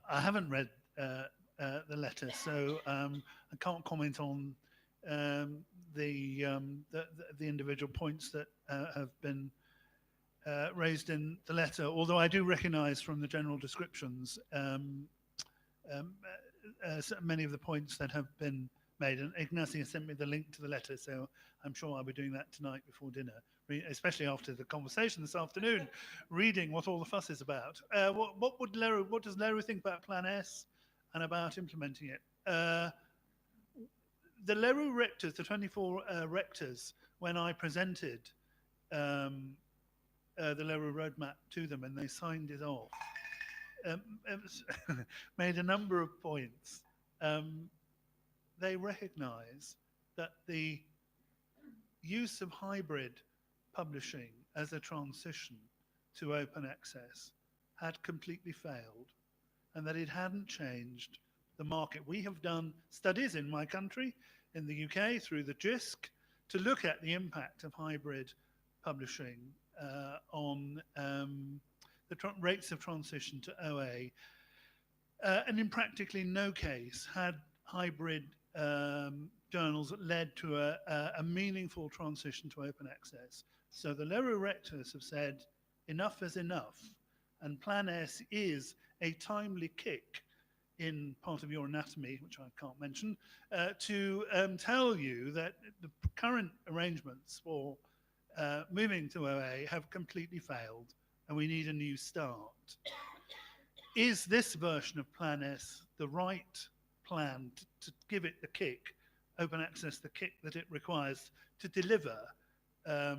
Speaker 12: I haven't read the letter, so I can't comment on the individual points that have been raised in the letter. Although I do recognise from the general descriptions many of the points that have been made. And Ignacio sent me the link to the letter, so I'm sure I'll be doing that tonight before dinner, especially after the conversation this afternoon, reading what all the fuss is about. What does Leru think about Plan S and about implementing it? The Leru rectors, the 24 rectors, when I presented the Leru roadmap to them and they signed it off, made a number of points. They recognize that the use of hybrid publishing as a transition to open access had completely failed and that it hadn't changed the market. We have done studies in my country, in the UK, through the JISC, to look at the impact of hybrid publishing on the rates of transition to OA. And in practically no case had hybrid journals led to a meaningful transition to open access. So the Leru rectors have said enough is enough, and Plan S is a timely kick in part of your anatomy, which I can't mention, to tell you that the current arrangements for moving to OA have completely failed, and we need a new start. Is this version of Plan S the right plan to give it the kick, open access, the kick that it requires to deliver a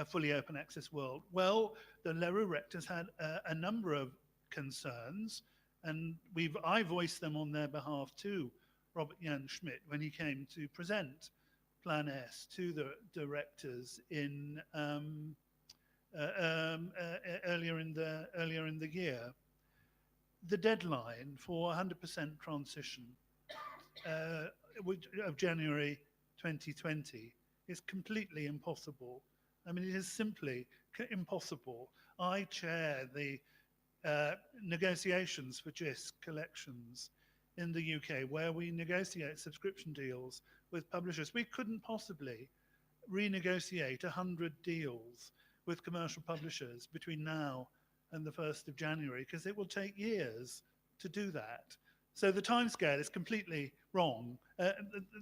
Speaker 12: fully open access world? Well, the Leru rectors had a number of concerns, and I voiced them on their behalf to Robert Jan Schmidt when he came to present Plan S to the directors in earlier in the year. The deadline for 100% transition of January 2020 is completely impossible. I mean, it is simply impossible. I chair the negotiations for JISC collections in the UK, where we negotiate subscription deals with publishers. We couldn't possibly renegotiate 100 deals with commercial publishers between now and the 1st of January, because it will take years to do that. So the timescale is completely wrong.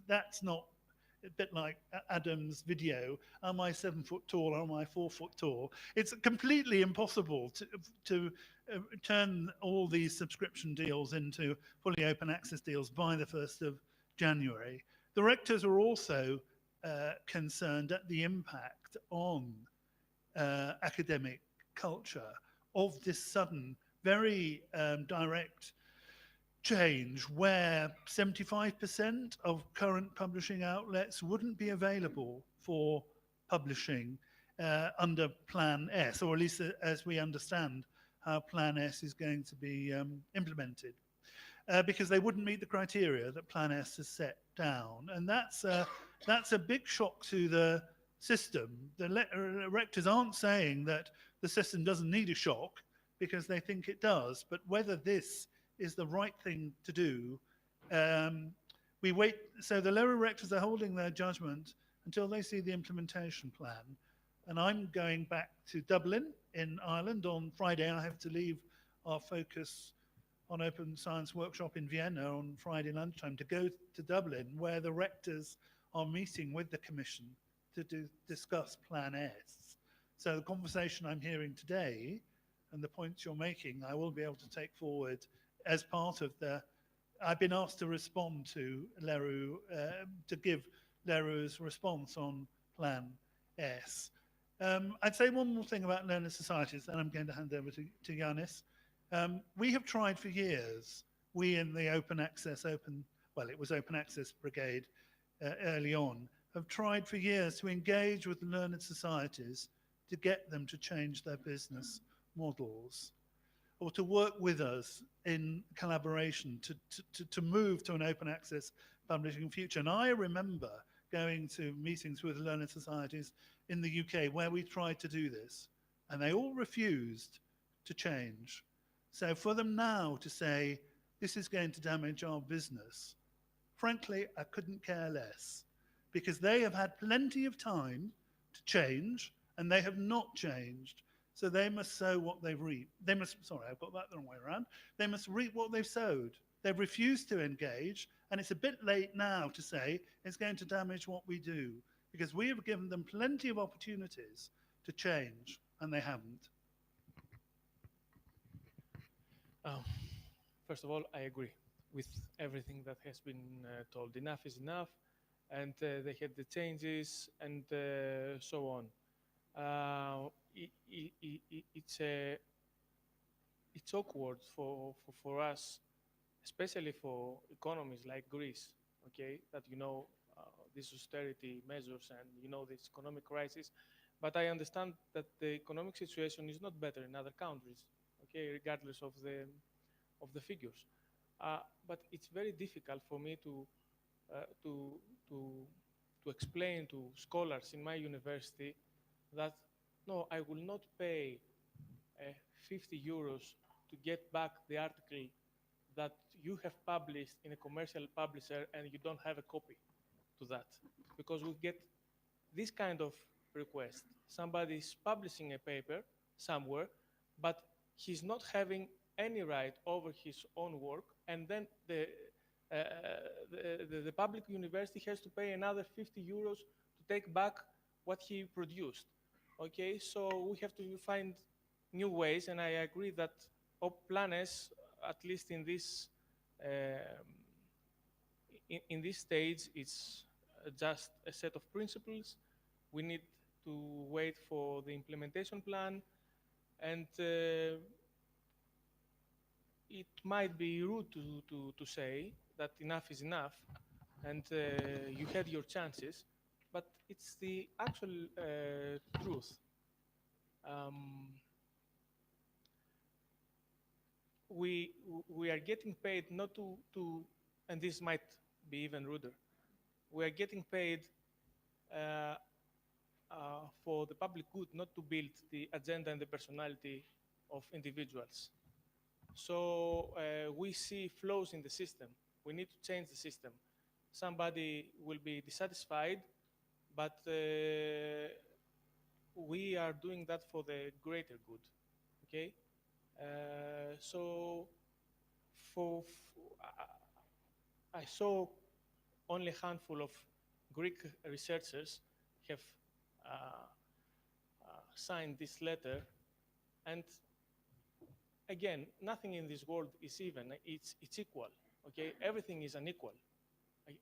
Speaker 12: That's not a bit like Adam's video, am I 7 foot tall or am I 4 foot tall? It's completely impossible to turn all these subscription deals into fully open access deals by the 1st of January. The rectors are also concerned at the impact on academic culture of this sudden, very direct change where 75% of current publishing outlets wouldn't be available for publishing under Plan S, or at least as we understand how Plan S is going to be implemented, because they wouldn't meet the criteria that Plan S has set down. And that's a big shock to the system. The rectors aren't saying that the system doesn't need a shock, because they think it does, but whether this is the right thing to do, we wait. So the Leru rectors are holding their judgment until they see the implementation plan. And I'm going back to Dublin in Ireland on Friday. I have to leave our Focus on Open Science workshop in Vienna on Friday lunchtime to go to Dublin, where the rectors are meeting with the Commission to discuss Plan S. So the conversation I'm hearing today and the points you're making, I will be able to take forward as part of the. I've been asked to respond to Leroux, to give Leroux's response on Plan S. I'd say one more thing about learner societies, and I'm going to hand over to Yanis. We have tried for years, we in the open access brigade early on, have tried for years to engage with the learned societies to get them to change their business models or to work with us in collaboration to move to an open access publishing future. And I remember going to meetings with learned societies in the UK where we tried to do this, and they all refused to change. So for them now to say, this is going to damage our business, frankly, I couldn't care less, because they have had plenty of time to change, and they have not changed. So they must sow what they've reaped. They must, sorry, I've got that the wrong way around. They must reap what they've sowed. They've refused to engage, and it's a bit late now to say it's going to damage what we do, because we have given them plenty of opportunities to change, and they haven't.
Speaker 11: First of all, I agree with everything that has been told. Enough is enough, and they had the changes and so on. It's awkward for us, especially for economies like Greece, okay, that these austerity measures and this economic crisis. But I understand that the economic situation is not better in other countries, okay, regardless of the figures. But it's very difficult for me to explain to scholars in my university that no, I will not pay 50 euros to get back the article that you have published in a commercial publisher and you don't have a copy to that. Because we get this kind of request. Somebody is publishing a paper somewhere, but he's not having any right over his own work, and then the public university has to pay another 50 euros to take back what he produced. Okay, so we have to find new ways, and I agree that Plan S, at least in this stage, it's just a set of principles. We need to wait for the implementation plan, and it might be rude to say that enough is enough, and you had your chances, but it's the actual truth. We are getting paid not to, and this might be even ruder, we are getting paid for the public good, not to build the agenda and the personality of individuals. So we see flaws in the system. We need to change the system. Somebody will be dissatisfied, but we are doing that for the greater good, okay? So I saw only a handful of Greek researchers have signed this letter, and again, nothing in this world is even, it's equal, okay? Everything is unequal.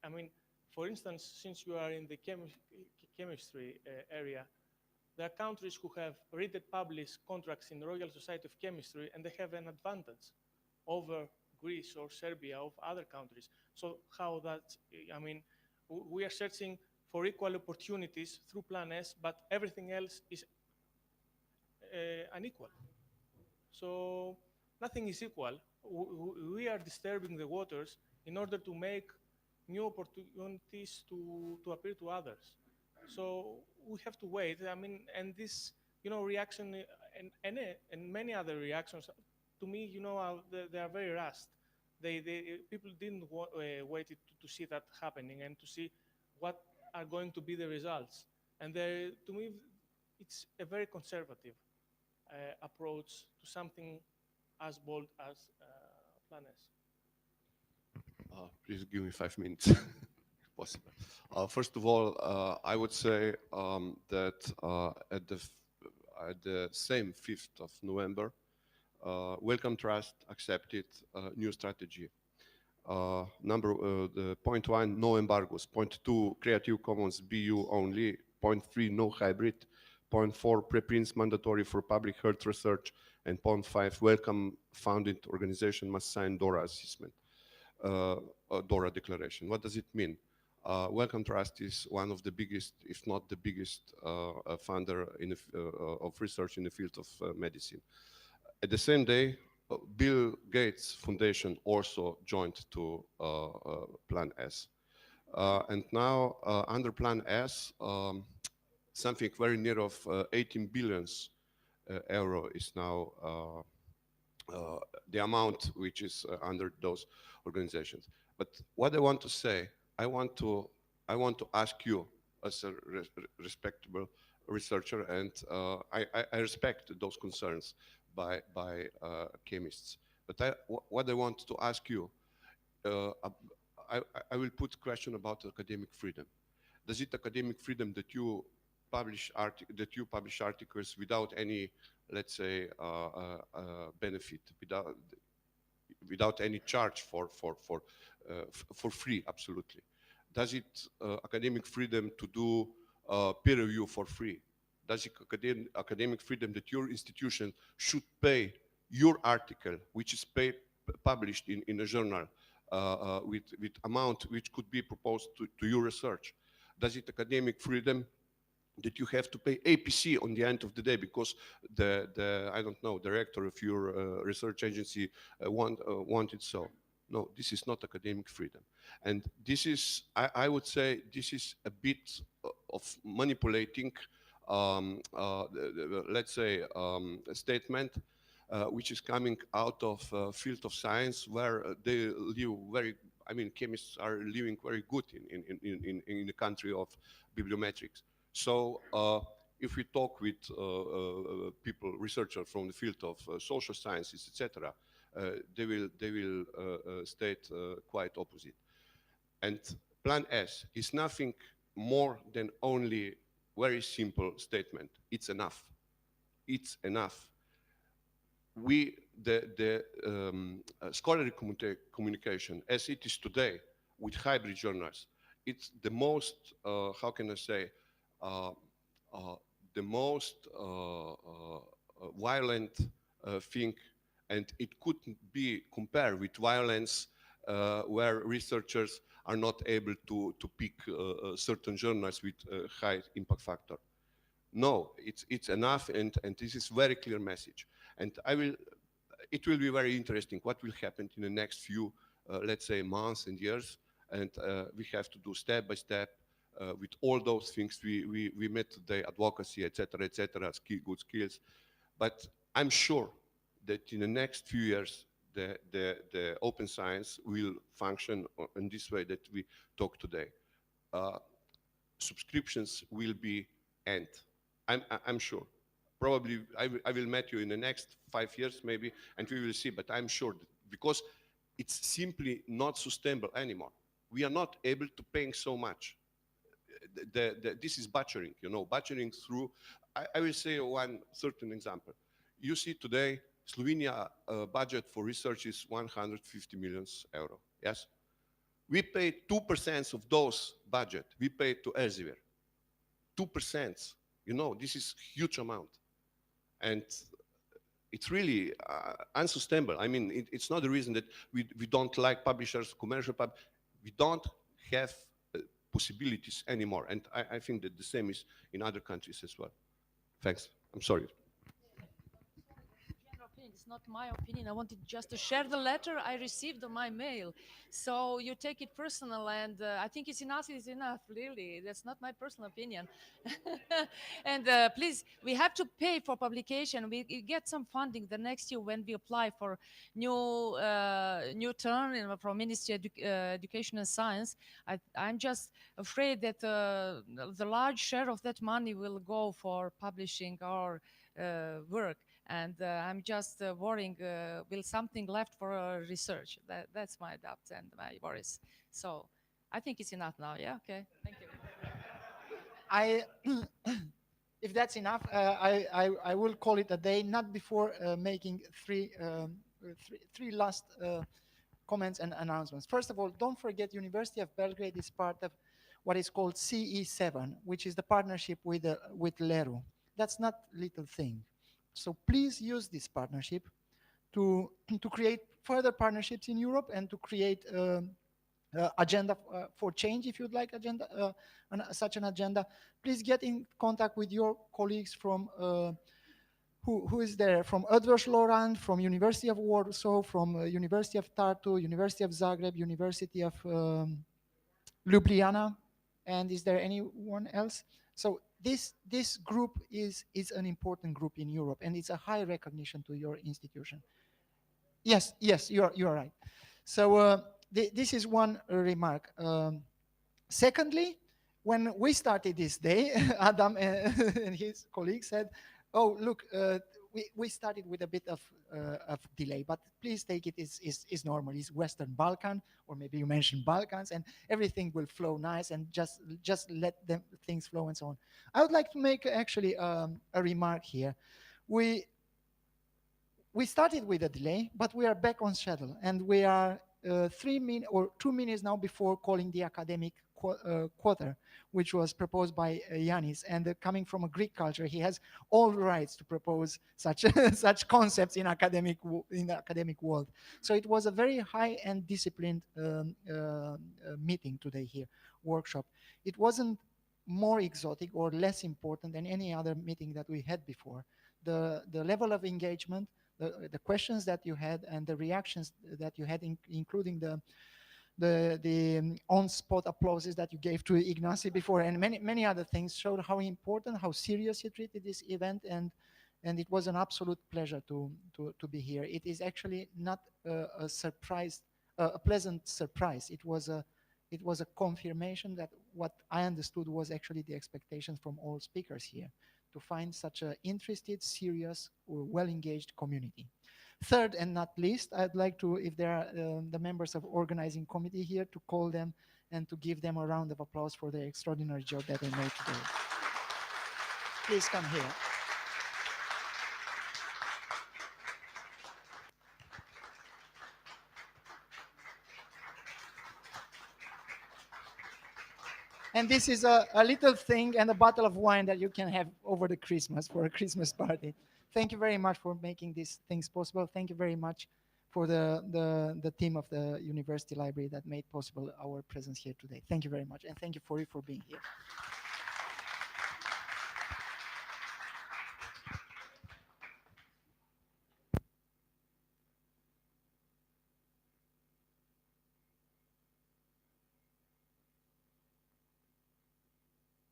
Speaker 11: I mean, for instance, since you are in the chemistry area, there are countries who have read and published contracts in the Royal Society of Chemistry, and they have an advantage over Greece or Serbia or other countries. So how that, I mean, we are searching for equal opportunities through Plan S, but everything else is unequal. So nothing is equal. We are disturbing the waters in order to make new opportunities to appear to others. So we have to wait. I mean, and this, reaction and many other reactions, to me, they are very rushed. People didn't wait to see that happening and to see what are going to be the results. And to me, it's a very conservative approach to something as bold as Plan S.
Speaker 2: Please give me 5 minutes, if possible. First of all, I would say that at the same 5th of November, Wellcome Trust accepted a new strategy. The point 1, no embargoes. Point 2, Creative Commons BU only. Point 3, no hybrid. Point 4, preprints mandatory for public health research. And point 5, Wellcome founded organization must sign DORA assessment, DORA declaration. What does it mean? Wellcome Trust is one of the biggest, if not the biggest, funder of research in the field of medicine. At the same day, Bill Gates Foundation also joined to Plan S. And now under Plan S, something very near of 18 billions euro is now the amount which is under those organizations. But what I want to say, I want to ask you as a respectable researcher, and I respect those concerns by chemists. But what I want to ask you, I will put a question about academic freedom. Does it academic freedom that you publish articles without any, let's say, benefit, without any charge for free? Absolutely. Does it academic freedom to do peer review for free? Does it academic freedom that your institution should pay your article, which is published in a journal with amount which could be proposed to your research? Does it academic freedom that you have to pay APC on the end of the day because the I don't know, director of your research agency wanted so? No, this is not academic freedom. And this is, I would say, this is a bit of manipulating, let's say, a statement which is coming out of field of science where they live very, I mean, chemists are living very good in the country of bibliometrics. So if we talk with people, researchers from the field of social sciences, etc., they will state quite opposite. And Plan S is nothing more than only very simple statement. It's enough. It's enough. The scholarly communication, as it is today, with hybrid journals, it's the most, how can I say, the most violent thing, and it couldn't be compared with violence where researchers are not able to pick certain journals with high impact factor. No, it's enough, and this is very clear message. And it will be very interesting what will happen in the next few, let's say, months and years, and we have to do step by step with all those things we met today, advocacy, etc., good skills. But I'm sure that in the next few years, the open science will function in this way that we talk today. Subscriptions will be end. I'm sure. Probably I will meet you in the next 5 years maybe, and we will see, but I'm sure that because it's simply not sustainable anymore. We are not able to pay so much. This is butchering, you know, butchering through, I will say one certain example. You see today, Slovenia budget for research is 150 million euro, yes? We pay 2% of those budget, we pay to Elsevier. 2%, you know, this is huge amount. And it's really unsustainable. I mean, it's not the reason that we don't like publishers, commercial we don't have possibilities anymore. And I think that the same is in other countries as well. Thanks. I'm sorry.
Speaker 15: It's not my opinion. I wanted just to share the letter I received on my mail. So you take it personal, and I think it's enough, really. That's not my personal opinion. And please, we have to pay for publication. We get some funding the next year when we apply for new term from Ministry of Education and Science. I'm just afraid that the large share of that money will go for publishing our work. And I'm just worrying, will something left for research? That's my doubts and my worries. So I think it's enough now. Yeah, okay, thank you.
Speaker 1: if that's enough, I will call it a day, not before making three last comments and announcements. First of all, don't forget University of Belgrade is part of what is called CE7, which is the partnership with LERU. That's not little thing. So please use this partnership to create further partnerships in Europe and to create agenda for change, if you'd like such an agenda. Please get in contact with your colleagues from who is there, from Ötvös Loránd, from University of Warsaw, from University of Tartu, University of Zagreb, University of Ljubljana, and is there anyone else? So this group is an important group in Europe, and it's a high recognition to your institution. Yes, you are right. So this is one remark. Secondly, when we started this day, Adam and his colleagues said, "Oh, look, we started with a bit of delay, but please take it is normal. It's Western Balkan, or maybe you mentioned Balkans, and everything will flow nice, and just let things flow and so on." I would like to make actually a remark here. We started with a delay, but we are back on schedule, and we are 2 minutes now before calling the academic quarter, which was proposed by Yanis. And coming from a Greek culture, he has all the rights to propose such such concepts in the academic world. So it was a very high and disciplined meeting today here, workshop. It wasn't more exotic or less important than any other meeting that we had before. The level of engagement, the questions that you had, and the reactions that you had, including the on-spot applauses that you gave to Ignacy before, and many other things, showed how important, how serious you treated this event, and it was an absolute pleasure to be here. It is actually not a surprise, a pleasant surprise. It was a confirmation that what I understood was actually the expectation from all speakers here, to find such an interested, serious, well-engaged community. Third and not least, I'd like to, if there are the members of organizing committee here, to call them and to give them a round of applause for the extraordinary job that they made today. Please come here. And this is a little thing and a bottle of wine that you can have over the Christmas, for a Christmas party. Thank you very much for making these things possible. Thank you very much for the team of the University Library that made possible our presence here today. Thank you very much, and thank you for being here.